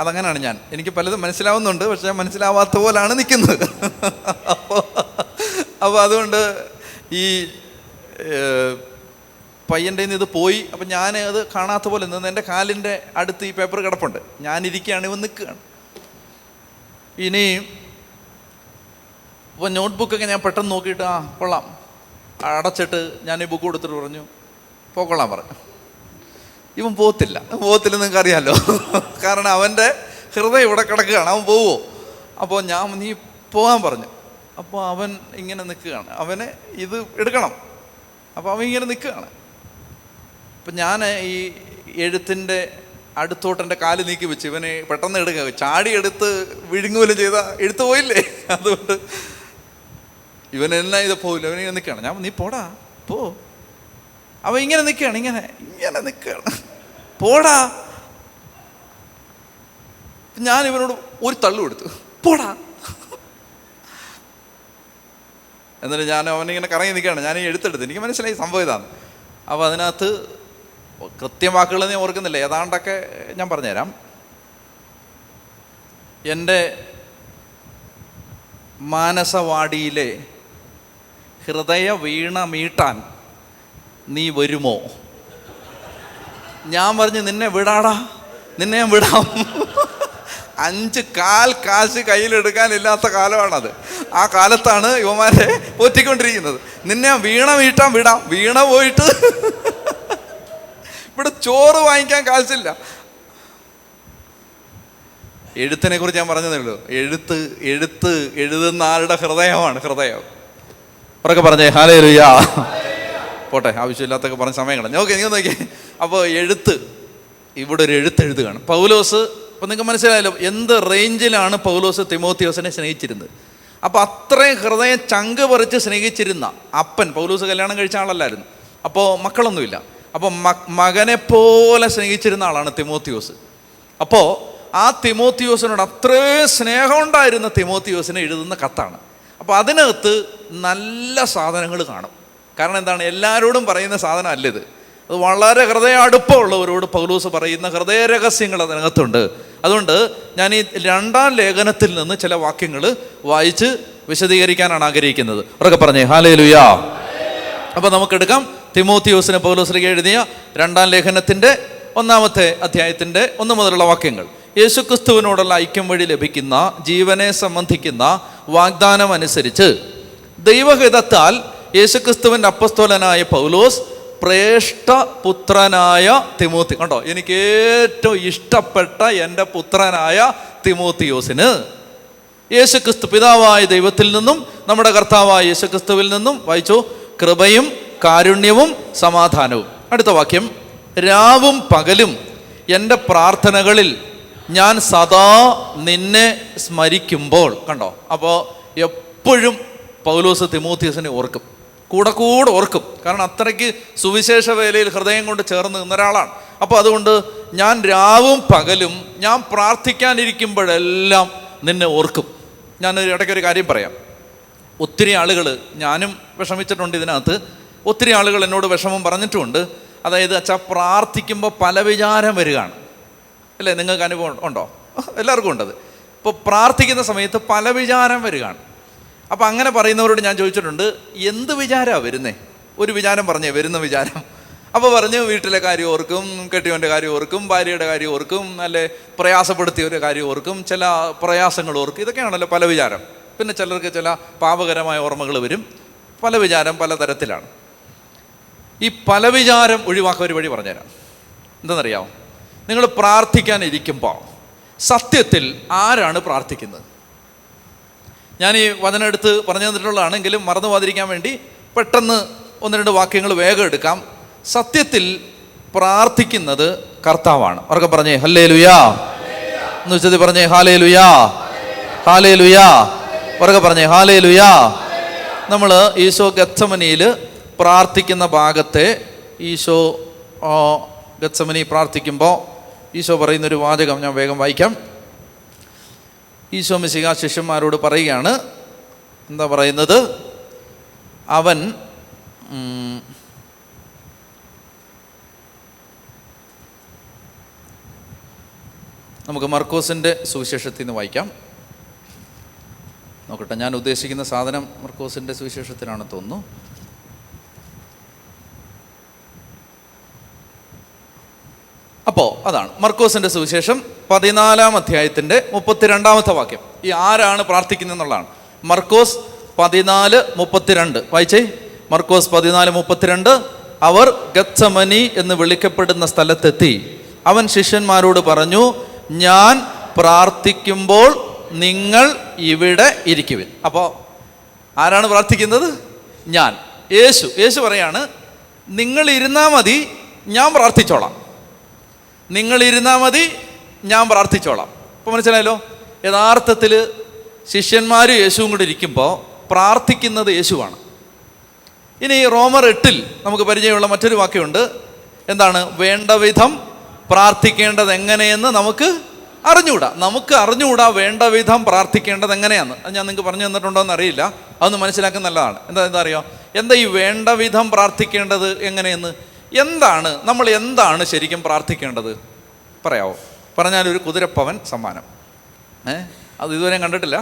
അതങ്ങനെയാണ് എനിക്ക് പലതും മനസ്സിലാവുന്നുണ്ട്, പക്ഷെ മനസ്സിലാവാത്ത പോലാണ് നിൽക്കുന്നത്. അപ്പോൾ അതുകൊണ്ട് ഈ പയ്യൻ്റെ നിന്ന് ഇത് പോയി. അപ്പം ഞാൻ അത് കാണാത്ത പോലെ നിന്ന് എൻ്റെ കാലിൻ്റെ അടുത്ത് ഈ പേപ്പർ കിടപ്പുണ്ട്. ഞാനിരിക്കുകയാണ്, ഇവൻ നിൽക്കുകയാണ്. ഇനിയും അപ്പോൾ നോട്ട്ബുക്കൊക്കെ ഞാൻ പെട്ടെന്ന് നോക്കിയിട്ട് കൊള്ളാം, അടച്ചിട്ട് ഞാൻ ഈ ബുക്ക് കൊടുത്തിട്ട് പറഞ്ഞു പോക്കൊള്ളാൻ പറഞ്ഞു. ഇവൻ പോകത്തില്ല നിങ്ങൾക്ക് അറിയാമല്ലോ, കാരണം അവൻ്റെ ഹൃദയം ഇവിടെ കിടക്കുകയാണ്, അവൻ പോവോ? അപ്പോൾ നീ പോകാൻ പറഞ്ഞു. അപ്പോൾ അവൻ ഇങ്ങനെ നിൽക്കുകയാണ്, അവന് ഇത് എടുക്കണം. അപ്പോൾ അവൻ ഇങ്ങനെ നിൽക്കുകയാണ്. അപ്പം ഞാൻ ഈ എഴുത്തിൻ്റെ അടുത്തോട്ടെൻ്റെ കാല് നീക്കി വെച്ച് ഇവനെ പെട്ടെന്ന് എടുക്കുക, ചാടി എടുത്ത് വിഴുങ്ങുപോലും ചെയ്ത എഴുത്ത് പോയില്ലേ. അതുകൊണ്ട് ഇവനെല്ലാം ഇത് പോവില്ല, അവനിങ്ങനെ നിൽക്കുകയാണ്. നീ പോടാ പോ. അവൻ ഇങ്ങനെ നിൽക്കുകയാണ്, ഇങ്ങനെ നിൽക്കുകയാണ്, പോടാ. ഞാൻ ഇവനോട് ഒരു തള്ളു കൊടുത്തു, പോടാ. എന്നിട്ട് അവനിങ്ങനെ കറങ്ങി നിൽക്കുകയാണ്. ഞാൻ ഈ എഴുത്തെടുത്ത് എനിക്ക് മനസ്സിലായി സംഭവം ഇതാണ്. അപ്പോൾ അതിനകത്ത് കൃത്യവാക്കുകൾ ഞാൻ ഓർക്കുന്നില്ല, ഏതാണ്ടൊക്കെ ഞാൻ പറഞ്ഞുതരാം. എൻ്റെ മാനസവാടിയിലെ ഹൃദയ വീണ മീട്ടാൻ നീ വരുമോ? ഞാൻ പറഞ്ഞു നിന്നെ വിടാടാ, നിന്നെ ഞാൻ വിടാം. 5 കാശ് കയ്യിലെടുക്കാനില്ലാത്ത കാലമാണത്. ആ കാലത്താണ് യുവമാരെ പോറ്റിക്കൊണ്ടിരിക്കുന്നത്. നിന്നെ വീണ മീട്ടാൻ വിടാം. വീണ പോയിട്ട് ഇവിടെ ചോറ് വാങ്ങിക്കാൻ കാശില്ല. എഴുത്തിനെ കുറിച്ച് ഞാൻ പറഞ്ഞതേ ഉള്ളൂ. എഴുതുന്ന ആളുടെ ഹൃദയമാണ് ഹൃദയം. ഉറക്കെ പറഞ്ഞേ ഹല്ലേലൂയാ. പോട്ടെ, ആവശ്യമില്ലാത്തൊക്കെ പറഞ്ഞ സമയങ്ങൾ നോക്കി. അപ്പോൾ ഇവിടെ ഒരു എഴുതുകയാണ് പൗലോസ്. അപ്പോൾ നിങ്ങൾക്ക് മനസ്സിലായല്ലോ എന്ത് റേഞ്ചിലാണ് പൗലോസ് തിമോത്തിയോസിനെ സ്നേഹിച്ചിരുന്നത്. അപ്പോൾ അത്രയും ഹൃദയം ചങ്ക് പറിച്ച് സ്നേഹിച്ചിരുന്ന അപ്പൻ, പൗലോസ് കല്യാണം കഴിച്ച ആളല്ലായിരുന്നു, അപ്പോൾ മക്കളൊന്നുമില്ല. അപ്പോൾ മകനെ പോലെ സ്നേഹിച്ചിരുന്ന ആളാണ് തിമോത്തിയോസ്. അപ്പോൾ ആ തിമോത്തിയോസിനോട് അത്രയും സ്നേഹം ഉണ്ടായിരുന്ന തിമോത്തിയോസിനെ എഴുതുന്ന കത്താണ്. അപ്പോൾ അതിനകത്ത് നല്ല സാധനങ്ങൾ കാണും. കാരണം എന്താണ്, എല്ലാവരോടും പറയുന്ന സാധനം അല്ല ഇത്. അത് വളരെ ഹൃദയ അടുപ്പമുള്ളവരോട് പൗലോസ് പറയുന്ന ഹൃദയ രഹസ്യങ്ങൾ അതിനകത്തുണ്ട്. അതുകൊണ്ട് ഞാൻ ഈ 2-ാം ലേഖനത്തിൽ നിന്ന് ചില വാക്യങ്ങൾ വായിച്ച് വിശദീകരിക്കാനാണ് ആഗ്രഹിക്കുന്നത്. ഉറക്കെ പറഞ്ഞേ ഹല്ലേലൂയാ. അപ്പോൾ നമുക്കെടുക്കാം തിമോത്തിയോസിനെ പൗലോസിലേക്ക് എഴുതിയ 2-ാം ലേഖനത്തിൻ്റെ 1-ാമത്തെ അധ്യായത്തിൻ്റെ 1 മുതലുള്ള വാക്യങ്ങൾ. യേശുക്രിസ്തുവിനോടുള്ള ഐക്യം വഴി ലഭിക്കുന്ന ജീവനെ സംബന്ധിക്കുന്ന വാഗ്ദാനം അനുസരിച്ച് ദൈവഹിതത്താൽ യേശുക്രിസ്തുവിൻ്റെ അപ്പസ്തോലനായ പൗലോസ് ശ്രേഷ്ഠപുത്രനായ തിമോത്തി, കണ്ടോ, എനിക്ക് ഏറ്റവും ഇഷ്ടപ്പെട്ട എൻ്റെ പുത്രനായ തിമോത്തിയോസിന് യേശുക്രിസ്തു പിതാവായ ദൈവത്തിൽ നിന്നും നമ്മുടെ കർത്താവായ യേശുക്രിസ്തുവിൽ നിന്നും വായിച്ചു കൃപയും കാരുണ്യവും സമാധാനവും. അടുത്ത വാക്യം, രാവും പകലും എൻ്റെ പ്രാർത്ഥനകളിൽ ഞാൻ സദാ നിന്നെ സ്മരിക്കുമ്പോൾ. കണ്ടോ, അപ്പോൾ എപ്പോഴും പൗലോസ് തിമോത്തിയോസിനെ ഓർക്കും, കൂടെ ഓർക്കും. കാരണം അത്രയ്ക്ക് സുവിശേഷ വേലയിൽ ഹൃദയം കൊണ്ട് ചേർന്ന് നിന്ന ഒരാളാണ്. അപ്പോൾ അതുകൊണ്ട് ഞാൻ രാവും പകലും ഞാൻ പ്രാർത്ഥിക്കാനിരിക്കുമ്പോഴെല്ലാം നിന്നെ ഓർക്കും. ഞാൻ ഇടയ്ക്കൊരു കാര്യം പറയാം. ഒത്തിരി ആളുകൾ, ഞാനും വിഷമിച്ചിട്ടുണ്ട് ഇതിനകത്ത്, ഒത്തിരി ആളുകൾ എന്നോട് വിഷമം പറഞ്ഞിട്ടുമുണ്ട്. അതായത് അച്ഛാ, പ്രാർത്ഥിക്കുമ്പോൾ പല വിചാരം വരികയാണ് അല്ലേ? നിങ്ങൾക്ക് അനുഭവം ഉണ്ടോ? എല്ലാവർക്കും ഉണ്ടത്. ഇപ്പോൾ പ്രാർത്ഥിക്കുന്ന സമയത്ത് പല വിചാരം വരികയാണ്. അപ്പോൾ അങ്ങനെ പറയുന്നവരോട് ഞാൻ ചോദിച്ചിട്ടുണ്ട്, എന്ത് വിചാരമാണ് വരുന്നേ? ഒരു വിചാരം പറഞ്ഞേ, വരുന്ന വിചാരം. അപ്പോൾ പറഞ്ഞു, വീട്ടിലെ കാര്യം ഓർക്കും, കെട്ടിയവൻ്റെ കാര്യം ഓർക്കും, ഭാര്യയുടെ കാര്യം ഓർക്കും, അല്ലെ പ്രയാസപ്പെടുത്തിയവരുടെ കാര്യം ഓർക്കും, ചില പ്രയാസങ്ങൾ ഓർക്കും. ഇതൊക്കെയാണല്ലോ പല വിചാരം. പിന്നെ ചിലർക്ക് ചില പാപകരമായ ഓർമ്മകൾ വരും. പല വിചാരം പല തരത്തിലാണ്. ഈ പല വിചാരം ഒഴിവാക്കാൻ ഒരു വഴി പറഞ്ഞുതരാം. എന്താണെന്നറിയാമോ? നിങ്ങൾ പ്രാർത്ഥിക്കാൻ ഇരിക്കുമ്പോൾ സത്യത്തിൽ ആരാണ് പ്രാർത്ഥിക്കുന്നത്? ഞാൻ ഈ വചനം എടുത്ത് പറഞ്ഞു തന്നിട്ടുള്ളതാണെങ്കിലും മറന്നു പോകാതിരിക്കാൻ വേണ്ടി പെട്ടെന്ന് ഒന്ന് രണ്ട് വാക്യങ്ങൾ വേഗം എടുക്കാം. സത്യത്തിൽ പ്രാർത്ഥിക്കുന്നത് കർത്താവാണ്. അവർക്ക് പറഞ്ഞേ ഹല്ലേലൂയാ എന്ന് വെച്ചത് പറഞ്ഞേ ഹാലേലൂയാ, ഹാലേലൂയാ. അവർക്ക് പറഞ്ഞേ ഹാലേലൂയാ. നമ്മൾ ഈശോ ഗത്സമനിയിൽ പ്രാർത്ഥിക്കുന്ന ഭാഗത്തെ ഈശോ ഗത്സമനി പ്രാർത്ഥിക്കുമ്പോൾ ഈശോ പറയുന്നൊരു വാചകം ഞാൻ വേഗം വായിക്കാം. ഈശോ മിശിഹാ ശിഷ്യന്മാരോട് പറയുകയാണ്. എന്താ പറയുന്നത്? അവൻ നമുക്ക് മർക്കോസിൻ്റെ സുവിശേഷത്തിൽ നിന്ന് വായിക്കാം. നോക്കട്ടെ, ഞാൻ ഉദ്ദേശിക്കുന്ന സാധനം മർക്കോസിൻ്റെ സുവിശേഷത്തിലാണെന്ന് തോന്നുന്നു. അപ്പോൾ അതാണ് മർക്കോസിൻ്റെ സുവിശേഷം 14-ാം അധ്യായത്തിൻ്റെ 32-ാമത്തെ വാക്യം. ഈ ആരാണ് പ്രാർത്ഥിക്കുന്നത് എന്നുള്ളതാണ്. മർക്കോസ് 14:32 വായിച്ചേ. മർക്കോസ് 14:32. അവർ ഗത്സമനി എന്ന് വിളിക്കപ്പെടുന്ന സ്ഥലത്തെത്തി. അവൻ ശിഷ്യന്മാരോട് പറഞ്ഞു, ഞാൻ പ്രാർത്ഥിക്കുമ്പോൾ നിങ്ങൾ ഇവിടെ ഇരിക്കുവിൻ. അപ്പോൾ ആരാണ് പ്രാർത്ഥിക്കുന്നത്? ഞാൻ. യേശു പറയാണ്, നിങ്ങൾ ഇരുന്നാൽ മതി, ഞാൻ പ്രാർത്ഥിച്ചോളാം. നിങ്ങൾ ഇരുന്നാൽ മതി, ഞാൻ പ്രാർത്ഥിച്ചോളാം. ഇപ്പോൾ മനസ്സിലായല്ലോ? യഥാർത്ഥത്തിൽ ശിഷ്യന്മാരും യേശുവും കൂടി ഇരിക്കുമ്പോൾ പ്രാർത്ഥിക്കുന്നത് യേശുവാണ്. ഇനി റോമർ 8 നമുക്ക് പരിചയമുള്ള മറ്റൊരു വാക്യമുണ്ട്. എന്താണ്? വേണ്ട വിധം പ്രാർത്ഥിക്കേണ്ടത് എങ്ങനെയെന്ന് നമുക്ക് അറിഞ്ഞുകൂടാ വേണ്ട വിധം പ്രാർത്ഥിക്കേണ്ടത് എങ്ങനെയാന്ന്. അത് ഞാൻ നിങ്ങൾക്ക് പറഞ്ഞു തന്നിട്ടുണ്ടോ എന്ന് അറിയില്ല. അതൊന്ന് മനസ്സിലാക്കുന്ന നല്ലതാണ്. എന്താ അറിയോ? എന്താ ഈ വേണ്ട വിധം പ്രാർത്ഥിക്കേണ്ടത് എങ്ങനെയെന്ന്? നമ്മൾ എന്താണ് ശരിക്കും പ്രാർത്ഥിക്കേണ്ടത്? പറയാവോ? പറഞ്ഞാൽ ഒരു കുതിരപ്പവൻ സമ്മാനം. അത് ഇതുവരെ കണ്ടിട്ടില്ല,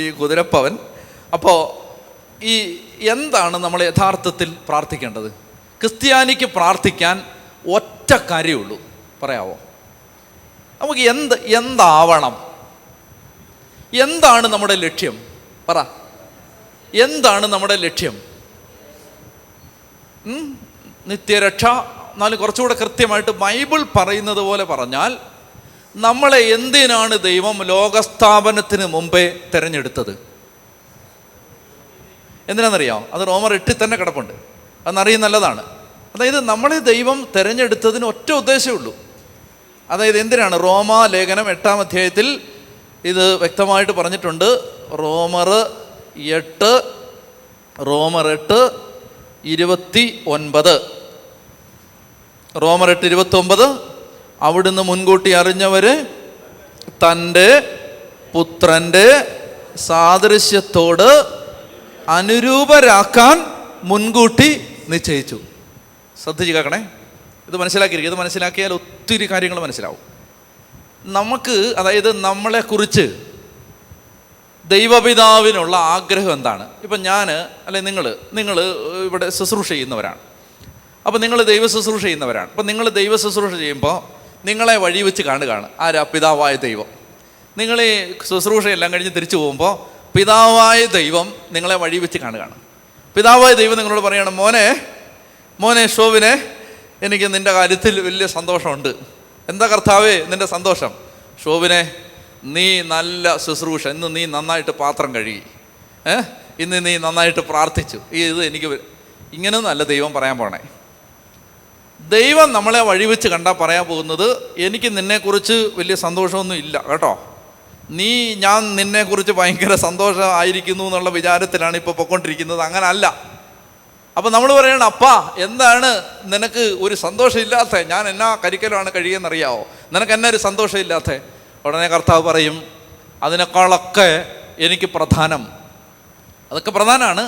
ഈ കുതിരപ്പവൻ. അപ്പോൾ ഈ എന്താണ് നമ്മൾ യഥാർത്ഥത്തിൽ പ്രാർത്ഥിക്കേണ്ടത്? ക്രിസ്ത്യാനിക്ക് പ്രാർത്ഥിക്കാൻ ഒറ്റ കാര്യമുള്ളൂ. പറയാവോ? നമുക്ക് എന്താവണം? എന്താണ് നമ്മുടെ ലക്ഷ്യം? പറ, എന്താണ് നമ്മുടെ ലക്ഷ്യം? നിത്യരക്ഷ. എന്നാലും കുറച്ചുകൂടെ കൃത്യമായിട്ട് ബൈബിൾ പറയുന്നത് പോലെ പറഞ്ഞാൽ, നമ്മളെ എന്തിനാണ് ദൈവം ലോകസ്ഥാപനത്തിന് മുമ്പേ തിരഞ്ഞെടുത്തത്? എന്തിനാണെന്നറിയാമോ? അത് റോമർ 8 തന്നെ കിടപ്പുണ്ട്. അതെന്നറിയുന്ന നല്ലതാണ്. അതായത് നമ്മളെ ദൈവം തിരഞ്ഞെടുത്തതിന് ഒറ്റ ഉദ്ദേശമേ ഉള്ളൂ. അതായത് എന്തിനാണ്? റോമാ ലേഖനം 8-ാം അധ്യായത്തിൽ ഇത് വ്യക്തമായിട്ട് പറഞ്ഞിട്ടുണ്ട്. റോമർ 8:29. റോമർ 8:29. അവിടുന്ന് മുൻകൂട്ടി അറിഞ്ഞവരെ തൻ്റെ പുത്രൻ്റെ സാദൃശ്യത്തോട് അനുരൂപരാക്കാൻ മുൻകൂട്ടി നിശ്ചയിച്ചു. ശ്രദ്ധിച്ച് കേൾക്കണേ, ഇത് മനസ്സിലാക്കിയിരിക്കും. ഇത് മനസ്സിലാക്കിയാൽ ഒത്തിരി കാര്യങ്ങൾ മനസ്സിലാവും നമുക്ക്. അതായത് നമ്മളെക്കുറിച്ച് ദൈവപിതാവിനുള്ള ആഗ്രഹം എന്താണ്? ഇപ്പം ഞാൻ നിങ്ങൾ ഇവിടെ ശുശ്രൂഷ ചെയ്യുന്നവരാണ്. അപ്പോൾ നിങ്ങൾ ദൈവ ശുശ്രൂഷ ചെയ്യുന്നവരാണ്. അപ്പം നിങ്ങൾ ദൈവ ശുശ്രൂഷ ചെയ്യുമ്പോൾ നിങ്ങളെ വഴി വെച്ച് കാണുകയാണ് ആരാ? പിതാവായ ദൈവം. നിങ്ങൾ ഈ ശുശ്രൂഷയെല്ലാം കഴിഞ്ഞ് തിരിച്ചു പോകുമ്പോൾ പിതാവായ ദൈവം നിങ്ങളെ വഴി വെച്ച് കാണുകയാണ്. പിതാവായ ദൈവം നിങ്ങളോട് പറയണം, മോനെ ഷോവിനെ, എനിക്ക് നിൻ്റെ കാര്യത്തിൽ വലിയ സന്തോഷമുണ്ട്. എന്താ കർത്താവേ നിൻ്റെ സന്തോഷം? ഷോവിനെ, നീ നല്ല ശുശ്രൂഷ, ഇന്ന് നീ നന്നായിട്ട് പാത്രം കഴുകി, ഇന്ന് നീ നന്നായിട്ട് പ്രാർത്ഥിച്ചു. ഇത് എനിക്ക് ഇങ്ങനെയൊന്നുമല്ല ദൈവം പറയാൻ പോണേ. ദൈവം നമ്മളെ വഴിവെച്ച് കണ്ടാൽ പറയാൻ പോകുന്നത്, എനിക്ക് നിന്നെക്കുറിച്ച് വലിയ സന്തോഷമൊന്നും ഇല്ല കേട്ടോ, ഞാൻ നിന്നെക്കുറിച്ച് ഭയങ്കര സന്തോഷമായിരിക്കുന്നു എന്നുള്ള വിചാരത്തിലാണ് ഇപ്പോൾ പൊയ്ക്കൊണ്ടിരിക്കുന്നത്. അങ്ങനെ അല്ല. അപ്പം നമ്മൾ പറയണം, അപ്പാ എന്താണ് നിനക്ക് ഒരു സന്തോഷമില്ലാത്ത? ഞാൻ എന്നാ കരിക്കലാണ് കഴിയുമെന്നറിയാവോ? നിനക്ക് എന്നാ ഒരു സന്തോഷമില്ലാത്ത? ഉടനെ കർത്താവ് പറയും, അതിനേക്കാളൊക്കെ എനിക്ക് പ്രധാനം, അതൊക്കെ പ്രധാനമാണ്,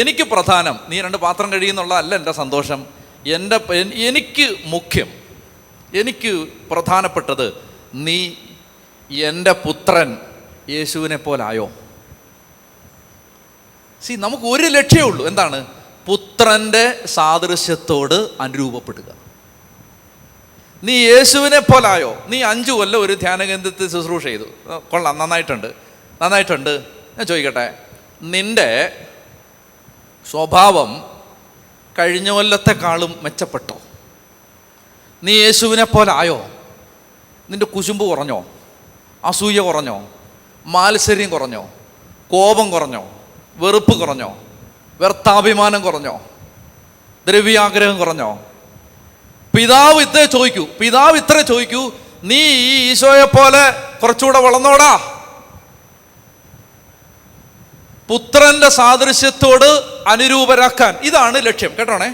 എനിക്ക് പ്രധാനം നീ 2 പാത്രം കഴിയുന്നുള്ളതല്ല എൻ്റെ സന്തോഷം. എനിക്ക് മുഖ്യം, എനിക്ക് പ്രധാനപ്പെട്ടത് നീ എൻ്റെ പുത്രൻ യേശുവിനെ പോലായോ? നമുക്ക് ഒരു ലക്ഷ്യമേ ഉള്ളൂ. എന്താണ്? പുത്രൻ്റെ സാദൃശ്യത്തോട് അനുരൂപപ്പെടുക. നീ യേശുവിനെ പോലായോ? നീ 5 കൊല്ലം ഒരു ധ്യാന കേന്ദ്രത്തിൽ ശുശ്രൂഷ ചെയ്തു, കൊള്ളാം, നന്നായിട്ടുണ്ട്. ഞാൻ ചോദിക്കട്ടെ, നിൻ്റെ സ്വഭാവം കഴിഞ്ഞ കൊല്ലത്തെക്കാളും മെച്ചപ്പെട്ടോ? നീ യേശുവിനെ പോലായോ? നിൻ്റെ കുശുമ്പ് കുറഞ്ഞോ? അസൂയ കുറഞ്ഞോ? മാത്സര്യം കുറഞ്ഞോ? കോപം കുറഞ്ഞോ? വെറുപ്പ് കുറഞ്ഞോ? വ്യർത്ഥാഭിമാനം കുറഞ്ഞോ? ദ്രവ്യാഗ്രഹം കുറഞ്ഞോ? പിതാവ് ഇത്ര ചോദിക്കൂ, നീ ഈ ഈശോയെ പോലെ കുറച്ചുകൂടെ വളർന്നോടാ. പുത്രന്റെ സാദൃശ്യത്തോട് അനുരൂപരാക്കാൻ, ഇതാണ് ലക്ഷ്യം. കേട്ടോണേ.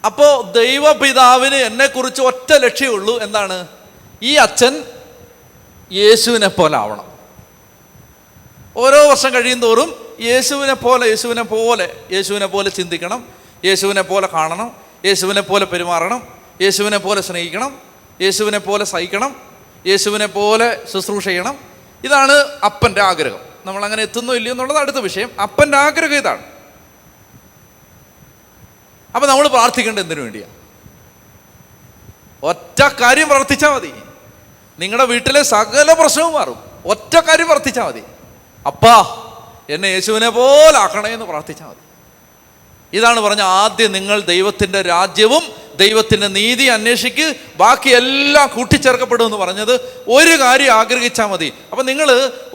അപ്പോ ദൈവപിതാവിന് എന്നെക്കുറിച്ച് ഒറ്റ ലക്ഷ്യമേ ഉള്ളൂ. എന്താണ്? ഈ അച്ഛൻ യേശുവിനെ പോലെ ആവണം. ഓരോ വർഷം കഴിയും തോറും യേശുവിനെ പോലെ ചിന്തിക്കണം, യേശുവിനെ പോലെ കാണണം, യേശുവിനെ പോലെ പെരുമാറണം, യേശുവിനെ പോലെ സ്നേഹിക്കണം, യേശുവിനെ പോലെ സഹിക്കണം, യേശുവിനെ പോലെ ശുശ്രൂഷ ചെയ്യണം. ഇതാണ് അപ്പൻ്റെ ആഗ്രഹം. നമ്മളങ്ങനെ എത്തുന്നോ ഇല്ലയോ എന്നുള്ളത് അടുത്ത വിഷയം. അപ്പൻ്റെ ആഗ്രഹം ഇതാണ്. അപ്പം നമ്മൾ പ്രാർത്ഥിക്കേണ്ടത് എന്തിനു വേണ്ടിയാണ്? ഒറ്റ കാര്യം പ്രാർത്ഥിച്ചാൽ മതി. നിങ്ങളുടെ വീട്ടിലെ സകല പ്രശ്നവും മാറും. ഒറ്റ കാര്യം പ്രാർത്ഥിച്ചാൽ മതി. അപ്പാ, എന്നെ യേശുവിനെ പോലെ ആക്കണേ എന്ന് പ്രാർത്ഥിച്ചാൽ മതി. ഇതാണ് പറഞ്ഞ, ആദ്യം നിങ്ങൾ ദൈവത്തിൻ്റെ രാജ്യവും ദൈവത്തിൻ്റെ നീതി അന്വേഷിക്ക്, ബാക്കി എല്ലാം കൂട്ടിച്ചേർക്കപ്പെടുമെന്ന് പറഞ്ഞത്. ഒരു കാര്യം ആഗ്രഹിച്ചാൽ മതി. അപ്പം നിങ്ങൾ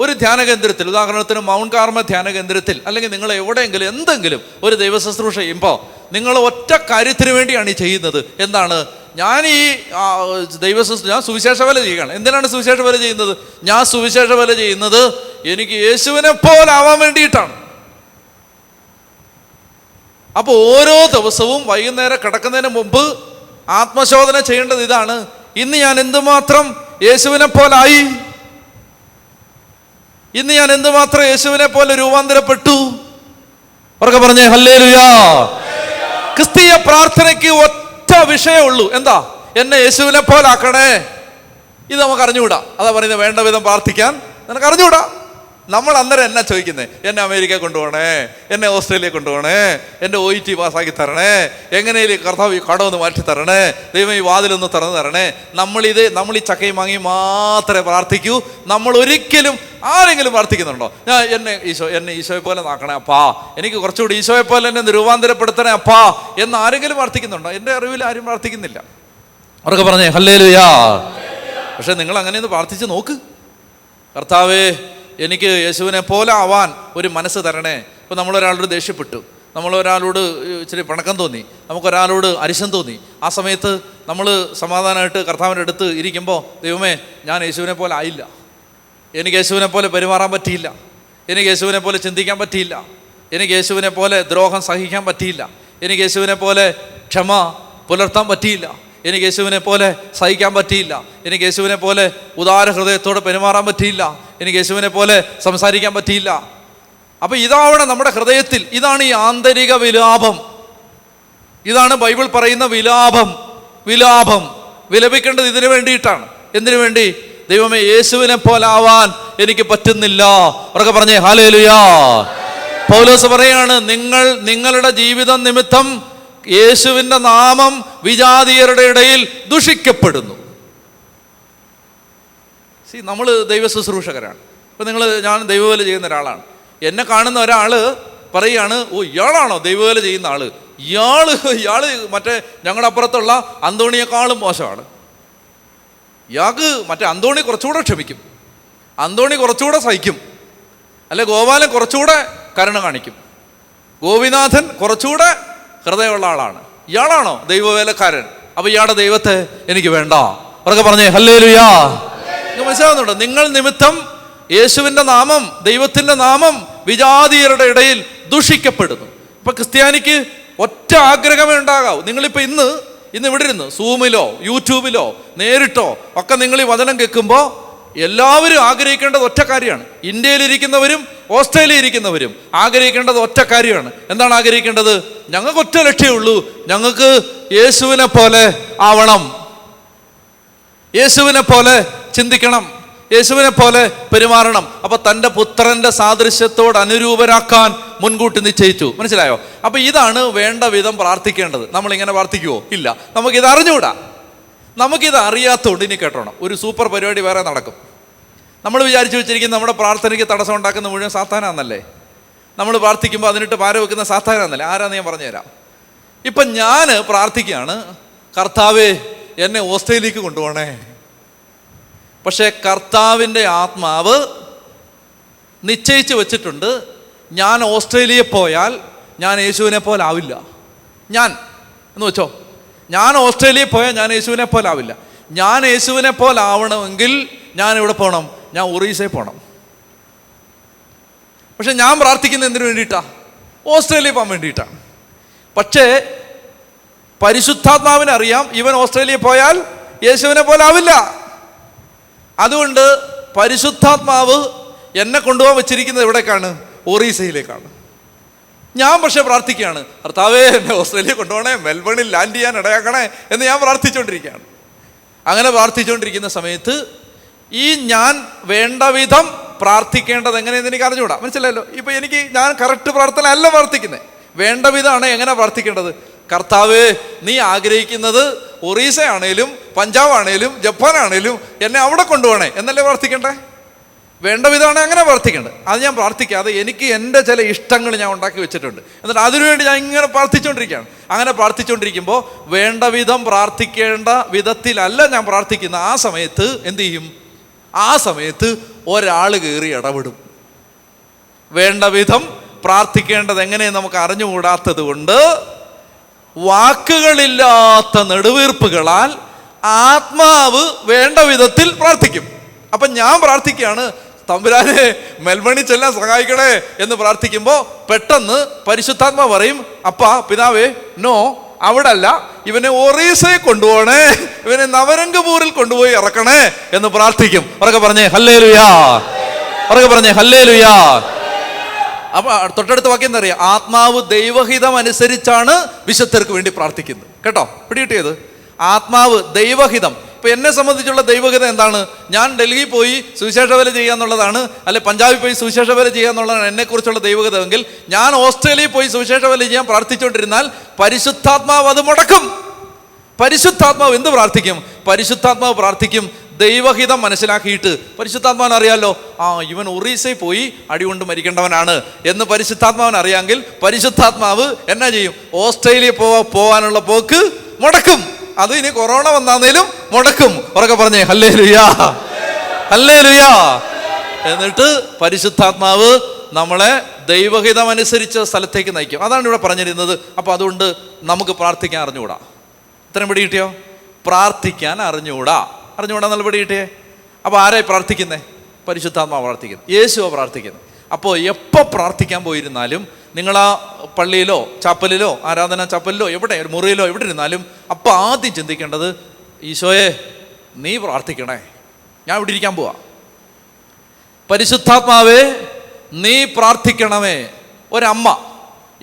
ഒരു ധ്യാന കേന്ദ്രത്തിൽ, ഉദാഹരണത്തിന് മൗണ്ട് കാർമൽ ധ്യാന കേന്ദ്രത്തിൽ, അല്ലെങ്കിൽ നിങ്ങൾ എവിടെയെങ്കിലും എന്തെങ്കിലും ഒരു ദൈവ ശുശ്രൂഷ ചെയ്യുമ്പോൾ നിങ്ങൾ ഒറ്റ കാര്യത്തിന് വേണ്ടിയാണ് ഈ ചെയ്യുന്നത്. എന്താണ്? ഞാൻ ഈ ഞാൻ സുവിശേഷ വേല ചെയ്യുകയാണ്. എന്തിനാണ് സുവിശേഷ വേല ചെയ്യുന്നത്? ഞാൻ സുവിശേഷ വേല ചെയ്യുന്നത് എനിക്ക് യേശുവിനെ പോലാവാൻ വേണ്ടിയിട്ടാണ്. അപ്പോൾ ഓരോ ദിവസവും വൈകുന്നേരം കിടക്കുന്നതിന് മുമ്പ് ആത്മശോധന ചെയ്യേണ്ടത് ഇതാണ്: ഇന്ന് ഞാൻ എന്തുമാത്രം യേശുവിനെ പോലായി? ഇന്ന് ഞാൻ എന്തുമാത്രം യേശുവിനെ പോലെ രൂപാന്തരപ്പെട്ടു? ഉറക്കെ പറഞ്ഞേ ഹല്ലേലൂയാ. ക്രിസ്തീയ പ്രാർത്ഥനയ്ക്ക് ഒറ്റ വിഷയമുള്ളൂ. എന്താ? എന്നെ യേശുവിനെ പോലാക്കണേ. ഇത് നമുക്ക് അറിഞ്ഞുകൂടാ. അതാ പറയുന്നത്, വേണ്ട വിധം പ്രാർത്ഥിക്കാൻ നിനക്ക് അറിഞ്ഞുകൂടാ. നമ്മൾ അന്നേരം എന്നാ ചോദിക്കുന്നത്? എന്നെ അമേരിക്ക കൊണ്ടുപോകണേ, എന്നെ ഓസ്ട്രേലിയ കൊണ്ടുപോകണേ, എൻ്റെ OET പാസ്സാക്കി തരണേ, എങ്ങനെയും കർത്താവ് ഈ കടമൊന്ന് മാറ്റി തരണേ, ദൈവം ഈ വാതിലൊന്ന് തുറന്നു തരണേ. നമ്മൾ ഈ ചക്കയും വാങ്ങി മാത്രമേ പ്രാർത്ഥിക്കൂ. നമ്മൾ ഒരിക്കലും ആരെങ്കിലും പ്രാർത്ഥിക്കുന്നുണ്ടോ? എന്നെ ഈശോയെ പോലെ നാക്കണേ അപ്പാ, എനിക്ക് കുറച്ചുകൂടി ഈശോയെ പോലെ എന്നെ രൂപാന്തരപ്പെടുത്തണേ അപ്പാ എന്ന് ആരെങ്കിലും പ്രാർത്ഥിക്കുന്നുണ്ടോ? എൻ്റെ അറിവിൽ ആരും പ്രാർത്ഥിക്കുന്നില്ല. അവർക്ക് പറഞ്ഞേ ഹല്ലേലൂയാ. പക്ഷെ നിങ്ങൾ അങ്ങനെയൊന്ന് പ്രാർത്ഥിച്ച് നോക്ക്. കർത്താവേ, എനിക്ക് യേശുവിനെ പോലെ ആവാൻ ഒരു മനസ്സ് തരണേ. ഇപ്പോൾ നമ്മളൊരാളോട് ദേഷ്യപ്പെട്ടു, നമ്മളൊരാളോട് ഇച്ചിരി പിണക്കം തോന്നി, നമുക്കൊരാളോട് അരിശം തോന്നി. ആ സമയത്ത് നമ്മൾ സമാധാനമായിട്ട് കർത്താവിൻ്റെ അടുത്ത് ഇരിക്കുമ്പോൾ, ദൈവമേ, ഞാൻ യേശുവിനെ പോലെ ആയില്ല, എനിക്ക് യേശുവിനെ പോലെ പെരുമാറാൻ പറ്റിയില്ല, എനിക്ക് യേശുവിനെ പോലെ ചിന്തിക്കാൻ പറ്റിയില്ല, എനിക്ക് യേശുവിനെ പോലെ ദ്രോഹം സഹിക്കാൻ പറ്റിയില്ല, എനിക്ക് യേശുവിനെ പോലെ ക്ഷമ പുലർത്താൻ പറ്റിയില്ല, എനിക്ക് യേശുവിനെ പോലെ സഹിക്കാൻ പറ്റിയില്ല, എനിക്ക് യേശുവിനെ പോലെ ഉദാര ഹൃദയത്തോടെ പെരുമാറാൻ പറ്റിയില്ല, എനിക്ക് യേശുവിനെ പോലെ സംസാരിക്കാൻ പറ്റിയില്ല. അപ്പം ഇതാവണം നമ്മുടെ ഹൃദയത്തിൽ. ഇതാണ് ഈ ആന്തരിക വിലാപം. ഇതാണ് ബൈബിൾ പറയുന്ന വിലാപം. വിലപിക്കേണ്ടത് ഇതിനു വേണ്ടിയിട്ടാണ്. എന്തിനു വേണ്ടി? ദൈവമേ, യേശുവിനെ പോലാവാൻ എനിക്ക് പറ്റുന്നില്ല. ഉറക്കെ പറഞ്ഞേ ഹല്ലേലൂയാ. പൗലോസ് പറയാണ്, നിങ്ങളുടെ ജീവിതം നിമിത്തം യേശുവിൻ്റെ നാമം വിജാതീയരുടെ ഇടയിൽ ദുഷിക്കപ്പെടുന്നു. നമ്മൾ ദൈവ ശുശ്രൂഷകരാണ്. ഇപ്പം ഞാൻ ദൈവവേല ചെയ്യുന്ന ഒരാളാണ്. എന്നെ കാണുന്ന ഒരാൾ പറയുകയാണ്, ഓ, ഇയാളാണോ ദൈവവേല ചെയ്യുന്ന ആള്? ഇയാൾ മറ്റേ ഞങ്ങളുടെ അപ്പുറത്തുള്ള അന്തോണിയെക്കാളും മോശമാണ്. ഇയാൾക്ക് മറ്റേ അന്തോണി കുറച്ചുകൂടെ ക്ഷമിക്കും, അന്തോണി കുറച്ചുകൂടെ സഹിക്കും, അല്ലെ ഗോപാലൻ കുറച്ചുകൂടെ കരുണ കാണിക്കും, ഗോപിനാഥൻ കുറച്ചുകൂടെ ഹൃദയമുള്ള ആളാണ്. ഇയാളാണോ ദൈവവേലക്കാരൻ? അപ്പൊ ഇയാളുടെ ദൈവത്തെ എനിക്ക് വേണ്ട. അവരൊക്കെ പറഞ്ഞേ ഹല്ലേലൂയാ. മനസ്സിലാവുന്നുണ്ടോ? നിങ്ങൾ നിമിത്തം യേശുവിൻ്റെ നാമം, ദൈവത്തിൻ്റെ നാമം വിജാതീയരുടെ ഇടയിൽ ദുഷിക്കപ്പെടുന്നു. ഇപ്പൊ ക്രിസ്ത്യാനിക്ക് ഒറ്റ ആഗ്രഹമേ ഉണ്ടാകാവൂ. നിങ്ങളിപ്പോൾ ഇന്ന് ഇവിടെ ഇരുന്ന് സൂമിലോ യൂട്യൂബിലോ നേരിട്ടോ ഒക്കെ നിങ്ങൾ ഈ വചനം കേൾക്കുമ്പോൾ എല്ലാവരും ആഗ്രഹിക്കേണ്ടത് ഒറ്റ കാര്യമാണ്. ഇന്ത്യയിലിരിക്കുന്നവരും ഓസ്ട്രേലിയ ഇരിക്കുന്നവരും ആഗ്രഹിക്കേണ്ടത് ഒറ്റ കാര്യമാണ്. എന്താണ് ആഗ്രഹിക്കേണ്ടത്? ഞങ്ങൾക്ക് ഒറ്റ ലക്ഷ്യമുള്ളൂ, ഞങ്ങൾക്ക് യേശുവിനെ പോലെ ആവണം, യേശുവിനെ പോലെ ചിന്തിക്കണം, യേശുവിനെ പോലെ പെരുമാറണം. അപ്പൊ തൻ്റെ പുത്രന്റെ സാദൃശ്യത്തോട് അനുരൂപരാക്കാൻ മുൻകൂട്ടി നിശ്ചയിച്ചു. മനസ്സിലായോ? അപ്പൊ ഇതാണ് വേണ്ട വിധം പ്രാർത്ഥിക്കേണ്ടത്. നമ്മളിങ്ങനെ പ്രാർത്ഥിക്കുവോ? ഇല്ല. നമുക്കിത് അറിഞ്ഞുകൂടാ. നമുക്കിത് അറിയാത്തതുകൊണ്ട് ഇനി കേട്ടോണം, ഒരു സൂപ്പർ പരിപാടി വേറെ നടക്കും. നമ്മൾ വിചാരിച്ചു വെച്ചിരിക്കുന്ന നമ്മുടെ പ്രാർത്ഥനയ്ക്ക് തടസ്സം ഉണ്ടാക്കുന്ന മുഴുവൻ സാത്താനാന്നല്ലേ. നമ്മൾ പ്രാർത്ഥിക്കുമ്പോൾ അതിനിട്ട് പാര വെക്കുന്ന സാത്താനാന്നല്ലേ. ആരാന്ന് ഞാൻ പറഞ്ഞുതരാം. ഇപ്പം ഞാൻ പ്രാർത്ഥിക്കുകയാണ്, കർത്താവേ എന്നെ ഓസ്ട്രേലിയക്ക് കൊണ്ടുപോകണേ. പക്ഷേ കർത്താവിൻ്റെ ആത്മാവ് നിശ്ചയിച്ച് വെച്ചിട്ടുണ്ട്, ഞാൻ ഓസ്ട്രേലിയയിൽ പോയാൽ ഞാൻ യേശുവിനെ പോലെ ആവില്ല. ഞാൻ എന്ന് വെച്ചോ, ഞാൻ ഓസ്ട്രേലിയയിൽ പോയാൽ ഞാൻ യേശുവിനെ പോലെ ആവില്ല. ഞാൻ യേശുവിനെ പോലെ ആവണമെങ്കിൽ ഞാൻ എവിടെ പോകണം? ഞാൻ ഒറീസയിൽ പോകണം. പക്ഷെ ഞാൻ പ്രാർത്ഥിക്കുന്നത് എന്തിനു വേണ്ടിയിട്ടാണ്? ഓസ്ട്രേലിയ പോകാൻ വേണ്ടിയിട്ടാണ്. പക്ഷേ പരിശുദ്ധാത്മാവിനെ അറിയാം, ഇവൻ ഓസ്ട്രേലിയ പോയാൽ യേശുവിനെ പോലെ ആവില്ല. അതുകൊണ്ട് പരിശുദ്ധാത്മാവ് എന്നെ കൊണ്ടുപോകാൻ വെച്ചിരിക്കുന്നത് എവിടേക്കാണ്? ഒറീസയിലേക്കാണ്. ഞാൻ പക്ഷെ പ്രാർത്ഥിക്കുകയാണ്, കർത്താവേ എന്നെ ഓസ്ട്രേലിയ കൊണ്ടുപോകണേ, മെൽബണിൽ ലാൻഡ് ചെയ്യാൻ ഇടയാക്കണേ എന്ന് ഞാൻ പ്രാർത്ഥിച്ചുകൊണ്ടിരിക്കുകയാണ്. അങ്ങനെ പ്രാർത്ഥിച്ചുകൊണ്ടിരിക്കുന്ന സമയത്ത് ഈ ഞാൻ വേണ്ട വിധം പ്രാർത്ഥിക്കേണ്ടത് എങ്ങനെയെന്ന് എനിക്ക് അറിഞ്ഞുകൂടാ. മനസ്സിലായല്ലോ? ഇപ്പം ഞാൻ കറക്റ്റ് പ്രാർത്ഥന അല്ല പ്രാർത്ഥിക്കുന്നത്. വേണ്ട വിധമാണ് എങ്ങനെ പ്രാർത്ഥിക്കേണ്ടത്. കർത്താവേ നീ ആഗ്രഹിക്കുന്നത് ഒറീസ ആണേലും പഞ്ചാബ് ആണേലും ജപ്പാനാണേലും എന്നെ അവിടെ കൊണ്ടുപോകണേ എന്നല്ലേ പ്രാർത്ഥിക്കണ്ടേ? വേണ്ട വിധമാണ് അങ്ങനെ പ്രാർത്ഥിക്കേണ്ടത്. അത് ഞാൻ പ്രാർത്ഥിക്കാതെ എനിക്ക് എൻ്റെ ചില ഇഷ്ടങ്ങൾ ഞാൻ ഉണ്ടാക്കി വെച്ചിട്ടുണ്ട്. എന്നിട്ട് അതിനുവേണ്ടി ഞാൻ ഇങ്ങനെ പ്രാർത്ഥിച്ചുകൊണ്ടിരിക്കുകയാണ്. അങ്ങനെ പ്രാർത്ഥിച്ചുകൊണ്ടിരിക്കുമ്പോൾ വേണ്ട വിധം പ്രാർത്ഥിക്കേണ്ട വിധത്തിലല്ല ഞാൻ പ്രാർത്ഥിക്കുന്ന ആ സമയത്ത് എന്തു ചെയ്യും? ആ സമയത്ത് ഒരാൾ കയറി ഇടപെടും. വേണ്ട വിധം പ്രാർത്ഥിക്കേണ്ടത് എങ്ങനെയെന്ന് നമുക്ക് അറിഞ്ഞുകൂടാത്തത് കൊണ്ട് വാക്കുകളില്ലാത്ത നെടുവീർപ്പുകളാൽ ആത്മാവ് വേണ്ട വിധത്തിൽ പ്രാർത്ഥിക്കും. അപ്പം ഞാൻ പ്രാർത്ഥിക്കുകയാണ്, തമ്പുരാനെ മെൽബണിൽ ചെല്ലാൻ സഹായിക്കണേ എന്ന് പ്രാർത്ഥിക്കുമ്പോൾ പെട്ടെന്ന് പരിശുദ്ധാത്മാ പറയും, അപ്പാ പിതാവേ നോ, അവിടെ അല്ല, ഇവനെ ഒറീസയിൽ കൊണ്ടുപോകണേ, ഇവനെ നവരംഗപൂരിൽ കൊണ്ടുപോയി ഇറക്കണേ എന്ന് പ്രാർത്ഥിക്കും. ഉറക്കെ പറഞ്ഞേ ഹല്ലേലൂയാ, ഉറക്കെ പറഞ്ഞേ ഹല്ലേലൂയാ. അപ്പൊ തൊട്ടടുത്ത വാക്യം എന്താ അറിയാം? ആത്മാവ് ദൈവഹിതം അനുസരിച്ചാണ് വിശുദ്ധർക്ക് വേണ്ടി പ്രാർത്ഥിക്കുന്നത്. കേട്ടോ, പിടികിട്ടിയത്? ആത്മാവ് ദൈവഹിതം. ഇപ്പൊ എന്നെ സംബന്ധിച്ചുള്ള ദൈവഹിതം എന്താണ്? ഞാൻ ഡൽഹിയിൽ പോയി സുവിശേഷ വേല ചെയ്യാന്നുള്ളതാണ്, അല്ലെ പഞ്ചാബിൽ പോയി സുവിശേഷ വേല ചെയ്യാന്നുള്ളതാണ് എന്നെക്കുറിച്ചുള്ള ദൈവഹിതമെങ്കിൽ ഞാൻ ഓസ്ട്രേലിയയിൽ പോയി സുവിശേഷ വേല ചെയ്യാൻ പ്രാർത്ഥിച്ചുകൊണ്ടിരുന്നാൽ പരിശുദ്ധാത്മാവ് അത് മുടക്കും. പരിശുദ്ധാത്മാവ് എന്ത് പ്രാർത്ഥിക്കും? പരിശുദ്ധാത്മാവ് പ്രാർത്ഥിക്കും ദൈവഹിതം മനസ്സിലാക്കിയിട്ട്. പരിശുദ്ധാത്മാവിന് അറിയാമല്ലോ, ഇവൻ ഒറീസയിൽ പോയി അടികൊണ്ട് മരിക്കേണ്ടവനാണ് എന്ന് പരിശുദ്ധാത്മാവിന് അറിയാമെങ്കിൽ പരിശുദ്ധാത്മാവ് എന്നാ ചെയ്യും? ഓസ്ട്രേലിയ പോകാനുള്ള പോക്ക് മുടക്കും. അത് ഇനി കൊറോണ വന്നാന്നേലും മുടക്കും. ഉറക്കെ പറഞ്ഞേ ഹല്ലേലൂയാ, ഹല്ലേലൂയാ. എന്നിട്ട് പരിശുദ്ധാത്മാവ് നമ്മളെ ദൈവഹിതം അനുസരിച്ച സ്ഥലത്തേക്ക് നയിക്കും. അതാണ് ഇവിടെ പറഞ്ഞിരുന്നത്. അപ്പോൾ അതുകൊണ്ട് നമുക്ക് പ്രാർത്ഥിക്കാൻ അറിഞ്ഞുകൂടാ. ഇത്രയും പിടി കിട്ടിയോ? പ്രാർത്ഥിക്കാൻ അറിഞ്ഞുകൂടാ. അറിഞ്ഞുകൂടാ എന്നുള്ള പിടി കിട്ടിയേ. അപ്പോൾ ആരായി പ്രാർത്ഥിക്കുന്നേ? പരിശുദ്ധാത്മാവ് പ്രാർത്ഥിക്കുന്നത്, യേശുവാ പ്രാർത്ഥിക്കുന്നത്. അപ്പോൾ എപ്പോൾ പ്രാർത്ഥിക്കാൻ പോയിരുന്നാലും നിങ്ങൾ ആ പള്ളിയിലോ ചാപ്പലിലോ ആരാധനാ ചാപ്പലിലോ എവിടെ മുറിയിലോ എവിടെ ഇരുന്നാലും അപ്പോൾ ആദ്യം ചിന്തിക്കേണ്ടത്, ഈശോയെ നീ പ്രാർത്ഥിക്കണേ, ഞാൻ ഇവിടെ ഇരിക്കാൻ പോവാ. പരിശുദ്ധാത്മാവേ നീ പ്രാർത്ഥിക്കണമേ. ഒരമ്മ,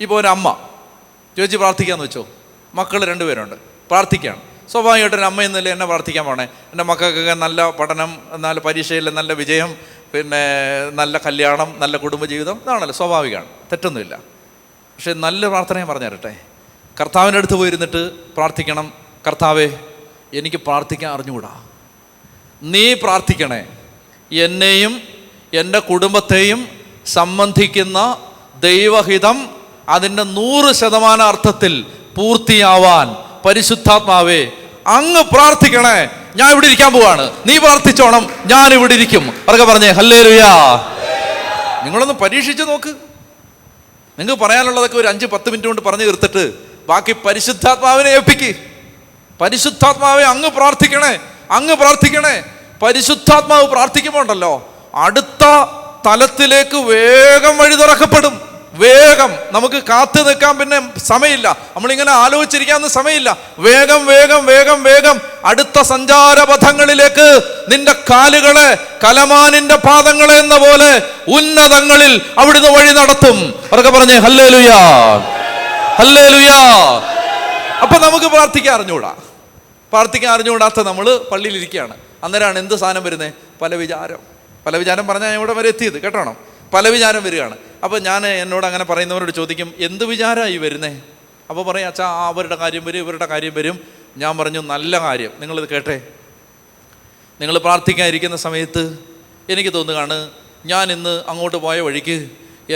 ഇപ്പോൾ ഒരമ്മ ചോദിച്ച് പ്രാർത്ഥിക്കാന്ന് വെച്ചോ, മക്കൾ 2 പേരുണ്ട്, പ്രാർത്ഥിക്കുകയാണ്. സ്വാഭാവികമായിട്ട് ഒരു അമ്മ എന്നല്ലേ എന്നെ പ്രാർത്ഥിക്കാൻ പോണേ. എൻ്റെ മക്കൾക്കൊക്കെ നല്ല പഠനം, നല്ല പരീക്ഷയിൽ നല്ല വിജയം, പിന്നെ നല്ല കല്യാണം, നല്ല കുടുംബജീവിതം, ഇതാണല്ലോ സ്വാഭാവികമാണ്, തെറ്റൊന്നുമില്ല. പക്ഷെ നല്ല പ്രാർത്ഥനയും പറഞ്ഞു തരട്ടെ. കർത്താവിൻ്റെ അടുത്ത് പോയിരുന്നിട്ട് പ്രാർത്ഥിക്കണം, കർത്താവേ എനിക്ക് പ്രാർത്ഥിക്കാൻ അറിഞ്ഞുകൂടാ, നീ പ്രാർത്ഥിക്കണേ, എന്നെയും എൻ്റെ കുടുംബത്തെയും സംബന്ധിക്കുന്ന ദൈവഹിതം അതിൻ്റെ 100% അർത്ഥത്തിൽ പൂർത്തിയാവാൻ പരിശുദ്ധാത്മാവേ അങ്ങ് പ്രാർത്ഥിക്കണേ, ഞാൻ ഇവിടെ ഇരിക്കാൻ പോവാണ്, നീ പ്രാർത്ഥിച്ചോണം, ഞാൻ ഇവിടെ ഇരിക്കും. അവർക്ക് പറഞ്ഞേ ഹല്ലേലൂയാ. നിങ്ങളൊന്ന് പരീക്ഷിച്ച് നോക്ക്. നിങ്ങൾക്ക് പറയാനുള്ളതൊക്കെ ഒരു 5-10 മിനിറ്റ് കൊണ്ട് പറഞ്ഞു തീർത്തിട്ട് ബാക്കി പരിശുദ്ധാത്മാവിനെ ഏൽപ്പിക്ക്. പരിശുദ്ധാത്മാവെ അങ്ങ് പ്രാർത്ഥിക്കണേ, അങ്ങ് പ്രാർത്ഥിക്കണേ. പരിശുദ്ധാത്മാവ് പ്രാർത്ഥിക്കുമ്പോൾ ഉണ്ടല്ലോ അടുത്ത തലത്തിലേക്ക് വേഗം വഴി തുറക്കപ്പെടും. വേഗം, നമുക്ക് കാത്തു നിൽക്കാൻ പിന്നെ സമയമില്ല, നമ്മളിങ്ങനെ ആലോചിച്ചിരിക്കാവുന്ന സമയമില്ല. വേഗം വേഗം വേഗം വേഗം അടുത്ത സഞ്ചാരപഥങ്ങളിലേക്ക് നിന്റെ കാലുകളെ കലമാനിന്റെ പാദങ്ങളെ എന്ന പോലെ ഉന്നതങ്ങളിൽ അവിടുന്ന് വഴി നടത്തും. അവർക്ക് പറഞ്ഞേ ഹല്ലേലൂയാ, ഹല്ലേലൂയാ. അപ്പൊ നമുക്ക് പ്രാർത്ഥിക്കാൻ അറിഞ്ഞുകൂടാ. പ്രാർത്ഥിക്കാൻ അറിഞ്ഞുകൂടാത്ത നമ്മൾ പള്ളിയിലിരിക്കുകയാണ്. അന്നേരമാണ് എന്ത് സാധനം വരുന്നത്? പല വിചാരം പറഞ്ഞാൽ ഞാൻ ഇവിടെ വരെ എത്തിയത് കേട്ടോണം. പല വിചാരം വരികയാണ്. അപ്പോൾ ഞാൻ എന്നോട് അങ്ങനെ പറയുന്നവരോട് ചോദിക്കും, എന്ത് വിചാരമായി വരുന്നേ? അപ്പോൾ പറയും, അച്ഛാ അവരുടെ കാര്യം വരും, ഇവരുടെ കാര്യം വരും. ഞാൻ പറഞ്ഞു, നല്ല കാര്യം, നിങ്ങളിത് കേട്ടെ. നിങ്ങൾ പ്രാർത്ഥിക്കാതിരിക്കുന്ന സമയത്ത് എനിക്ക് തോന്നുകയാണ്, ഞാൻ ഇന്ന് അങ്ങോട്ട് പോയ വഴിക്ക്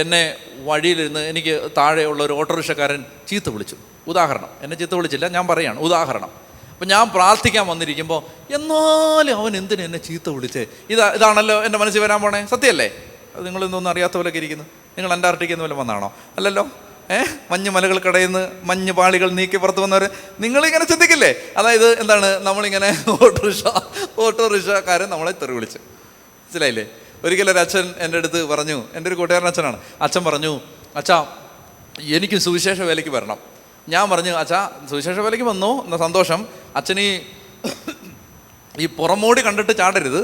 എന്നെ വഴിയിലിരുന്ന് എനിക്ക് താഴെയുള്ള ഒരു ഓട്ടോറിക്ഷക്കാരൻ ചീത്ത വിളിച്ചു. ഉദാഹരണം, എന്നെ ചീത്ത വിളിച്ചില്ല, ഞാൻ പറയുകയാണ് ഉദാഹരണം. അപ്പം ഞാൻ പ്രാർത്ഥിക്കാൻ വന്നിരിക്കുമ്പോൾ എന്നാലും അവൻ എന്തിനു എന്നെ ചീത്ത വിളിച്ചേ? ഇതാണല്ലോ എൻ്റെ മനസ്സിൽ വരാൻ പോണേ. സത്യമല്ലേ? അത് നിങ്ങളിന്നൊന്നും അറിയാത്ത പോലെയൊക്കെ ഇരിക്കുന്നു. നിങ്ങൾ അന്റാർട്ടിക്കന്ന് വല്ല വന്നാണോ? അല്ലല്ലോ. മഞ്ഞ് മലകൾക്കിടയിൽ നിന്ന് മഞ്ഞ് പാളികൾ നീക്കി പുറത്ത് വന്നവർ നിങ്ങളിങ്ങനെ ചിന്തിക്കില്ലേ? അതായത് എന്താണ്, നമ്മളിങ്ങനെ ഓട്ടോറിക്ഷക്കാരൻ നമ്മളെ തെറി വിളിച്ച്, മനസ്സിലായില്ലേ? ഒരിക്കലൊരു അച്ഛൻ എൻ്റെ അടുത്ത് പറഞ്ഞു, എൻ്റെ ഒരു കൂട്ടുകാരൻ അച്ഛനാണ്. അച്ഛൻ പറഞ്ഞു, അച്ഛാ എനിക്ക് സുവിശേഷ വേലയ്ക്ക് വരണം. ഞാൻ പറഞ്ഞു, അച്ഛാ സുവിശേഷ വേലയ്ക്ക് വന്നു, എന്നാ സന്തോഷം. അച്ഛൻ ഈ പുറമോടി കണ്ടിട്ട് ചാടരുത്.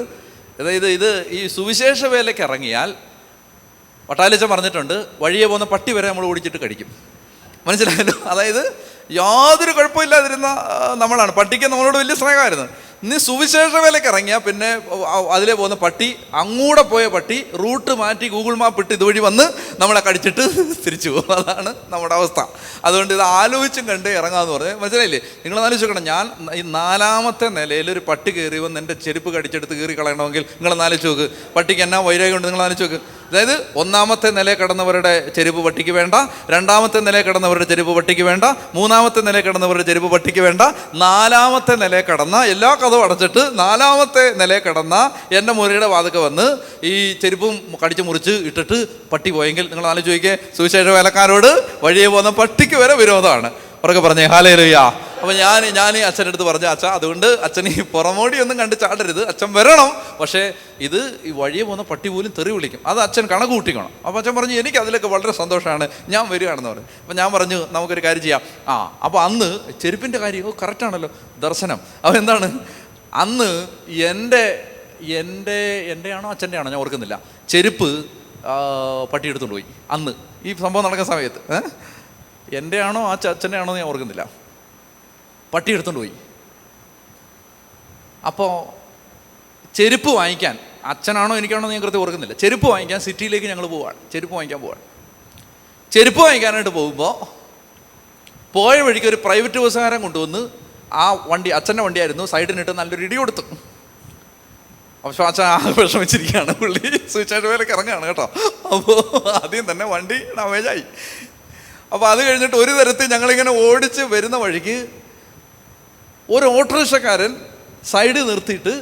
അതായത് ഈ സുവിശേഷ വേലയ്ക്ക് ഇറങ്ങിയാൽ വട്ടാലിച്ചൻ പറഞ്ഞിട്ടുണ്ട്, വഴിയെ പോകുന്ന പട്ടി വരെ നമ്മൾ ഓടിച്ചിട്ട് കഴിക്കും. മനസ്സിലായല്ലോ? അതായത് യാതൊരു കുഴപ്പമില്ലാതിരുന്ന നമ്മളാണ്. പട്ടിക്ക് നമ്മളോട് വലിയ സ്നേഹമായിരുന്നു. ഇനി സുവിശേഷ വേലയ്ക്ക് ഇറങ്ങിയാൽ പിന്നെ അതിലെ പോകുന്ന പട്ടി, അങ്ങൂടെ പോയ പട്ടി റൂട്ട് മാറ്റി ഗൂഗിൾ മാപ്പ് ഇട്ട് ഇതുവഴി വന്ന് നമ്മളെ കടിച്ചിട്ട് തിരിച്ചു പോകും. അതാണ് നമ്മുടെ അവസ്ഥ. അതുകൊണ്ട് ഇത് ആലോചിച്ചും കണ്ട് ഇറങ്ങാമെന്ന് പറഞ്ഞ്, മനസ്സിലായില്ലേ? നിങ്ങൾ ആലോചിക്കണം, ഞാൻ ഈ 4ാമത്തെ നിലയിൽ ഒരു പട്ടി കയറി വന്ന് എൻ്റെ ചെരുപ്പ് കടിച്ചെടുത്ത് കീറി കളയണമെങ്കിൽ നിങ്ങൾ ആലോചിച്ച് നോക്ക്. പട്ടിക്ക് എന്നാ വൈരാഗ്യം ഉണ്ട്, നിങ്ങൾ ആലോചിച്ച് നോക്ക്. അതായത് 1ാമത്തെ നിലയിൽ കിടന്നവരുടെ ചെരുപ്പ് പട്ടിക്ക് വേണ്ട, 2ാമത്തെ നിലയിൽ കിടന്നവരുടെ ചെരുപ്പ് പട്ടിക്ക് വേണ്ട, 3ാമത്തെ നിലയിൽ കിടന്നവരുടെ ചെരുപ്പ് പട്ടിക്ക് വേണ്ട, 4ാമത്തെ നിലയിൽ കിടന്ന എല്ലാ കഥവും അടച്ചിട്ട് 4ാമത്തെ നിലയിൽ കിടന്ന എൻ്റെ മുറിയുടെ വാതിൽക്ക് വന്ന് ഈ ചെരുപ്പും കടിച്ച് മുറിച്ച് ഇട്ടിട്ട് പട്ടി പോയെങ്കിൽ നിങ്ങൾ ആലോചിച്ച് നോക്കിയേ. സുവിശേഷ വേലക്കാരോട് വഴിയെ പോകുന്ന പട്ടിക്ക് വരെ വിരോധമാണ്. അവരൊക്കെ പറഞ്ഞേ ഹല്ലേലൂയ. അപ്പോൾ ഞാൻ ഈ അച്ഛൻ്റെ അടുത്ത് പറഞ്ഞു, അച്ഛാ അതുകൊണ്ട് അച്ഛൻ ഈ പുറമോടിയൊന്നും കണ്ട് ചാടരുത്, അച്ഛൻ വരണം. പക്ഷേ ഈ വഴിയെ പോകുന്ന പട്ടി പോലും തെറി വിളിക്കും, അത് അച്ഛൻ കണക്ക് കൂട്ടിക്കണം. അപ്പോൾ അച്ഛൻ പറഞ്ഞു, എനിക്ക് അതിലൊക്കെ വളരെ സന്തോഷമാണ്, ഞാൻ വരികയാണെന്ന് പറഞ്ഞു. അപ്പോൾ ഞാൻ പറഞ്ഞു, നമുക്കൊരു കാര്യം ചെയ്യാം. അപ്പോൾ അന്ന് ചെരുപ്പിൻ്റെ കാര്യം കറക്റ്റാണല്ലോ, ദർശനം. അപ്പോൾ എന്താണ്, അന്ന് എൻ്റെ ആണോ അച്ഛൻ്റെ ആണോ ഞാൻ ഓർക്കുന്നില്ല, ചെരുപ്പ് പട്ടി എടുത്തുകൊണ്ട് പോയി. അന്ന് ഈ സംഭവം നടക്കുന്ന സമയത്ത് എൻ്റെ ആണോ അച്ഛൻ്റെ ആണോ ഞാൻ ഓർക്കുന്നില്ല, പട്ടി എടുത്തുകൊണ്ട് പോയി. അപ്പോൾ ചെരുപ്പ് വാങ്ങിക്കാൻ, അച്ഛനാണോ എനിക്കാണോ ഞാൻ കൃത്യം ഓർക്കുന്നില്ല, ചെരുപ്പ് വാങ്ങിക്കാൻ സിറ്റിയിലേക്ക് ഞങ്ങൾ പോവാണ്. ചെരുപ്പ് വാങ്ങിക്കാനായിട്ട് പോകുമ്പോൾ പോയ വഴിക്ക് ഒരു പ്രൈവറ്റ് ബസ്സുകാരൻ കൊണ്ടുവന്ന് ആ വണ്ടി, അച്ഛൻ്റെ വണ്ടിയായിരുന്നു, സൈഡിനിട്ട് നല്ലൊരു ഇടി കൊടുത്തു. പക്ഷേ അച്ഛൻ ആ വിഷമിച്ചിരിക്കുകയാണ്, പുള്ളി സുവിശേഷ വേലയ്ക്ക് ഇറങ്ങുകയാണ് കേട്ടോ. അപ്പോൾ ആദ്യം തന്നെ വണ്ടി ഡാമേജായി. അപ്പോൾ അത് കഴിഞ്ഞിട്ട് ഒരു തരത്തിൽ ഞങ്ങളിങ്ങനെ ഓടിച്ച് വരുന്ന വഴിക്ക് ഒരു ഓട്ടോറിക്ഷക്കാരൻ സൈഡിൽ നിർത്തിയിട്ട്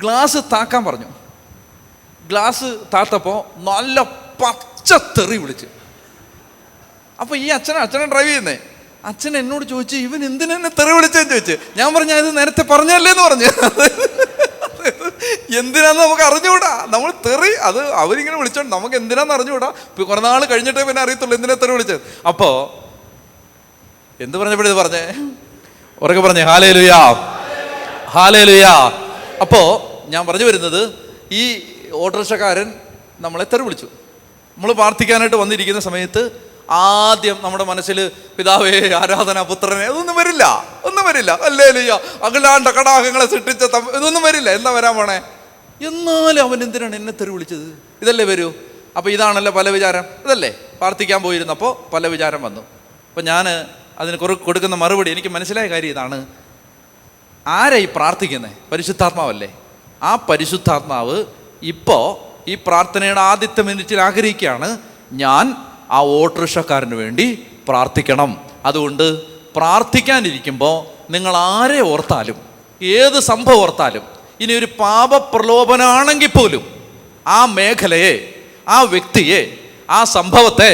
ഗ്ലാസ് താക്കാൻ പറഞ്ഞു. ഗ്ലാസ് താത്തപ്പോൾ നല്ല പച്ച തെറി വിളിച്ച്. അപ്പോൾ ഈ അച്ഛനെ ഡ്രൈവ് ചെയ്യുന്നേ, അച്ഛൻ എന്നോട് ചോദിച്ചു, ഇവൻ എന്തിനെന്നെ തെറി വിളിച്ചതെന്ന് ചോദിച്ചു. ഞാൻ പറഞ്ഞു, ഇത് നേരത്തെ പറഞ്ഞല്ലേന്ന് പറഞ്ഞു. എന്തിനാന്ന് നമുക്ക് അറിഞ്ഞുകൂടാ, നമ്മൾ തെറി അത് അവരിങ്ങനെ വിളിച്ചോണ്ട് നമുക്ക് എന്തിനാന്ന് അറിഞ്ഞുകൂടാ. കുറെ നാൾ കഴിഞ്ഞിട്ടേ പിന്നെ അറിയത്തുള്ളൂ എന്തിനാ തെറി വിളിച്ചത്. അപ്പോൾ എന്ത് പറഞ്ഞപ്പോഴത് പറഞ്ഞേ, ഉറക്കെ പറഞ്ഞേ ഹല്ലേലൂയ, ഹല്ലേലൂയ. അപ്പോൾ ഞാൻ പറഞ്ഞു വരുന്നത്, ഈ ഓട്ടോറിക്ഷക്കാരൻ നമ്മളെ തെറി വിളിച്ചു. നമ്മൾ പ്രാർത്ഥിക്കാനായിട്ട് വന്നിരിക്കുന്ന സമയത്ത് ആദ്യം നമ്മുടെ മനസ്സിൽ പിതാവേ, ആരാധന, പുത്രനെ, ഇതൊന്നും വരില്ല. ഹല്ലേലൂയ, അഖിലാണ്ട കടാഹങ്ങളെ സൃഷ്ടിച്ച ഇതൊന്നും വരില്ല. എന്താ വരാൻ പോണേ? എന്നാലും അവൻ എന്തിനാണ് എന്നെ തെറി വിളിച്ചത്? ഇതല്ലേ വരൂ. അപ്പോൾ ഇതാണല്ലോ പല വിചാരം. ഇതല്ലേ പ്രാർത്ഥിക്കാൻ പോയിരുന്നപ്പോൾ പല വിചാരം വന്നു. അപ്പോൾ ഞാൻ അതിന് കൊടുക്കുന്ന മറുപടി, എനിക്ക് മനസ്സിലായ കാര്യം ഇതാണ്. ആരായി പ്രാർത്ഥിക്കുന്നത്? പരിശുദ്ധാത്മാവല്ലേ. ആ പരിശുദ്ധാത്മാവ് ഇപ്പോൾ ഈ പ്രാർത്ഥനയുടെ ആദ്യത്തെ മിനിറ്റിൽ ആഗ്രഹിക്കുകയാണ്, ഞാൻ ആ ഓട്ടോറിക്ഷക്കാരന് വേണ്ടി പ്രാർത്ഥിക്കണം. അതുകൊണ്ട് പ്രാർത്ഥിക്കാനിരിക്കുമ്പോൾ നിങ്ങൾ ആരെ ഓർത്താലും, ഏത് സംഭവം ഓർത്താലും, ഇനി ഒരു പാപപ്രലോഭനാണെങ്കിൽ പോലും ആ മേഖലയെ, ആ വ്യക്തിയെ, ആ സംഭവത്തെ,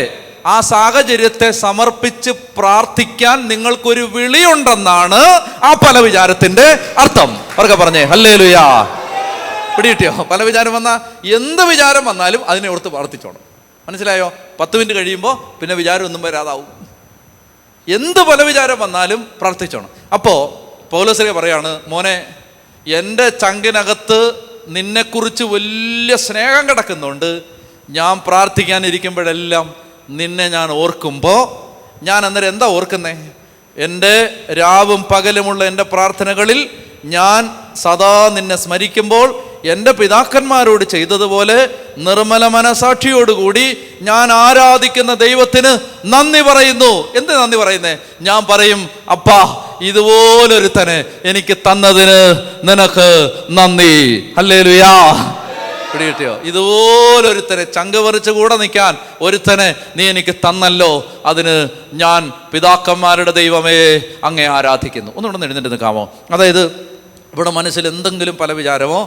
ആ സാഹചര്യത്തെ സമർപ്പിച്ച് പ്രാർത്ഥിക്കാൻ നിങ്ങൾക്കൊരു വിളിയുണ്ടെന്നാണ് ആ പല വിചാരത്തിൻ്റെ അർത്ഥം. അവർക്ക് പറഞ്ഞേ ഹല്ലേലൂയ. പിടികിട്ടിയോ? പല വിചാരം വന്നാൽ, എന്ത് വിചാരം വന്നാലും അതിനെ ഓർത്ത് പ്രാർത്ഥിച്ചോണം. മനസ്സിലായോ? 10 മിനിറ്റ് കഴിയുമ്പോൾ പിന്നെ വിചാരം ഒന്നും വരാതാവും. എന്ത് പല വിചാരം വന്നാലും പ്രാർത്ഥിച്ചോണം. അപ്പോൾ പൗലോസ് പറയാണ്, മോനെ, എൻ്റെ ചങ്കിനകത്ത് നിന്നെക്കുറിച്ച് വലിയ സ്നേഹം കിടക്കുന്നുണ്ട്. ഞാൻ പ്രാർത്ഥിക്കാനിരിക്കുമ്പോഴെല്ലാം നിന്നെ ഞാൻ ഓർക്കുമ്പോൾ, ഞാൻ അന്നേരം എന്താ ഓർക്കുന്നേ? എൻ്റെ രാവും പകലുമുള്ള എൻ്റെ പ്രാർത്ഥനകളിൽ ഞാൻ സദാ നിന്നെ സ്മരിക്കുമ്പോൾ എൻ്റെ പിതാക്കന്മാരോട് ചെയ്തതുപോലെ നിർമ്മല മനസാക്ഷിയോടുകൂടി ഞാൻ ആരാധിക്കുന്ന ദൈവത്തിന് നന്ദി പറയുന്നു. എന്ത് നന്ദി പറയുന്നേ? ഞാൻ പറയും, അപ്പാ, ഇതുപോലൊരുത്തനെ എനിക്ക് തന്നതിന് നിനക്ക് നന്ദി. ഹല്ലേലൂയാ. പിടികിട്ടിയോ? ഇതുപോലൊരുത്തനെ, ചങ്ക് പറിച്ച് കൂടെ നിൽക്കാൻ ഒരുത്തനെ നീ എനിക്ക് തന്നല്ലോ, അതിന് ഞാൻ പിതാക്കന്മാരുടെ ദൈവമേ അങ്ങേ ആരാധിക്കുന്നു. ഒന്നുകൂടെ എഴുന്നേറ്റ് നിൽക്കാമോ? അതായത് ഇവിടെ മനസ്സിൽ എന്തെങ്കിലും പല വിചാരമോ,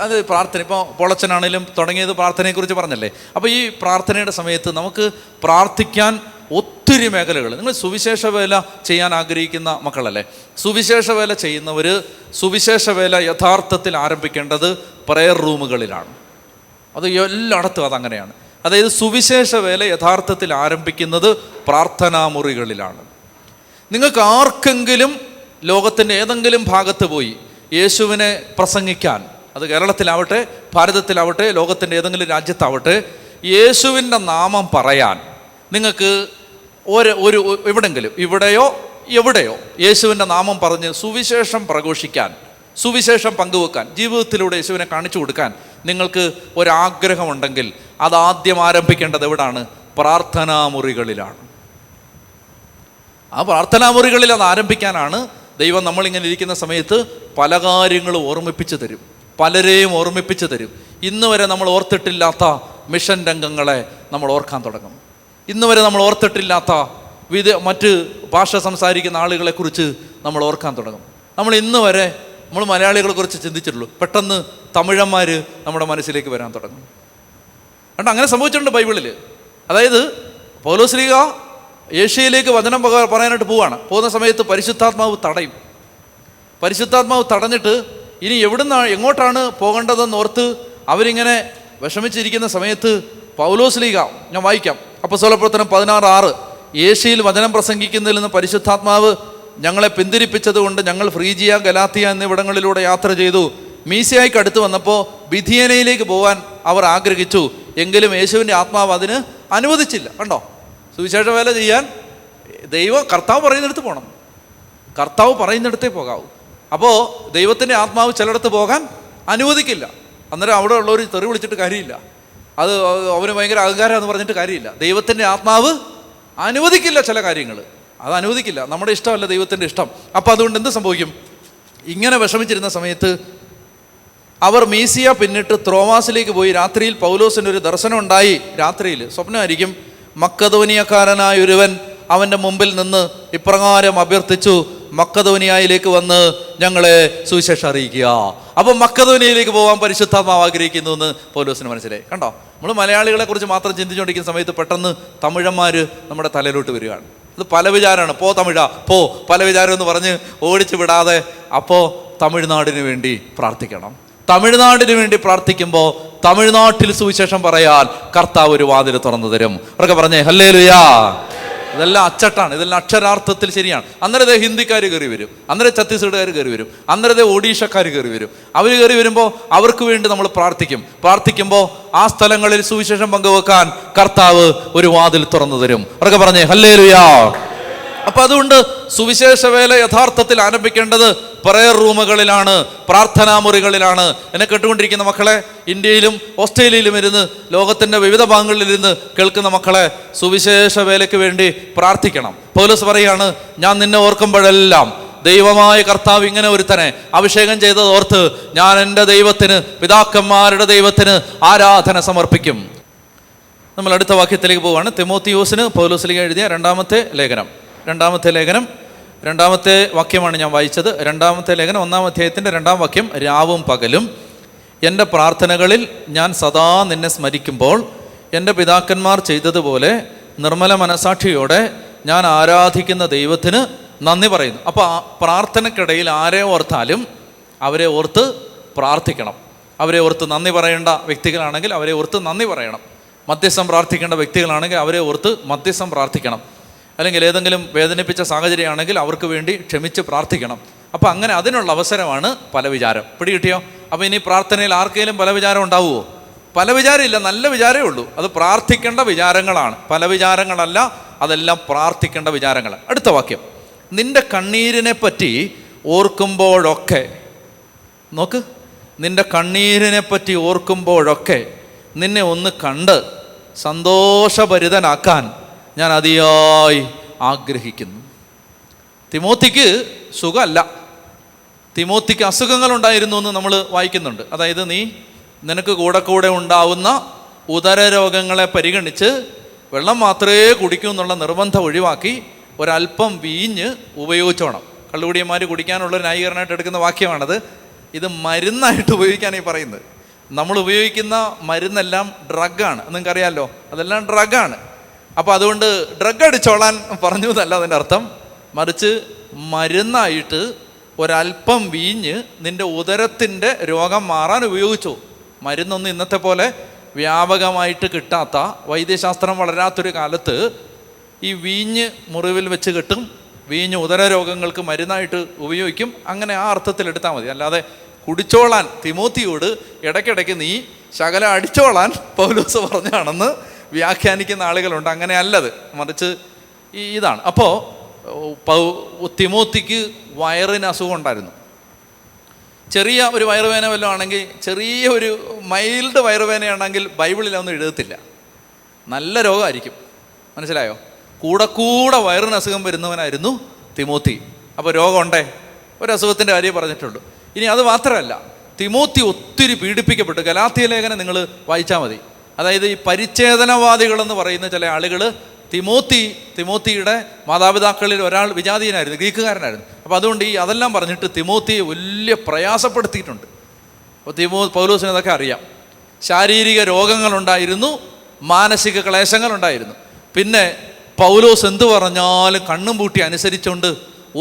അത് പ്രാർത്ഥന, ഇപ്പോൾ പൊളച്ചനാണേലും തുടങ്ങിയത് പ്രാർത്ഥനയെക്കുറിച്ച് പറഞ്ഞല്ലേ. അപ്പോൾ ഈ പ്രാർത്ഥനയുടെ സമയത്ത് നമുക്ക് പ്രാർത്ഥിക്കാൻ ഒത്തിരി മേഖലകൾ. നിങ്ങൾ സുവിശേഷ വേല ചെയ്യാൻ ആഗ്രഹിക്കുന്ന മക്കളല്ലേ? സുവിശേഷ വേല ചെയ്യുന്നവർ സുവിശേഷ വേല യഥാർത്ഥത്തിൽ ആരംഭിക്കേണ്ടത് പ്രയർ റൂമുകളിലാണ്. അത് എല്ലായിടത്തും അതങ്ങനെയാണ്. അതായത് സുവിശേഷ വേല യഥാർത്ഥത്തിൽ ആരംഭിക്കുന്നത് പ്രാർത്ഥനാ മുറികളിലാണ്. നിങ്ങൾക്ക് ആർക്കെങ്കിലും ലോകത്തിൻ്റെ ഏതെങ്കിലും ഭാഗത്ത് പോയി യേശുവിനെ പ്രസംഗിക്കാൻ, അത് കേരളത്തിലാവട്ടെ, ഭാരതത്തിലാവട്ടെ, ലോകത്തിൻ്റെ ഏതെങ്കിലും രാജ്യത്താവട്ടെ, യേശുവിൻ്റെ നാമം പറയാൻ നിങ്ങൾക്ക് ഒരു എവിടെങ്കിലും, ഇവിടെയോ എവിടെയോ യേശുവിൻ്റെ നാമം പറഞ്ഞ് സുവിശേഷം പ്രഘോഷിക്കാൻ, സുവിശേഷം പങ്കുവെക്കാൻ, ജീവിതത്തിലൂടെ യേശുവിനെ കാണിച്ചു കൊടുക്കാൻ നിങ്ങൾക്ക് ഒരാഗ്രഹമുണ്ടെങ്കിൽ അതാദ്യം ആരംഭിക്കേണ്ടത് എവിടാണ്? പ്രാർത്ഥനാ മുറികളിലാണ്. ആ പ്രാർത്ഥനാ മുറികളിൽ അത് ആരംഭിക്കാനാണ് ദൈവം നമ്മളിങ്ങനെ ഇരിക്കുന്ന സമയത്ത് പല കാര്യങ്ങളും ഓർമ്മിപ്പിച്ച് തരും, പലരെയും ഓർമ്മിപ്പിച്ച് തരും. ഇന്ന് വരെ നമ്മൾ ഓർത്തിട്ടില്ലാത്ത മിഷൻ രംഗങ്ങളെ നമ്മൾ ഓർക്കാൻ തുടങ്ങും. ഇന്ന് വരെ നമ്മൾ ഓർത്തിട്ടില്ലാത്ത മറ്റ് ഭാഷ സംസാരിക്കുന്ന ആളുകളെക്കുറിച്ച് നമ്മൾ ഓർക്കാൻ തുടങ്ങും. നമ്മൾ ഇന്ന് വരെ നമ്മൾ മലയാളികളെ കുറിച്ച് ചിന്തിച്ചിട്ടുള്ളൂ, പെട്ടെന്ന് തമിഴന്മാർ നമ്മുടെ മനസ്സിലേക്ക് വരാൻ തുടങ്ങും. കണ്ടോ? അങ്ങനെ സംഭവിച്ചിട്ടുണ്ട് ബൈബിളിൽ. അതായത് പൗലോസ്ലീഹ ഏഷ്യയിലേക്ക് വചനം പറയാനായിട്ട് പോകുന്ന സമയത്ത് പരിശുദ്ധാത്മാവ് തടയും. പരിശുദ്ധാത്മാവ് തടഞ്ഞിട്ട് ഇനി എങ്ങോട്ടാണ് പോകേണ്ടതെന്ന് ഓർത്ത് അവരിങ്ങനെ വിഷമിച്ചിരിക്കുന്ന സമയത്ത് പൗലോസ്ലീഹ, ഞാൻ വായിക്കാം, അപ്പോസ്തലപ്രവർത്തനം 16:6, ഏഷ്യയിൽ വചനം പ്രസംഗിക്കുന്നതിൽ നിന്ന് പരിശുദ്ധാത്മാവ് ഞങ്ങളെ പിന്തിരിപ്പിച്ചത് കൊണ്ട് ഞങ്ങൾ ഫ്രീജിയ, ഗലാത്തിയ എന്നിവിടങ്ങളിലൂടെ യാത്ര ചെയ്തു. മീസിയായിക്ക് അടുത്ത് വന്നപ്പോൾ ബിഥിയനയിലേക്ക് പോകാൻ അവർ ആഗ്രഹിച്ചു, എങ്കിലും യേശുവിൻ്റെ ആത്മാവ് അതിന് അനുവദിച്ചില്ല. കണ്ടോ? സുവിശേഷ വേല ചെയ്യാൻ കർത്താവ് പറയുന്നിടത്ത് പോകണം, കർത്താവ് പറയുന്നിടത്തേ പോകാവൂ. അപ്പോൾ ദൈവത്തിൻ്റെ ആത്മാവ് ചിലയിടത്ത് പോകാൻ അനുവദിക്കില്ല. അന്നേരം അവിടെ ഉള്ളവർ തെറി വിളിച്ചിട്ട് കാര്യമില്ല, അത് അവന് ഭയങ്കര അഹങ്കാരമെന്ന് പറഞ്ഞിട്ട് കാര്യമില്ല. ദൈവത്തിൻ്റെ ആത്മാവ് അനുവദിക്കില്ല ചില കാര്യങ്ങൾ, അത് അനുവദിക്കില്ല. നമ്മുടെ ഇഷ്ടമല്ല ദൈവത്തിൻ്റെ ഇഷ്ടം. അപ്പോൾ അതുകൊണ്ട് എന്ത് സംഭവിക്കും? ഇങ്ങനെ വിഷമിച്ചിരുന്ന സമയത്ത് അവർ മീസിയ പിന്നിട്ട് ത്രോവാസിലേക്ക് പോയി. രാത്രിയിൽ പൗലോസിന് ഒരു ദർശനം ഉണ്ടായി. രാത്രിയിൽ സ്വപ്നമായിരിക്കും. മക്കദോനിയക്കാരനായ ഒരുവൻ അവൻ്റെ മുമ്പിൽ നിന്ന് ഇപ്രകാരം അഭ്യർത്ഥിച്ചു, മക്കദോനിയയിലേക്ക് വന്ന് ഞങ്ങളെ സുവിശേഷം അറിയിക്കുക. അപ്പം മക്കദോനിയയിലേക്ക് പോകാൻ പരിശുദ്ധാത്മാവ് ആഗ്രഹിക്കുന്നു എന്ന് പൗലോസിന് മനസ്സിലായി. കണ്ടോ? നമ്മൾ മലയാളികളെ കുറിച്ച് മാത്രം ചിന്തിച്ചുകൊണ്ടിരിക്കുന്ന സമയത്ത് പെട്ടെന്ന് തമിഴന്മാർ നമ്മുടെ തലയിലോട്ട് വരികയാണ്. അത് പല വിചാരമാണ്. പോ തമിഴ പോ, പല വിചാരം എന്ന് പറഞ്ഞ് ഓടിച്ചു വിടാതെ അപ്പോൾ തമിഴ്നാടിന് വേണ്ടി പ്രാർത്ഥിക്കണം. തമിഴ്നാടിന് വേണ്ടി പ്രാർത്ഥിക്കുമ്പോൾ തമിഴ്നാട്ടിൽ സുവിശേഷം പറയാൻ കർത്താവ് ഒരു വാതിൽ തുറന്നു തരും. അവരൊക്കെ പറഞ്ഞേ ഹല്ലേലൂയാ. ഇതെല്ലാം അച്ചട്ടാണ്, ഇതെല്ലാം അക്ഷരാർത്ഥത്തിൽ ശരിയാണ്. അന്നേരത്തെ ഹിന്ദിക്കാർ കയറി വരും, അന്നേരം ഛത്തീസ്ഗഡുകാർ കയറി വരും, അന്നേരത്തെ ഒഡീഷക്കാർ കയറി വരും. അവർ കയറി വരുമ്പോൾ അവർക്ക് വേണ്ടി നമ്മൾ പ്രാർത്ഥിക്കും. പ്രാർത്ഥിക്കുമ്പോൾ ആ സ്ഥലങ്ങളിൽ സുവിശേഷം പങ്കുവെക്കാൻ കർത്താവ് ഒരു വാതിൽ തുറന്നു തരും. അവരൊക്കെ പറഞ്ഞേ ഹല്ലേലൂയാ. അപ്പം അതുകൊണ്ട് സുവിശേഷ വേല യഥാർത്ഥത്തിൽ ആരംഭിക്കേണ്ടത് പ്രയർ റൂമുകളിലാണ്, പ്രാർത്ഥനാ മുറികളിലാണ്. എന്നെ കേട്ടുകൊണ്ടിരിക്കുന്ന മക്കളെ, ഇന്ത്യയിലും ഓസ്ട്രേലിയയിലും ഇരുന്ന് ലോകത്തിൻ്റെ വിവിധ ഭാഗങ്ങളിലിരുന്ന് കേൾക്കുന്ന മക്കളെ, സുവിശേഷ വേലയ്ക്ക് വേണ്ടി പ്രാർത്ഥിക്കണം. പൗലോസ് പറയാണ്, ഞാൻ നിന്നെ ഓർക്കുമ്പോഴെല്ലാം ദൈവമായ കർത്താവ് ഇങ്ങനെ ഒരുത്തനെ അഭിഷേകം ചെയ്തത് ഓർത്ത് ഞാൻ എൻ്റെ ദൈവത്തിന്, പിതാക്കന്മാരുടെ ദൈവത്തിന് ആരാധന സമർപ്പിക്കും. നമ്മൾ അടുത്ത വാക്യത്തിലേക്ക് പോവുകയാണ്. തിമോത്തിയോസിന് പൗലോസ്ലീഹ എഴുതിയ രണ്ടാമത്തെ ലേഖനം രണ്ടാമത്തെ വാക്യമാണ് ഞാൻ വായിച്ചത്. രണ്ടാമത്തെ ലേഖനം 1-ാം അധ്യായത്തിൻ്റെ 2-ാം വാക്യം, രാവും പകലും എൻ്റെ പ്രാർത്ഥനകളിൽ ഞാൻ സദാ നിന്നെ സ്മരിക്കുമ്പോൾ എൻ്റെ പിതാക്കന്മാർ ചെയ്തതുപോലെ നിർമ്മല മനസാക്ഷിയോടെ ഞാൻ ആരാധിക്കുന്ന ദൈവത്തിന് നന്ദി പറയുന്നു. അപ്പോൾ പ്രാർത്ഥനയ്ക്കിടയിൽ ആരെ ഓർത്താലും അവരെ ഓർത്ത് പ്രാർത്ഥിക്കണം. അവരെ ഓർത്ത് നന്ദി പറയേണ്ട വ്യക്തികളാണെങ്കിൽ അവരെ ഓർത്ത് നന്ദി പറയണം. മധ്യസ്ഥം പ്രാർത്ഥിക്കേണ്ട വ്യക്തികളാണെങ്കിൽ അവരെ ഓർത്ത് മധ്യസ്ഥം പ്രാർത്ഥിക്കണം. അല്ലെങ്കിൽ ഏതെങ്കിലും വേദനിപ്പിച്ച സാഹചര്യമാണെങ്കിൽ അവർക്ക് വേണ്ടി ക്ഷമിച്ച് പ്രാർത്ഥിക്കണം. അപ്പോൾ അങ്ങനെ അതിനുള്ള അവസരമാണ് പല വിചാരം. പിടികിട്ടിയോ? അപ്പോൾ ഇനി പ്രാർത്ഥനയിൽ ആർക്കെങ്കിലും പല വിചാരം ഉണ്ടാവുമോ? പല വിചാരമില്ല, നല്ല വിചാരമേ ഉള്ളൂ. അത് പ്രാർത്ഥിക്കേണ്ട വിചാരങ്ങളാണ്, പല വിചാരങ്ങളല്ല, അതെല്ലാം പ്രാർത്ഥിക്കേണ്ട വിചാരങ്ങൾ. അടുത്ത വാക്യം, നിന്റെ കണ്ണീരിനെ പറ്റി ഓർക്കുമ്പോഴൊക്കെ, നോക്ക്, നിന്റെ കണ്ണീരിനെ പറ്റി ഓർക്കുമ്പോഴൊക്കെ നിന്നെ ഒന്ന് കണ്ട് സന്തോഷഭരിതനാക്കാൻ ഞാൻ അതിയായി ആഗ്രഹിക്കുന്നു. തിമോത്തിക്ക് സുഖമല്ല, തിമോത്തിക്ക് അസുഖങ്ങളുണ്ടായിരുന്നു എന്ന് നമ്മൾ വായിക്കുന്നുണ്ട്. അതായത് നിനക്ക് കൂടെ ഉണ്ടാവുന്ന ഉദര രോഗങ്ങളെ പരിഗണിച്ച് വെള്ളം മാത്രമേ കുടിക്കൂ എന്നുള്ള നിർബന്ധം ഒഴിവാക്കി ഒരല്പം വീഞ്ഞ് ഉപയോഗിച്ചോണം. കള്ളുകുടിയന്മാർ കുടിക്കാനുള്ളൊരു ന്യായീകരണമായിട്ട് എടുക്കുന്ന വാക്യമാണത്. ഇത് മരുന്നായിട്ട് ഉപയോഗിക്കാനാണ് ഈ പറയുന്നത്. നമ്മൾ ഉപയോഗിക്കുന്ന മരുന്നെല്ലാം ഡ്രഗാണ്, നിങ്ങൾക്കറിയാമല്ലോ, അതെല്ലാം ഡ്രഗാണ്. അപ്പോൾ അതുകൊണ്ട് ഡ്രഗ് അടിച്ചോളാൻ പറഞ്ഞു എന്നല്ല അതിൻ്റെ അർത്ഥം, മറിച്ച് മരുന്നായിട്ട് ഒരല്പം വീഞ്ഞ് നിൻ്റെ ഉദരത്തിൻ്റെ രോഗം മാറാൻ ഉപയോഗിച്ചു. മരുന്നൊന്നും ഇന്നത്തെ പോലെ വ്യാപകമായിട്ട് കിട്ടാത്ത, വൈദ്യശാസ്ത്രം വളരാത്തൊരു കാലത്ത് ഈ വീഞ്ഞ് മുറിവിൽ വെച്ച് കെട്ടും, വീഞ്ഞ് ഉദര രോഗങ്ങൾക്ക് മരുന്നായിട്ട് ഉപയോഗിക്കും. അങ്ങനെ ആ അർത്ഥത്തിൽ എടുത്താൽ മതി. അല്ലാതെ കുടിച്ചോളാൻ തിമോത്തിയോട് ഇടയ്ക്കിടയ്ക്ക് നീ ശകലം അടിച്ചോളാൻ പൗലോസ് പറഞ്ഞാണെന്ന് വ്യാഖ്യാനിക്കുന്ന ആളുകളുണ്ട്. അങ്ങനെ അല്ലത്, മറിച്ച് ഇതാണ്. അപ്പോൾ തിമോത്തിക്ക് വയറിന് അസുഖം ഉണ്ടായിരുന്നു. ചെറിയ ഒരു വയറുവേദന വല്ലതും ആണെങ്കിൽ, ചെറിയ ഒരു മൈൽഡ് വയറുവേദനയാണെങ്കിൽ ബൈബിളിലൊന്നും എഴുതത്തില്ല, നല്ല രോഗമായിരിക്കും. മനസ്സിലായോ? കൂടെ വയറിന് അസുഖം വരുന്നവനായിരുന്നു തിമോത്തി. അപ്പോൾ രോഗമുണ്ടേ, ഒരു അസുഖത്തിൻ്റെ കാര്യം പറഞ്ഞിട്ടുള്ളൂ. ഇനി അത് മാത്രമല്ല, തിമോത്തി ഒത്തിരി പീഡിപ്പിക്കപ്പെട്ടു. ഗലാത്യ ലേഖനം നിങ്ങൾ വായിച്ചാൽ മതി. അതായത് ഈ പരിച്ഛേദനവാദികളെന്ന് പറയുന്ന ചില ആളുകൾ തിമോത്തിയുടെ മാതാപിതാക്കളിൽ ഒരാൾ വിജാതീയനായിരുന്നു, ഗ്രീക്കുകാരനായിരുന്നു. അപ്പോൾ അതുകൊണ്ട് അതെല്ലാം പറഞ്ഞിട്ട് തിമോത്തിയെ വലിയ പ്രയാസപ്പെടുത്തിയിട്ടുണ്ട്. അപ്പോൾ പൗലോസിന് അതൊക്കെ അറിയാം. ശാരീരിക രോഗങ്ങളുണ്ടായിരുന്നു, മാനസിക ക്ലേശങ്ങളുണ്ടായിരുന്നു. പിന്നെ പൗലോസ് എന്തു പറഞ്ഞാലും കണ്ണും പൂട്ടി അനുസരിച്ചുകൊണ്ട്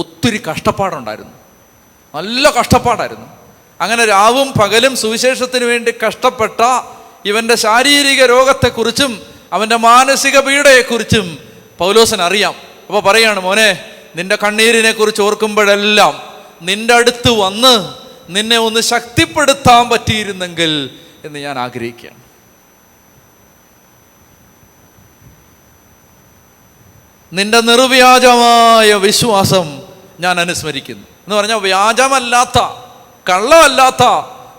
ഒത്തിരി കഷ്ടപ്പാടുണ്ടായിരുന്നു, നല്ല കഷ്ടപ്പാടായിരുന്നു. അങ്ങനെ രാവും പകലും സുവിശേഷത്തിന് വേണ്ടി കഷ്ടപ്പെട്ട ഇവൻ്റെ ശാരീരിക രോഗത്തെക്കുറിച്ചും അവൻ്റെ മാനസിക പീഡയെക്കുറിച്ചും പൗലോസിന് അറിയാം. അപ്പോൾ പറയാണ്, മോനെ, നിന്റെ കണ്ണീരിനെ കുറിച്ച് ഓർക്കുമ്പോഴെല്ലാം നിന്റെ അടുത്ത് വന്ന് നിന്നെ ഒന്ന് ശക്തിപ്പെടുത്താൻ പറ്റിയിരുന്നെങ്കിൽ എന്ന് ഞാൻ ആഗ്രഹിക്കുകയാണ്. നിന്റെ നിർവ്യാജമായ വിശ്വാസം ഞാൻ അനുസ്മരിക്കുന്നു എന്ന് പറഞ്ഞാൽ, വ്യാജമല്ലാത്ത, കള്ളമല്ലാത്ത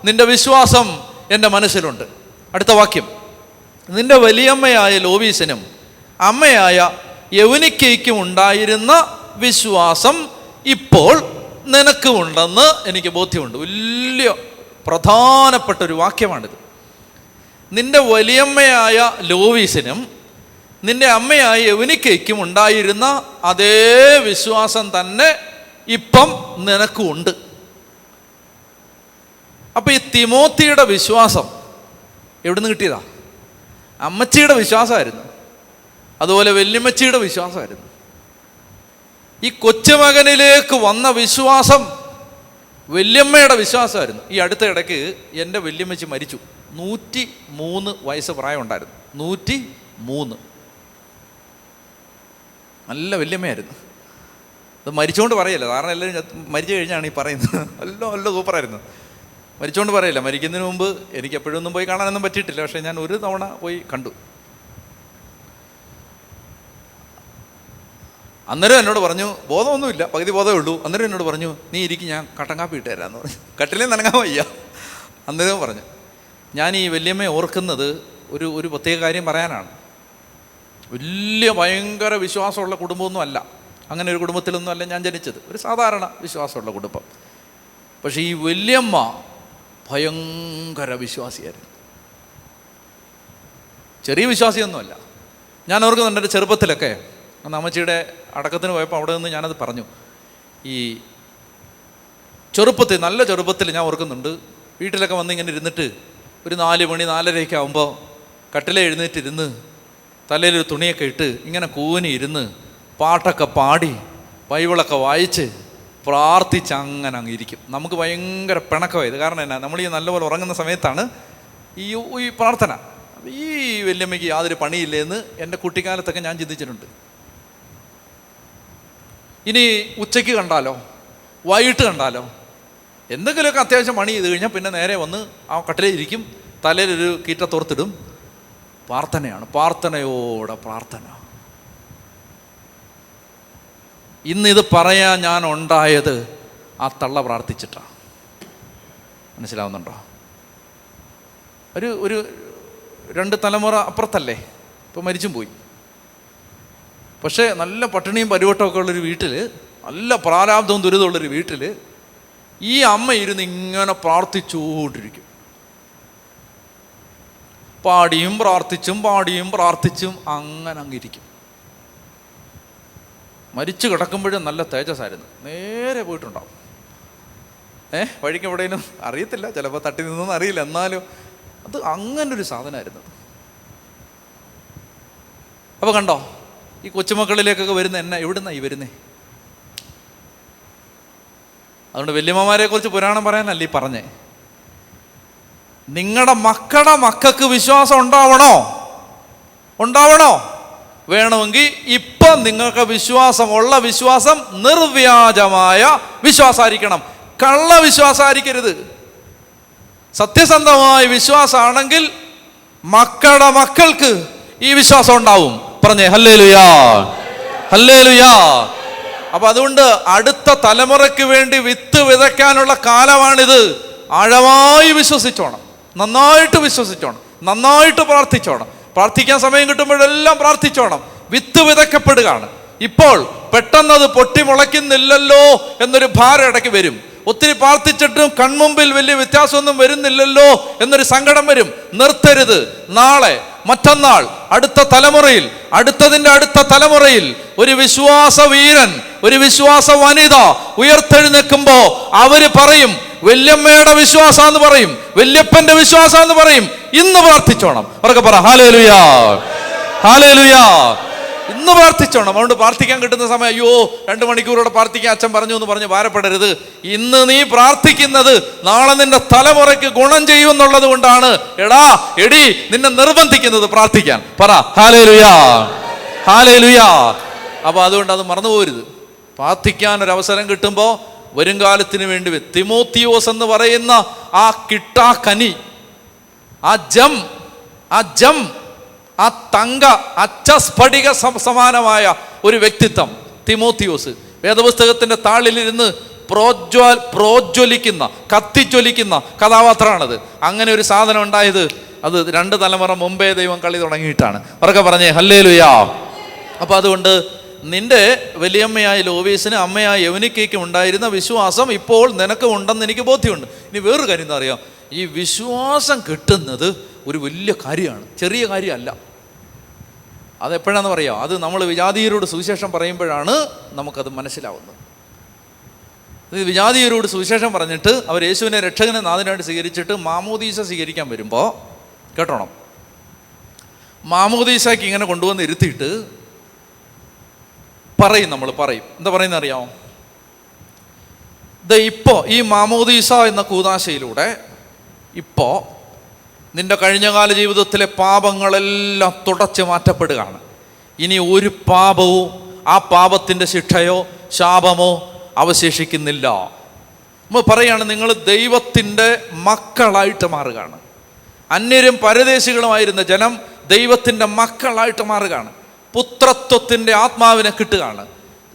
നിന്റെ വിശ്വാസം എൻ്റെ മനസ്സിലുണ്ട്. അടുത്ത വാക്യം, നിന്റെ വലിയമ്മയായ ലോവീസിനും അമ്മയായ യൗനിക്കയ്ക്കും ഉണ്ടായിരുന്ന വിശ്വാസം ഇപ്പോൾ നിനക്കുമുണ്ടെന്ന് എനിക്ക് ബോധ്യമുണ്ട്. വലിയ പ്രധാനപ്പെട്ടൊരു വാക്യമാണിത്. നിന്റെ വലിയമ്മയായ ലോവീസിനും നിന്റെ അമ്മയായ യൗനിക്കയ്ക്കും ഉണ്ടായിരുന്ന അതേ വിശ്വാസം തന്നെ ഇപ്പം നിനക്കും ഉണ്ട്. അപ്പം ഈ തിമോത്തിയുടെ വിശ്വാസം എവിടുന്ന് കിട്ടിയതാ? അമ്മച്ചിയുടെ വിശ്വാസമായിരുന്നു, അതുപോലെ വല്യമ്മച്ചിയുടെ വിശ്വാസമായിരുന്നു. ഈ കൊച്ചുമകനിലേക്ക് വന്ന വിശ്വാസം വല്യമ്മയുടെ വിശ്വാസമായിരുന്നു. ഈ അടുത്ത ഇടയ്ക്ക് എൻ്റെ വല്യമ്മച്ചി മരിച്ചു. 103 വയസ്സ് പ്രായം ഉണ്ടായിരുന്നു. 103. നല്ല വല്യമ്മയായിരുന്നു. അത് മരിച്ചുകൊണ്ട് പറയല്ല, കാരണം എല്ലാവരും മരിച്ചു കഴിഞ്ഞാണ് ഈ പറയുന്നത്. നല്ല സൂപ്പറായിരുന്നു. മരിച്ചുകൊണ്ട് പറയില്ല. മരിക്കുന്നതിന് മുമ്പ് എനിക്ക് എപ്പോഴൊന്നും പോയി കാണാനൊന്നും പറ്റിയിട്ടില്ല, പക്ഷേ ഞാൻ ഒരു തവണ പോയി കണ്ടു. അന്നേരം എന്നോട് പറഞ്ഞു, ബോധമൊന്നുമില്ല, പകുതി ബോധമേ ഉള്ളൂ. അന്നേരം എന്നോട് പറഞ്ഞു, നീ ഇരിക്കും, ഞാൻ കട്ടൻ കാപ്പി ഇട്ട് തരാമെന്ന് പറഞ്ഞു. കട്ടിലേ നനങ്ങാൻ വയ്യ. അന്നേരം പറഞ്ഞു, ഞാൻ ഈ വല്യമ്മയെ ഓർക്കുന്നത് ഒരു പ്രത്യേക കാര്യം പറയാനാണ്. വലിയ ഭയങ്കര വിശ്വാസമുള്ള കുടുംബമൊന്നും അല്ല, അങ്ങനെ ഒരു കുടുംബത്തിലൊന്നും അല്ല ഞാൻ ജനിച്ചത്. ഒരു സാധാരണ വിശ്വാസമുള്ള കുടുംബം. പക്ഷേ ഈ വല്യമ്മ ഭയങ്കര വിശ്വാസിയായിരുന്നു. ചെറിയ വിശ്വാസിയൊന്നുമല്ല. ഞാൻ ഓർക്കുന്നുണ്ട്, എൻ്റെ ചെറുപ്പത്തിലൊക്കെ അന്ന് അമ്മച്ചിയുടെ അടക്കത്തിന് പോയപ്പോൾ അവിടെ നിന്ന് ഞാനത് പറഞ്ഞു. ഈ നല്ല ചെറുപ്പത്തിൽ ഞാൻ ഓർക്കുന്നുണ്ട്, വീട്ടിലൊക്കെ വന്ന് ഇങ്ങനെ ഇരുന്നിട്ട് ഒരു 4 മണി 4:30 ആകുമ്പോൾ കട്ടിലെ എഴുന്നേറ്റിരുന്ന് തലയിലൊരു തുണിയൊക്കെ ഇട്ട് ഇങ്ങനെ കൂനി ഇരുന്ന് പാട്ടൊക്കെ പാടി ബൈബിളൊക്കെ വായിച്ച് പ്രാർത്ഥിച്ച് അങ്ങനെ അങ്ങ് ഇരിക്കും. നമുക്ക് ഭയങ്കര പിണക്കമായത്. കാരണം എന്നാ, നമ്മൾ ഈ നല്ലപോലെ ഉറങ്ങുന്ന സമയത്താണ് ഈ പ്രാർത്ഥന. ഈ വല്യമ്മയ്ക്ക് യാതൊരു പണിയില്ലേന്ന് എൻ്റെ കുട്ടിക്കാലത്തൊക്കെ ഞാൻ ചിന്തിച്ചിട്ടുണ്ട്. ഇനി ഉച്ചയ്ക്ക് കണ്ടാലോ, വൈകിട്ട് കണ്ടാലോ, എന്തെങ്കിലുമൊക്കെ അത്യാവശ്യം പണി ചെയ്ത് കഴിഞ്ഞാൽ പിന്നെ നേരെ വന്ന് ആ കട്ടിലിരിക്കും, തലയിലൊരു കീറ്റത്തോർത്തിടും. പ്രാർത്ഥനയാണ്, പ്രാർത്ഥനയോടെ പ്രാർത്ഥന. ഇന്നിത് പറയാൻ ഞാൻ ഉണ്ടായത് ആ തള്ള പ്രാർത്ഥിച്ചിട്ടാണ്. മനസ്സിലാവുന്നുണ്ടോ? ഒരു 2 തലമുറ അപ്പുറത്തല്ലേ, ഇപ്പോൾ മരിച്ചും പോയി. പക്ഷേ നല്ല പട്ടിണിയും പരിവട്ടമൊക്കെ ഉള്ളൊരു വീട്ടിൽ, നല്ല പ്രാരാബ്ധവും ദുരിതമുള്ളൊരു വീട്ടിൽ ഈ അമ്മ ഇരുന്ന് ഇങ്ങനെ പ്രാർത്ഥിച്ചുകൊണ്ടിരിക്കും. പാടിയും പ്രാർത്ഥിച്ചും അങ്ങനെ അങ്ങിരിക്കും. മരിച്ചു കിടക്കുമ്പോഴും നല്ല തേജസ്സായിരുന്നു. നേരെ പോയിട്ടുണ്ടാവും. വഴിക്ക് എവിടെയും അറിയത്തില്ല, ചിലപ്പോൾ തട്ടി നിന്നൊന്നും അറിയില്ല, എന്നാലും അത് അങ്ങനൊരു സാധനമായിരുന്നു. അപ്പോൾ കണ്ടോ, ഈ കൊച്ചുമക്കളിലേക്കൊക്കെ വരുന്ന എവിടുന്നാ ഈ വരുന്നേ? അതുകൊണ്ട് വല്യമ്മമാരെ കുറിച്ച് പുരാണം പറയാനല്ല ഈ പറഞ്ഞേ. നിങ്ങളുടെ മക്കൾക്ക് വിശ്വാസം ഉണ്ടാവണോ? വേണമെങ്കിൽ ഇപ്പം നിങ്ങൾക്ക് വിശ്വാസം നിർവ്യാജമായ വിശ്വാസമായിരിക്കണം, കള്ള വിശ്വാസമായിരിക്കരുത്. സത്യസന്ധമായ വിശ്വാസമാണെങ്കിൽ മക്കൾക്ക് ഈ വിശ്വാസം ഉണ്ടാവും. പറഞ്ഞേ ഹല്ലേലൂയാ, ഹല്ലേലൂയാ. അപ്പൊ അതുകൊണ്ട് അടുത്ത തലമുറയ്ക്ക് വേണ്ടി വിത്ത് വിതയ്ക്കാനുള്ള കാലമാണിത്. ആഴമായി വിശ്വസിച്ചോണം, നന്നായിട്ട് വിശ്വസിച്ചോണം, നന്നായിട്ട് പ്രാർത്ഥിച്ചോണം. പ്രാർത്ഥിക്കാൻ സമയം കിട്ടുമ്പോഴെല്ലാം പ്രാർത്ഥിച്ചോണം. വിത്ത് വിതയ്ക്കപ്പെടുകയാണ്. ഇപ്പോൾ പെട്ടെന്നത് പൊട്ടിമുളയ്ക്കുന്നില്ലല്ലോ എന്നൊരു ഭാരം ഇടയ്ക്ക് വരും. ഒത്തിരി പ്രാർത്ഥിച്ചിട്ടും കൺമുമ്പിൽ വലിയ വ്യത്യാസമൊന്നും വരുന്നില്ലല്ലോ എന്നൊരു സങ്കടം വരും. നിർത്തരുത്. നാളെ, മറ്റന്നാൾ, അടുത്ത തലമുറയിൽ, അടുത്ത തലമുറയിൽ ഒരു വിശ്വാസ വീരൻ, ഒരു വിശ്വാസ വനിത ഉയർത്തെഴുന്നേൽക്കുമ്പോ അവര് പറയും, വല്യമ്മയുടെ വിശ്വാസാന്ന് പറയും, വല്യപ്പന്റെ വിശ്വാസാന്ന് പറയും. ഇന്ന് പ്രാർത്ഥിച്ചോണം. അവർക്ക് പറ ഹല്ലേലൂയാ, ഹല്ലേലൂയാ. ഇന്ന് പ്രാർത്ഥിച്ചോണം. അതുകൊണ്ട് പ്രാർത്ഥിക്കാൻ കിട്ടുന്ന സമയം, അയ്യോ 2 മണിക്കൂറോടെ പ്രാർത്ഥിക്കാൻ അച്ഛൻ പറഞ്ഞു എന്ന് പറഞ്ഞ് ഭാരപ്പെടരുത്. ഇന്ന് നീ പ്രാർത്ഥിക്കുന്നത് നാളെ നിന്റെ തലമുറയ്ക്ക് ഗുണം ചെയ്യുമെന്നുള്ളത് കൊണ്ടാണ് എടി നിന്നെ നിർബന്ധിക്കുന്നത് പ്രാർത്ഥിക്കാൻ. പറ ഹല്ലേലൂയാ, ഹല്ലേലൂയാ. അപ്പൊ അതുകൊണ്ട് അത് മറന്നു പോകരുത്. പ്രാർത്ഥിക്കാൻ ഒരു അവസരം കിട്ടുമ്പോൾ വരുംകാലത്തിന് വേണ്ടി തിമോത്തിയോസ് എന്ന് പറയുന്ന ആ കിട്ടാക്കനി, ആ ജം, ആ തങ്ക അച്ചസ്ഫടിക സമാനമായ ഒരു വ്യക്തിത്വം തിമോത്തിയോസ്. വേദപുസ്തകത്തിന്റെ താളിലിരുന്ന് പ്രോജ്വലിക്കുന്ന, കത്തിജ്വലിക്കുന്ന കഥാപാത്രമാണത്. അങ്ങനെ ഒരു സാധനം ഉണ്ടായത് അത് 2 തലമുറ മുമ്പേ ദൈവം കളി തുടങ്ങിയിട്ടാണ്. അവരൊക്കെ പറഞ്ഞേ ഹല്ലേലൂയാ. അപ്പൊ അതുകൊണ്ട് നിന്റെ വലിയമ്മയായ ലോവീസിന്, അമ്മയായ യവനിക്കയ്ക്കും ഉണ്ടായിരുന്ന വിശ്വാസം ഇപ്പോൾ നിനക്ക് ഉണ്ടെന്ന് എനിക്ക് ബോധ്യമുണ്ട്. ഇനി വേറൊരു കാര്യം എന്താ അറിയാം, ഈ വിശ്വാസം കിട്ടുന്നത് ഒരു വലിയ കാര്യമാണ്, ചെറിയ കാര്യമല്ല. അതെപ്പോഴാണെന്ന് പറയാം, അത് നമ്മൾ വിജാതീയരോട് സുവിശേഷം പറയുമ്പോഴാണ് നമുക്കത് മനസ്സിലാവുന്നത്. വിജാതീയരോട് സുവിശേഷം പറഞ്ഞിട്ട് അവർ യേശുവിനെ രക്ഷകനെ നാഥനായിട്ട് സ്വീകരിച്ചിട്ട് മാമോദീസ സ്വീകരിക്കാൻ വരുമ്പോൾ കേട്ടോണം, മാമോദീസയ്ക്ക് ഇങ്ങനെ കൊണ്ടുവന്ന് ഇരുത്തിയിട്ട് നമ്മൾ പറയും എന്താ പറയുന്നത് അറിയാമോ? ഇപ്പോൾ ഈ മാമോദീസ എന്ന കൂദാശയിലൂടെ ഇപ്പോൾ നിന്റെ കഴിഞ്ഞകാല ജീവിതത്തിലെ പാപങ്ങളെല്ലാം തുടച്ച് മാറ്റപ്പെടുകയാണ്. ഇനി ഒരു പാപവും, ആ പാപത്തിൻ്റെ ശിക്ഷയോ ശാപമോ അവശേഷിക്കുന്നില്ല. നമ്മൾ പറയുകയാണ്, നിങ്ങൾ ദൈവത്തിൻ്റെ മക്കളായിട്ട് മാറുകയാണ്. അന്യരും പരദേശികളുമായിരുന്ന ജനം ദൈവത്തിൻ്റെ മക്കളായിട്ട് മാറുകയാണ്. പുത്രത്വത്തിൻ്റെ ആത്മാവിനെ കിട്ടുകയാണ്.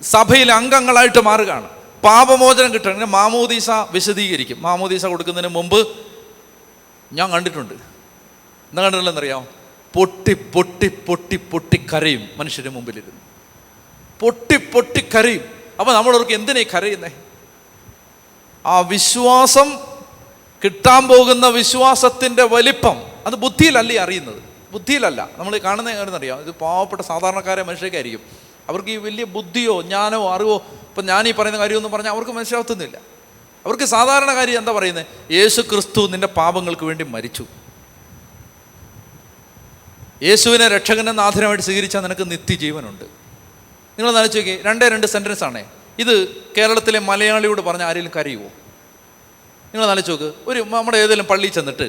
സഭയിലെ അംഗങ്ങളായിട്ട് മാറുകയാണ്. പാപമോചനം കിട്ടുകയാണ്. മാമോദീസ വിശദീകരിക്കും. മാമോദീസ കൊടുക്കുന്നതിന് മുമ്പ് ഞാൻ കണ്ടിട്ടുണ്ട്. എന്താ കണ്ടിട്ടുള്ളതെന്നറിയാം? പൊട്ടി കരയും മനുഷ്യരുടെ മുമ്പിലിരുന്ന്. പൊട്ടി കരയും. അപ്പം നമ്മളവർക്ക് എന്തിനാ കരയുന്നേ? ആ വിശ്വാസം കിട്ടാൻ പോകുന്ന വിശ്വാസത്തിൻ്റെ വലിപ്പം അത് ബുദ്ധിയിലല്ലേ അറിയുന്നത്. ബുദ്ധിയിലല്ല നമ്മൾ കാണുന്ന എങ്ങനെയെന്നറിയാം, ഇത് പാവപ്പെട്ട സാധാരണക്കാരെ മനുഷ്യർക്കായിരിക്കും. അവർക്ക് ഈ വലിയ ബുദ്ധിയോ ജ്ഞാനോ അറിവോ ഇപ്പം ഞാൻ ഈ പറയുന്ന കാര്യമൊന്നും പറഞ്ഞാൽ അവർക്ക് മനസ്സിലാവുന്നില്ല. അവർക്ക് സാധാരണ കാര്യം എന്താ പറയുന്നത്? യേശു ക്രിസ്തു നിന്റെ പാപങ്ങൾക്ക് വേണ്ടി മരിച്ചു. യേശുവിനെ രക്ഷകനെ നാഥനായിട്ട് സ്വീകരിച്ചാൽ നിനക്ക് നിത്യജീവനുണ്ട്. നിങ്ങളൊന്ന് ആലോചിച്ച് നോക്കി, 2 സെൻറ്റൻസ് ആണേ ഇത്. കേരളത്തിലെ മലയാളിയോട് പറഞ്ഞ ആരെങ്കിലും കരയുമോ? നിങ്ങളൊന്ന് ആലോചിച്ച് നോക്ക്. നമ്മുടെ ഏതെങ്കിലും പള്ളിയിൽ ചെന്നിട്ട്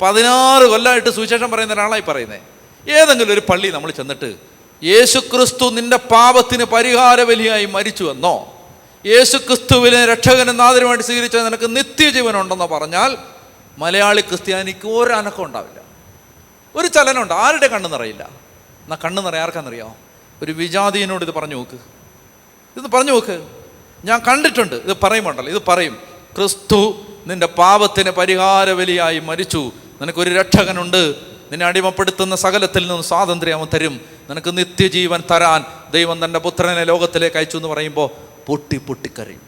16 കൊല്ലമായിട്ട് സുവിശേഷം പറയുന്ന ഒരാളായി പറയുന്നത്, ഏതെങ്കിലും ഒരു പള്ളി നമ്മൾ ചെന്നിട്ട് യേശു ക്രിസ്തു നിന്റെ പാപത്തിന് പരിഹാര ബലിയായി മരിച്ചു എന്നോ, യേശു ക്രിസ്തുവിനെ രക്ഷകനും നാഥനുമായിട്ട് സ്വീകരിച്ചാൽ നിനക്ക് നിത്യജീവനുണ്ടെന്നോ പറഞ്ഞാൽ മലയാളി ക്രിസ്ത്യാനിക്ക് ഒരനക്കം ഉണ്ടാവില്ല, ഒരു ചലനമുണ്ട്. ആരുടെ കണ്ണ് നിറയില്ല? എന്നാൽ കണ്ണ് നിറയെ ആർക്കാന്നറിയാമോ? ഒരു വിജാതീയനോട് ഇത് പറഞ്ഞു നോക്ക്, ഇത് പറഞ്ഞു നോക്ക്. ഞാൻ കണ്ടിട്ടുണ്ട്. ഇത് പറയുമ്പോണ്ടല്ലോ, ഇത് പറയും, ക്രിസ്തു നിന്റെ പാപത്തിന് പരിഹാര ബലിയായി മരിച്ചു, നിനക്കൊരു രക്ഷകനുണ്ട്, നിന്നെ അടിമപ്പെടുത്തുന്ന സകലത്തിൽ നിന്നും സ്വാതന്ത്ര്യം അവൻ തരും, നിനക്ക് നിത്യജീവൻ തരാൻ ദൈവം തൻ്റെ പുത്രനെ ലോകത്തിലേക്ക് അയച്ചു എന്ന് പറയുമ്പോൾ പൊട്ടിക്കരയും.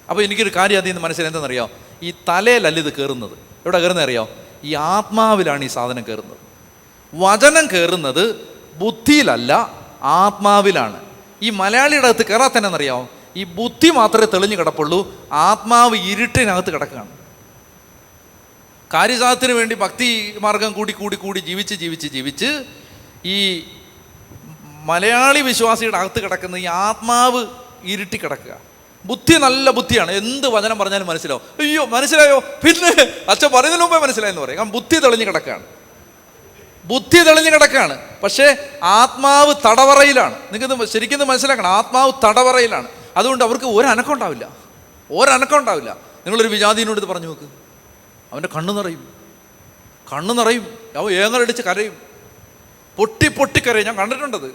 അപ്പോൾ എനിക്കൊരു കാര്യം അതിൽ നിന്ന് മനസ്സിലായി, എന്താണെന്നറിയോ? ഈ തലയിലല്ല ഇത് കയറുന്നത്. എവിടെ കയറുന്നത് അറിയോ? ഈ ആത്മാവിലാണ് ഈ സാധനം കയറുന്നത്. വചനം കയറുന്നത് ബുദ്ധിയിലല്ല, ആത്മാവിലാണ്. ഈ മലയാളിയുടെ അകത്ത് കയറാത്തന്നെന്നറിയാമോ? ഈ ബുദ്ധി മാത്രമേ തെളിഞ്ഞു കിടപ്പുള്ളൂ, ആത്മാവ് ഇരുട്ടിനകത്ത് കിടക്കുകയാണ്. കാര്യസാധത്തിന് വേണ്ടി ഭക്തി മാർഗം കൂടി ജീവിച്ച് ഈ മലയാളി വിശ്വാസിയുടെ അകത്ത് കിടക്കുന്ന ഈ ആത്മാവ് ഇരുട്ടി കിടക്കുക. ബുദ്ധി നല്ല ബുദ്ധിയാണ്, എന്ത് വചനം പറഞ്ഞാലും മനസ്സിലാവും. അയ്യോ മനസ്സിലായോ, പിന്നെ അച്ഛൻ പറയുന്നതിന് മുമ്പേ മനസ്സിലായെന്ന് പറയും. കാരണം ബുദ്ധി തെളിഞ്ഞു കിടക്കുകയാണ്. പക്ഷേ ആത്മാവ് തടവറയിലാണ്. നിങ്ങൾക്ക് ശരിക്കും മനസ്സിലാക്കണം, ആത്മാവ് തടവറയിലാണ്. അതുകൊണ്ട് അവർക്ക് ഒരനക്കം ഉണ്ടാവില്ല. നിങ്ങളൊരു വിജാതിനോട് ഇത് പറഞ്ഞു നോക്ക്, അവൻ്റെ കണ്ണ് നിറയും, അവൻ ഏങ്ങലടിച്ച് കരയും, പൊട്ടിക്കരയും. ഞാൻ കണ്ടിട്ടുണ്ടത്,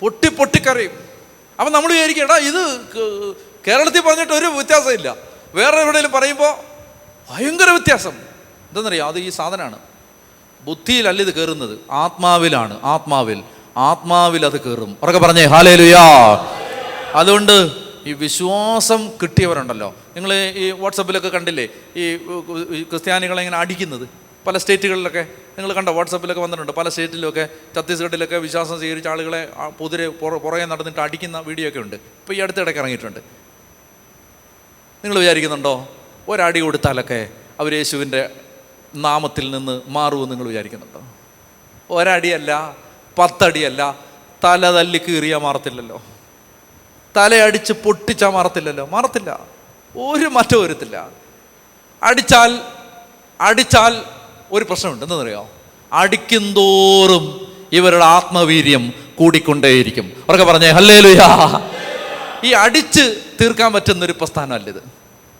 പൊട്ടിക്കരയും. അപ്പം നമ്മൾ വിചാരിക്കും, എടാ ഇത് കേരളത്തിൽ പറഞ്ഞിട്ട് ഒരു വ്യത്യാസമില്ല, വേറെ എവിടെയെങ്കിലും പറയുമ്പോൾ ഭയങ്കര വ്യത്യാസം. എന്താണെന്നറിയാം? അത് ഈ സാധനമാണ്. ബുദ്ധിയിലല്ല ഇത് കയറുന്നത്, ആത്മാവിലാണ്. ആത്മാവിൽ അത് കയറും. ഉറക്കെ പറഞ്ഞേ ഹല്ലേലൂയാ. അതുകൊണ്ട് ഈ വിശ്വാസം കിട്ടിയവരുണ്ടല്ലോ, നിങ്ങൾ ഈ വാട്സപ്പിലൊക്കെ കണ്ടില്ലേ ഈ ക്രിസ്ത്യാനികളെ ഇങ്ങനെ അടിക്കുന്നത്? പല സ്റ്റേറ്റുകളിലൊക്കെ നിങ്ങൾ കണ്ടോ? വാട്സപ്പിലൊക്കെ വന്നിട്ടുണ്ട്. പല സ്റ്റേറ്റിലൊക്കെ, ഛത്തീസ്ഗഡിലൊക്കെ വിശ്വാസം സ്വീകരിച്ച ആളുകളെ കുതിരെ പുറകെ നടന്നിട്ട് അടിക്കുന്ന വീഡിയോ ഒക്കെ ഉണ്ട്. ഇപ്പോൾ ഈ അടുത്തിടയ്ക്ക് ഇറങ്ങിയിട്ടുണ്ട്. നിങ്ങൾ വിചാരിക്കുന്നുണ്ടോ ഒരടി കൊടുത്താലൊക്കെ അവർ യേശുവിൻ്റെ നാമത്തിൽ നിന്ന് മാറുമെന്ന് നിങ്ങൾ വിചാരിക്കുന്നുണ്ടോ? ഒരടിയല്ല, 10 അടിയല്ല, തല തല്ലി കീറിയാൽ മാറത്തില്ലല്ലോ, തലയടിച്ച് പൊട്ടിച്ചാൽ മാറത്തില്ല. ഒരു മാറ്റം വരത്തില്ല. അടിച്ചാൽ ഒരു പ്രശ്നമുണ്ട്. എന്താണെന്നറിയോ? അടിക്കുന്തോറും ഇവരുടെ ആത്മവീര്യം കൂടിക്കൊണ്ടേയിരിക്കും. അവർക്ക് പറഞ്ഞേ ഹല്ലേലൂയാ. ഈ അടിച്ച് തീർക്കാൻ പറ്റുന്നൊരു പ്രസ്ഥാനമല്ല ഇത്,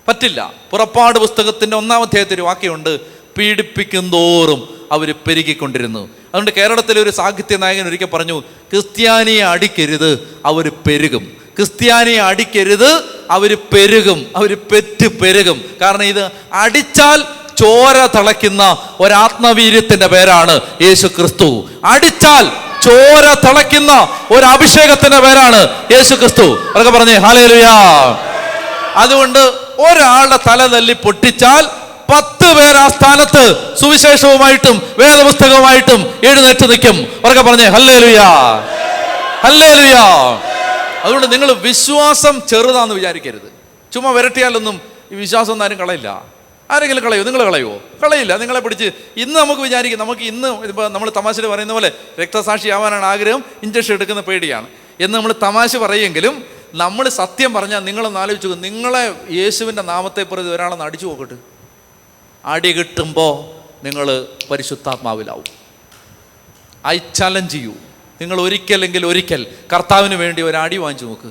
പറ്റില്ല. പുറപ്പാട് പുസ്തകത്തിൻ്റെ 1-ാം അധ്യായത്തിൽ ഒരു വാക്യമുണ്ട്, പീഡിപ്പിക്കുന്തോറും അവർ പെരുകിക്കൊണ്ടിരുന്നു. അതുകൊണ്ട് കേരളത്തിലെ ഒരു സാഹിത്യ നായകൻ ഒരിക്കൽ പറഞ്ഞു, ക്രിസ്ത്യാനിയെ അടിക്കരുത്, അവർ പെരുകും. ക്രിസ്ത്യാനിയെ അടിക്കരുത്, അവർ പെരുകും, അവർ പെരുകും. കാരണം ഇത് അടിച്ചാൽ ചോര തിളയ്ക്കുന്ന ഒരാത്മവീര്യത്തിന്റെ പേരാണ് യേശു ക്രിസ്തു. അടിച്ചാൽ ചോര തിളയ്ക്കുന്ന ഒരു അഭിഷേകത്തിന്റെ പേരാണ് യേശു ക്രിസ്തു. അതൊക്കെ പറഞ്ഞേ ഹല്ലേലൂയാ. അതുകൊണ്ട് ഒരാളുടെ തല തല്ലി പൊട്ടിച്ചാൽ 10 പേർ ആ സ്ഥാനത്ത് സുവിശേഷവുമായിട്ടും വേദപുസ്തകവുമായിട്ടും എഴുന്നേറ്റ് നിൽക്കും. അവരൊക്കെ പറഞ്ഞേ ഹല്ലേലൂയാ. അതുകൊണ്ട് നിങ്ങൾ വിശ്വാസം ചെറുതാന്ന് വിചാരിക്കരുത്. ചുമ്മാ വിരട്ടിയാലൊന്നും ഈ വിശ്വാസം ഒന്നും ആരും കളയില്ല. ആരെങ്കിലും കളയോ? നിങ്ങൾ കളയുമോ? കളയില്ല. നിങ്ങളെ പിടിച്ച് ഇന്ന് നമുക്ക് വിചാരിക്കും, നമുക്ക് ഇന്ന് ഇപ്പോൾ നമ്മൾ തമാശയിൽ പറയുന്ന പോലെ രക്തസാക്ഷി ആവാനാണ് ആഗ്രഹം, ഇഞ്ചക്ഷൻ എടുക്കുന്ന പേടിയാണ് എന്ന് നമ്മൾ തമാശ പറയുമെങ്കിലും നമ്മൾ സത്യം പറഞ്ഞാൽ നിങ്ങളൊന്ന് ആലോചിച്ചു, നിങ്ങളെ യേശുവിൻ്റെ നാമത്തെ പ്രതി ഒരാളൊന്ന് അടിച്ചു നോക്കട്ടെ. അടി കിട്ടുമ്പോൾ നിങ്ങൾ പരിശുദ്ധാത്മാവിലാവും. I challenge U. നിങ്ങൾ ഒരിക്കൽ കർത്താവിന് വേണ്ടി ഒരു അടി വാങ്ങിച്ചു നോക്ക്.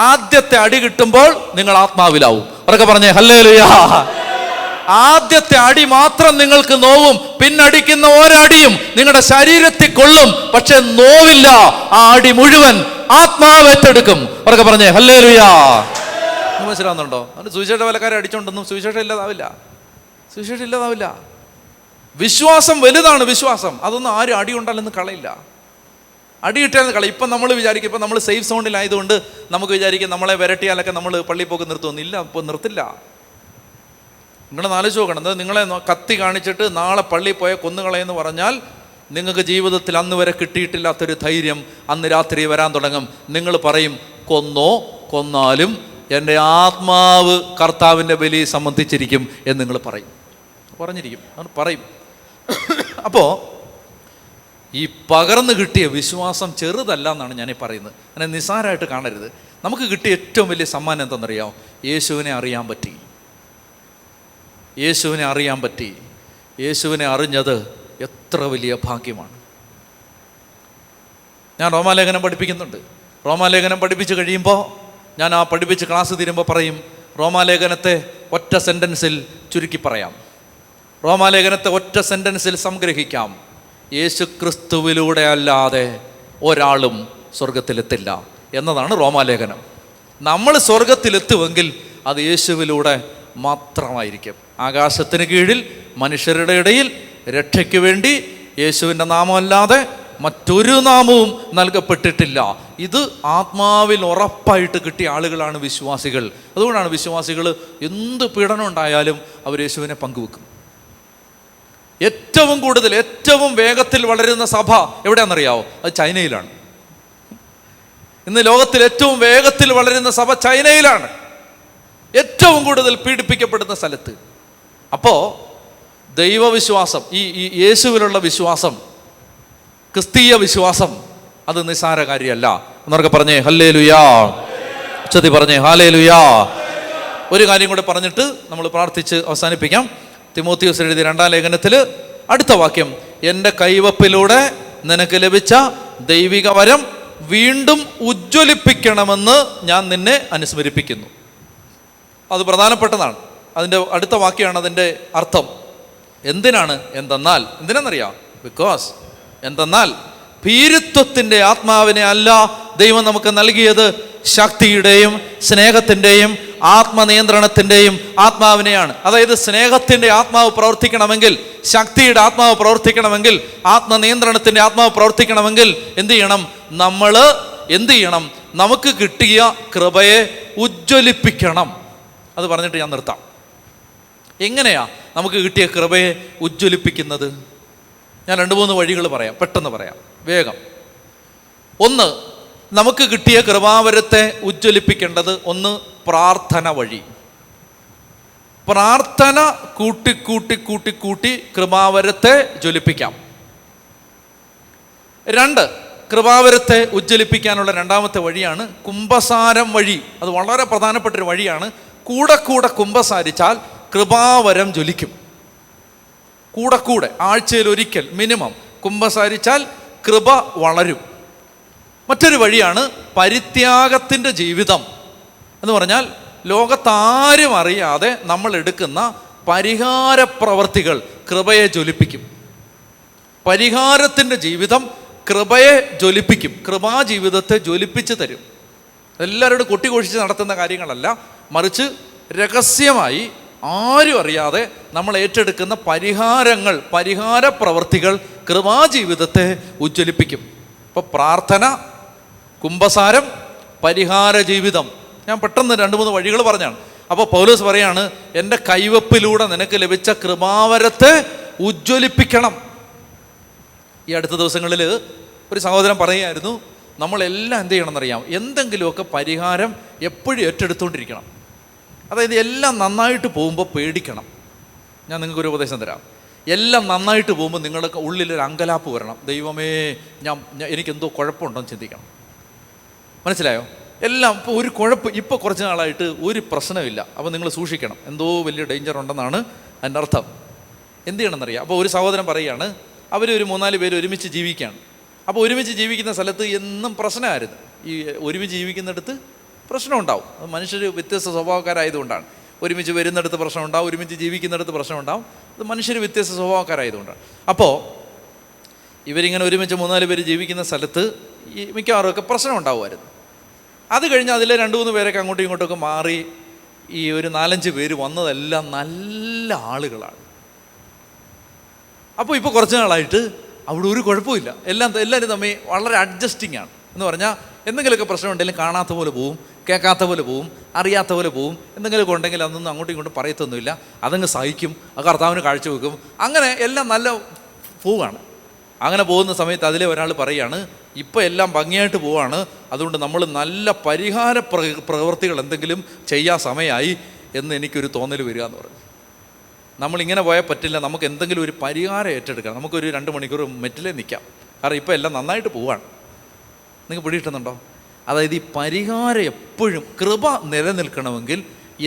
ആദ്യത്തെ അടി കിട്ടുമ്പോൾ നിങ്ങൾ ആത്മാവിലാവും. അവരൊക്കെ പറഞ്ഞേ ഹല്ലേലൂയാ. ആദ്യത്തെ അടി മാത്രം നിങ്ങൾക്ക് നോവും, പിന്നടിക്കുന്ന ഒരടിയും നിങ്ങളുടെ ശരീരത്തിൽ കൊള്ളും, പക്ഷെ നോവില്ല. ആ അടി മുഴുവൻ ആത്മാവ് ഏറ്റെടുക്കും. അവരൊക്കെ പറഞ്ഞേ ഹല്ലേലൂയാ. മനസ്സിലാവുന്നുണ്ടോ? അതുകൊണ്ട് സുവിശേഷ വേലക്കാരെ അടിച്ചോണ്ടൊന്നും സുവിശേഷം ഇല്ലാതാവില്ല. വിശ്വാസം വലുതാണ്. വിശ്വാസം അതൊന്നും ആരും അടി കൊണ്ടാലൊന്നും കളയില്ല. അടി കിട്ടിയാലും കളയും. ഇപ്പം നമ്മൾ വിചാരിക്കും, ഇപ്പം നമ്മൾ സേഫ് സോണിലായതുകൊണ്ട് നമുക്ക് വിചാരിക്കും നമ്മളെ വിരട്ടിയാലൊക്കെ നമ്മൾ പള്ളിയിൽ പോക്ക് നിർത്തുമെന്നില്ല. ഇപ്പോൾ നിർത്തില്ല. നിങ്ങളെ ആലോചിച്ച് നോക്കണം. എന്താ നിങ്ങളെ കത്തി കാണിച്ചിട്ട് നാളെ പള്ളിയിൽ പോയ കൊന്നുകളയെന്ന് പറഞ്ഞാൽ നിങ്ങൾക്ക് ജീവിതത്തിൽ അന്ന് വരെ കിട്ടിയിട്ടില്ലാത്തൊരു ധൈര്യം അന്ന് രാത്രി വരാൻ തുടങ്ങും. നിങ്ങൾ പറയും, കൊന്നാലും എൻ്റെ ആത്മാവ് കർത്താവിൻ്റെ ബലി സംബന്ധിച്ചിരിക്കും എന്ന് നിങ്ങൾ പറഞ്ഞിരിക്കും. പറയും. അപ്പോൾ ഈ പകർന്നു കിട്ടിയ വിശ്വാസം ചെറുതല്ല എന്നാണ് ഞാൻ പറയുന്നത്. അങ്ങനെ നിസ്സാരമായിട്ട് കാണരുത്. നമുക്ക് കിട്ടിയ ഏറ്റവും വലിയ സമ്മാനം എന്താണെന്നറിയാമോ? യേശുവിനെ അറിയാൻ പറ്റി. യേശുവിനെ അറിഞ്ഞത് എത്ര വലിയ ഭാഗ്യമാണ്. ഞാൻ റോമാലേഖനം പഠിപ്പിക്കുന്നുണ്ട്. റോമാലേഖനം പഠിപ്പിച്ച് കഴിയുമ്പോൾ ഞാൻ ആ പഠിപ്പിച്ച് ക്ലാസ് തീരുമ്പോൾ പറയും, റോമാലേഖനത്തെ ഒറ്റ സെൻറ്റൻസിൽ ചുരുക്കി പറയാം, റോമാലേഖനത്തെ ഒറ്റ സെൻറ്റൻസിൽ സംഗ്രഹിക്കാം. യേശു ക്രിസ്തുവിലൂടെ അല്ലാതെ ഒരാളും സ്വർഗത്തിലെത്തില്ല എന്നതാണ് റോമാലേഖനം. നമ്മൾ സ്വർഗത്തിലെത്തുമെങ്കിൽ അത് യേശുവിലൂടെ മാത്രമായിരിക്കും. ആകാശത്തിന് കീഴിൽ മനുഷ്യരുടെ ഇടയിൽ രക്ഷയ്ക്ക് വേണ്ടി യേശുവിൻ്റെ നാമമല്ലാതെ മറ്റൊരു നാമവും നൽകപ്പെട്ടിട്ടില്ല. ഇത് ആത്മാവിൽ ഉറപ്പായിട്ട് കിട്ടിയ ആളുകളാണ് വിശ്വാസികൾ. അതുകൊണ്ടാണ് വിശ്വാസികൾ എന്ത് പീഡനം ഉണ്ടായാലും അവർ യേശുവിനെ പങ്കുവെക്കും. ഏറ്റവും കൂടുതൽ ഏറ്റവും വേഗത്തിൽ വളരുന്ന സഭ എവിടെയാണെന്നറിയാവോ? അത് ചൈനയിലാണ്. ഇന്ന് ലോകത്തിൽ ഏറ്റവും വേഗത്തിൽ വളരുന്ന സഭ ചൈനയിലാണ്, ഏറ്റവും കൂടുതൽ പീഡിപ്പിക്കപ്പെടുന്ന സ്ഥലത്ത്. അപ്പോൾ ദൈവവിശ്വാസം, ഈ യേശുവിലുള്ള വിശ്വാസം, ക്രിസ്തീയ വിശ്വാസം, അത് നിസ്സാര കാര്യമല്ല. എന്നൊക്കെ പറഞ്ഞേ ഹല്ലേലൂയാ, ഉച്ചത്തി പറഞ്ഞേ ഹല്ലേലൂയാ. ഒരു കാര്യം കൂടെ പറഞ്ഞിട്ട് നമ്മൾ പ്രാർത്ഥിച്ച് അവസാനിപ്പിക്കാം. തിമോത്തിയോസ് എഴുതിയ 2-ാം ലേഖനത്തിൽ അടുത്ത വാക്യം, എൻ്റെ കൈവപ്പിലൂടെ നിനക്ക് ലഭിച്ച ദൈവിക വരം വീണ്ടും ഉജ്ജ്വലിപ്പിക്കണമെന്ന് ഞാൻ നിന്നെ അനുസ്മരിപ്പിക്കുന്നു. അത് പ്രധാനപ്പെട്ടതാണ്. അതിൻ്റെ അടുത്ത വാക്യമാണ് അതിൻ്റെ അർത്ഥം. എന്തിനാണ്? എന്തിനാണെന്നറിയാം? ബിക്കോസ് എന്തെന്നാൽ ഭീരുത്വത്തിൻ്റെ ആത്മാവിനെ അല്ല ദൈവം നമുക്ക് നൽകിയത്, ശക്തിയുടെയും സ്നേഹത്തിൻ്റെയും ആത്മനിയന്ത്രണത്തിൻ്റെയും ആത്മാവിനെയാണ്. അതായത് സ്നേഹത്തിൻ്റെ ആത്മാവ് പ്രവർത്തിക്കണമെങ്കിൽ, ശക്തിയുടെ ആത്മാവ് പ്രവർത്തിക്കണമെങ്കിൽ, ആത്മനിയന്ത്രണത്തിൻ്റെ ആത്മാവ് പ്രവർത്തിക്കണമെങ്കിൽ എന്ത് ചെയ്യണം? നമ്മൾ എന്ത് ചെയ്യണം? നമുക്ക് കിട്ടിയ കൃപയെ ഉജ്ജ്വലിപ്പിക്കണം. അത് പറഞ്ഞിട്ട് ഞാൻ നിർത്താം. എങ്ങനെയാ നമുക്ക് കിട്ടിയ കൃപയെ ഉജ്ജ്വലിപ്പിക്കുന്നത്? ഞാൻ 2-3 വഴികൾ പറയാം, പെട്ടെന്ന് പറയാം, വേഗം. ഒന്ന്, നമുക്ക് കിട്ടിയ കൃപാവരത്തെ ഉജ്ജ്വലിപ്പിക്കേണ്ടത് ഒന്ന് പ്രാർത്ഥന വഴി. പ്രാർത്ഥന കൂട്ടി കൂട്ടി കൂട്ടി കൂട്ടി കൃപാവരത്തെ ജ്വലിപ്പിക്കാം. 2, കൃപാവരത്തെ ഉജ്ജ്വലിപ്പിക്കാനുള്ള 2-ാമത്തെ വഴിയാണ് കുംഭസാരം വഴി. അത് വളരെ പ്രധാനപ്പെട്ടൊരു വഴിയാണ്. കൂടെ കൂടെ കുംഭസാരിച്ചാൽ കൃപാവരം ജ്വലിക്കും. കൂടെ ആഴ്ചയിൽ ഒരിക്കൽ മിനിമം കുംഭസാരിച്ചാൽ കൃപ വളരും. മറ്റൊരു വഴിയാണ് പരിത്യാഗത്തിൻ്റെ ജീവിതം. എന്ന് പറഞ്ഞാൽ ലോകത്താരും അറിയാതെ നമ്മൾ എടുക്കുന്ന പരിഹാര പ്രവർത്തികൾ കൃപയെ ജ്വലിപ്പിക്കും. പരിഹാരത്തിൻ്റെ ജീവിതം കൃപയെ ജ്വലിപ്പിക്കും, കൃപാജീവിതത്തെ ജ്വലിപ്പിച്ച് തരും. എല്ലാവരോടും കൊട്ടിഘോഷിച്ച് നടത്തുന്ന കാര്യങ്ങളല്ല, മറിച്ച് രഹസ്യമായി ആരും അറിയാതെ നമ്മൾ ഏറ്റെടുക്കുന്ന പരിഹാരങ്ങൾ, പരിഹാര പ്രവർത്തികൾ കൃപാജീവിതത്തെ ഉജ്ജ്വലിപ്പിക്കും. ഇപ്പോൾ പ്രാർത്ഥന, കുംഭസാരം, പരിഹാര ജീവിതം. ഞാൻ പെട്ടെന്ന് 2-3 വഴികൾ പറഞ്ഞാണ്. അപ്പോൾ പൗലോസ് പറയാണ്, എൻ്റെ കൈവപ്പിലൂടെ നിനക്ക് ലഭിച്ച കൃപാവരത്തെ ഉജ്ജ്വലിപ്പിക്കണം. ഈ അടുത്ത ദിവസങ്ങളിൽ ഒരു സഹോദരൻ പറയുമായിരുന്നു, നമ്മളെല്ലാം എന്ത് ചെയ്യണമെന്നറിയാം? എന്തെങ്കിലുമൊക്കെ പരിഹാരം എപ്പോഴും ഏറ്റെടുത്തുകൊണ്ടിരിക്കണം. അതായത് എല്ലാം നന്നായിട്ട് പോകുമ്പോൾ പേടിക്കണം. ഞാൻ നിങ്ങൾക്കൊരു ഉപദേശം തരാം. എല്ലാം നന്നായിട്ട് പോകുമ്പോൾ നിങ്ങളുടെ ഉള്ളിലൊരു അങ്കലാപ്പ് വരണം. ദൈവമേ, എനിക്കെന്തോ കുഴപ്പമുണ്ടോയെന്ന് ചിന്തിക്കണം. മനസ്സിലായോ? എല്ലാം ഇപ്പോൾ ഒരു കുഴപ്പം, ഇപ്പോൾ കുറച്ച് നാളായിട്ട് ഒരു പ്രശ്നമില്ല, അപ്പോൾ നിങ്ങൾ സൂക്ഷിക്കണം, എന്തോ വലിയ ഡേഞ്ചർ ഉണ്ടെന്നാണ് അതിൻ്റെ അർത്ഥം. എന്ത് ചെയ്യണമെന്നറിയാം? അപ്പോൾ ഒരു സഹോദരൻ പറയുകയാണ്, അവർ ഒരു 3-4 പേര് ഒരുമിച്ച് ജീവിക്കുകയാണ്. അപ്പോൾ ഒരുമിച്ച് ജീവിക്കുന്ന സ്ഥലത്ത് എന്നും പ്രശ്നമായിരുന്നു. ഈ ഒരുമിച്ച് ജീവിക്കുന്നിടത്ത് പ്രശ്നം ഉണ്ടാവും. അത് മനുഷ്യർ വ്യത്യസ്ത സ്വഭാവക്കാരായതുകൊണ്ടാണ്. ഒരുമിച്ച് വരുന്നിടത്ത് പ്രശ്നം ഉണ്ടാവും, ഒരുമിച്ച് ജീവിക്കുന്നിടത്ത് പ്രശ്നം ഉണ്ടാവും. അത് മനുഷ്യർ വ്യത്യസ്ത സ്വഭാവക്കാരായതുകൊണ്ടാണ്. അപ്പോൾ ഇവരിങ്ങനെ ഒരുമിച്ച് 3-4 പേര് ജീവിക്കുന്ന സ്ഥലത്ത് ഈ മിക്കവാറുമൊക്കെ പ്രശ്നം ഉണ്ടാവുമായിരുന്നു. അത് കഴിഞ്ഞ് അതിലെ 2-3 പേരൊക്കെ അങ്ങോട്ടും ഇങ്ങോട്ടൊക്കെ മാറി ഈ ഒരു 4-5 പേര് വന്നതെല്ലാം നല്ല ആളുകളാണ്. അപ്പോൾ ഇപ്പോൾ കുറച്ച് നാളായിട്ട് അവിടെ ഒരു കുഴപ്പമില്ല, എല്ലാവരും തമ്മിൽ വളരെ അഡ്ജസ്റ്റിംഗ് ആണ്. എന്ന് പറഞ്ഞാൽ എന്തെങ്കിലുമൊക്കെ പ്രശ്നം ഉണ്ടെങ്കിലും കാണാത്ത പോലെ പോവും, കേൾക്കാത്ത പോലെ പോവും, അറിയാത്ത പോലെ പോവും. എന്തെങ്കിലുമൊക്കെ ഉണ്ടെങ്കിൽ അതൊന്നും അങ്ങോട്ടും ഇങ്ങോട്ടും പറയത്തൊന്നുമില്ല, അതങ്ങ് സഹിക്കും, ആ കർത്താവിന് കാഴ്ചവെക്കും. അങ്ങനെ എല്ലാം നല്ല പോവാണ്. അങ്ങനെ പോകുന്ന സമയത്ത് അതിലെ ഒരാൾ പറയുകയാണ്, ഇപ്പോൾ എല്ലാം ഭംഗിയായിട്ട് പോവാണ്, അതുകൊണ്ട് നമ്മൾ നല്ല പരിഹാര പ്രവൃത്തികൾ എന്തെങ്കിലും ചെയ്യാൻ സമയമായി എന്ന് എനിക്കൊരു തോന്നൽ വരിക എന്ന് പറഞ്ഞു. നമ്മളിങ്ങനെ പോയാൽ പറ്റില്ല, നമുക്ക് എന്തെങ്കിലും ഒരു പരിഹാരം ഏറ്റെടുക്കണം. നമുക്കൊരു 2 മണിക്കൂർ മെറ്റിലേ നിൽക്കാം, കാരണം ഇപ്പോൾ എല്ലാം നന്നായിട്ട് പോവാണ്. നിങ്ങൾക്ക് പിടികിട്ടുന്നുണ്ടോ? അതായത് ഈ പരിഹാരം എപ്പോഴും, കൃപ നിലനിൽക്കണമെങ്കിൽ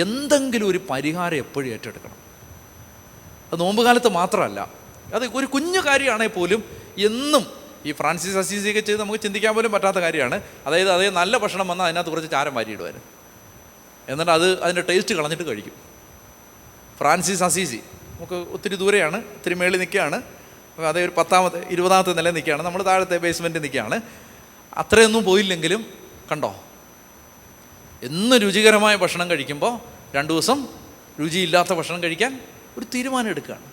എന്തെങ്കിലും ഒരു പരിഹാരം എപ്പോഴും ഏറ്റെടുക്കണം. അത് നോമ്പ് കാലത്ത് മാത്രമല്ല, അത് ഒരു കുഞ്ഞു കാര്യമാണെങ്കിൽ പോലും എന്നും ഈ ഫ്രാൻസിസ് അസീസിയൊക്കെ ചെയ്ത് നമുക്ക് ചിന്തിക്കാൻ പോലും പറ്റാത്ത കാര്യമാണ്. അതായത് അതേ നല്ല ഭക്ഷണം വന്നാൽ അതിനകത്ത് കുറച്ച് ചാരം വാരിയിടുമായിരുന്നു, എന്നിട്ട് അതിൻ്റെ ടേസ്റ്റ് കളഞ്ഞിട്ട് കഴിക്കും. ഫ്രാൻസിസ് അസീസി നമുക്ക് ഒത്തിരി ദൂരെയാണ്, ഒത്തിരി മേളിൽ നിൽക്കുകയാണ്. അതേ ഒരു 10ാമത്തെ 20ാമത്തെ നിലയിൽ നിൽക്കുകയാണ്, നമ്മൾ താഴത്തെ ബേസ്മെൻറ്റിൽ നിൽക്കുകയാണ്. അത്രയൊന്നും പോയില്ലെങ്കിലും കണ്ടോ, എന്നും രുചികരമായ ഭക്ഷണം കഴിക്കുമ്പോൾ 2 ദിവസം രുചിയില്ലാത്ത ഭക്ഷണം കഴിക്കാൻ ഒരു തീരുമാനം എടുക്കുകയാണ്.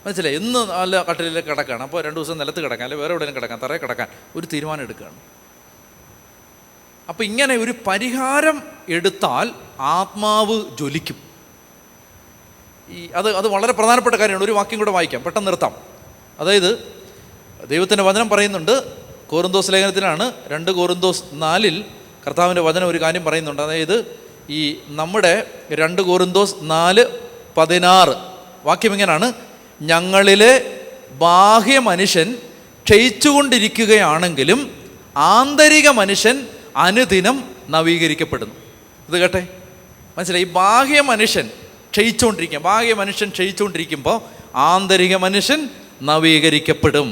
മനസ്സിലായി? ഇന്ന് നല്ല കട്ടിലേക്ക് കിടക്കുകയാണ്, അപ്പോൾ 2 ദിവസം നിലത്ത് കിടക്കാൻ, അല്ലെങ്കിൽ വേറെ എവിടെയും കിടക്കാൻ, തറയിൽ കിടക്കാൻ ഒരു തീരുമാനം എടുക്കുകയാണ്. അപ്പം ഇങ്ങനെ ഒരു പരിഹാരം എടുത്താൽ ആത്മാവ് ജ്വലിക്കും. അത് വളരെ പ്രധാനപ്പെട്ട കാര്യമാണ്. ഒരു വാക്യം കൂടെ വായിക്കാം, പെട്ടെന്ന് നിർത്താം. അതായത് ദൈവത്തിൻ്റെ വചനം പറയുന്നുണ്ട്, കോരിന്തോസ് ലേഖനത്തിലാണ് 2 കോരിന്തോസ് 4 കർത്താവിൻ്റെ വചനം ഒരു കാര്യം പറയുന്നുണ്ട്. അതായത് ഈ നമ്മുടെ 2 കോരിന്തോസ് 4:16 വാക്യം ഇങ്ങനെയാണ്: ഞങ്ങളിലെ ബാഹ്യ മനുഷ്യൻ ക്ഷയിച്ചുകൊണ്ടിരിക്കുകയാണെങ്കിലും ആന്തരിക മനുഷ്യൻ അനുദിനം നവീകരിക്കപ്പെടുന്നു. ഇത് കേട്ടെ, മനസ്സിലായി? ഈ ബാഹ്യ മനുഷ്യൻ ക്ഷയിച്ചുകൊണ്ടിരിക്കുക, ബാഹ്യ മനുഷ്യൻ ക്ഷയിച്ചുകൊണ്ടിരിക്കുമ്പോൾ ആന്തരിക മനുഷ്യൻ നവീകരിക്കപ്പെടും.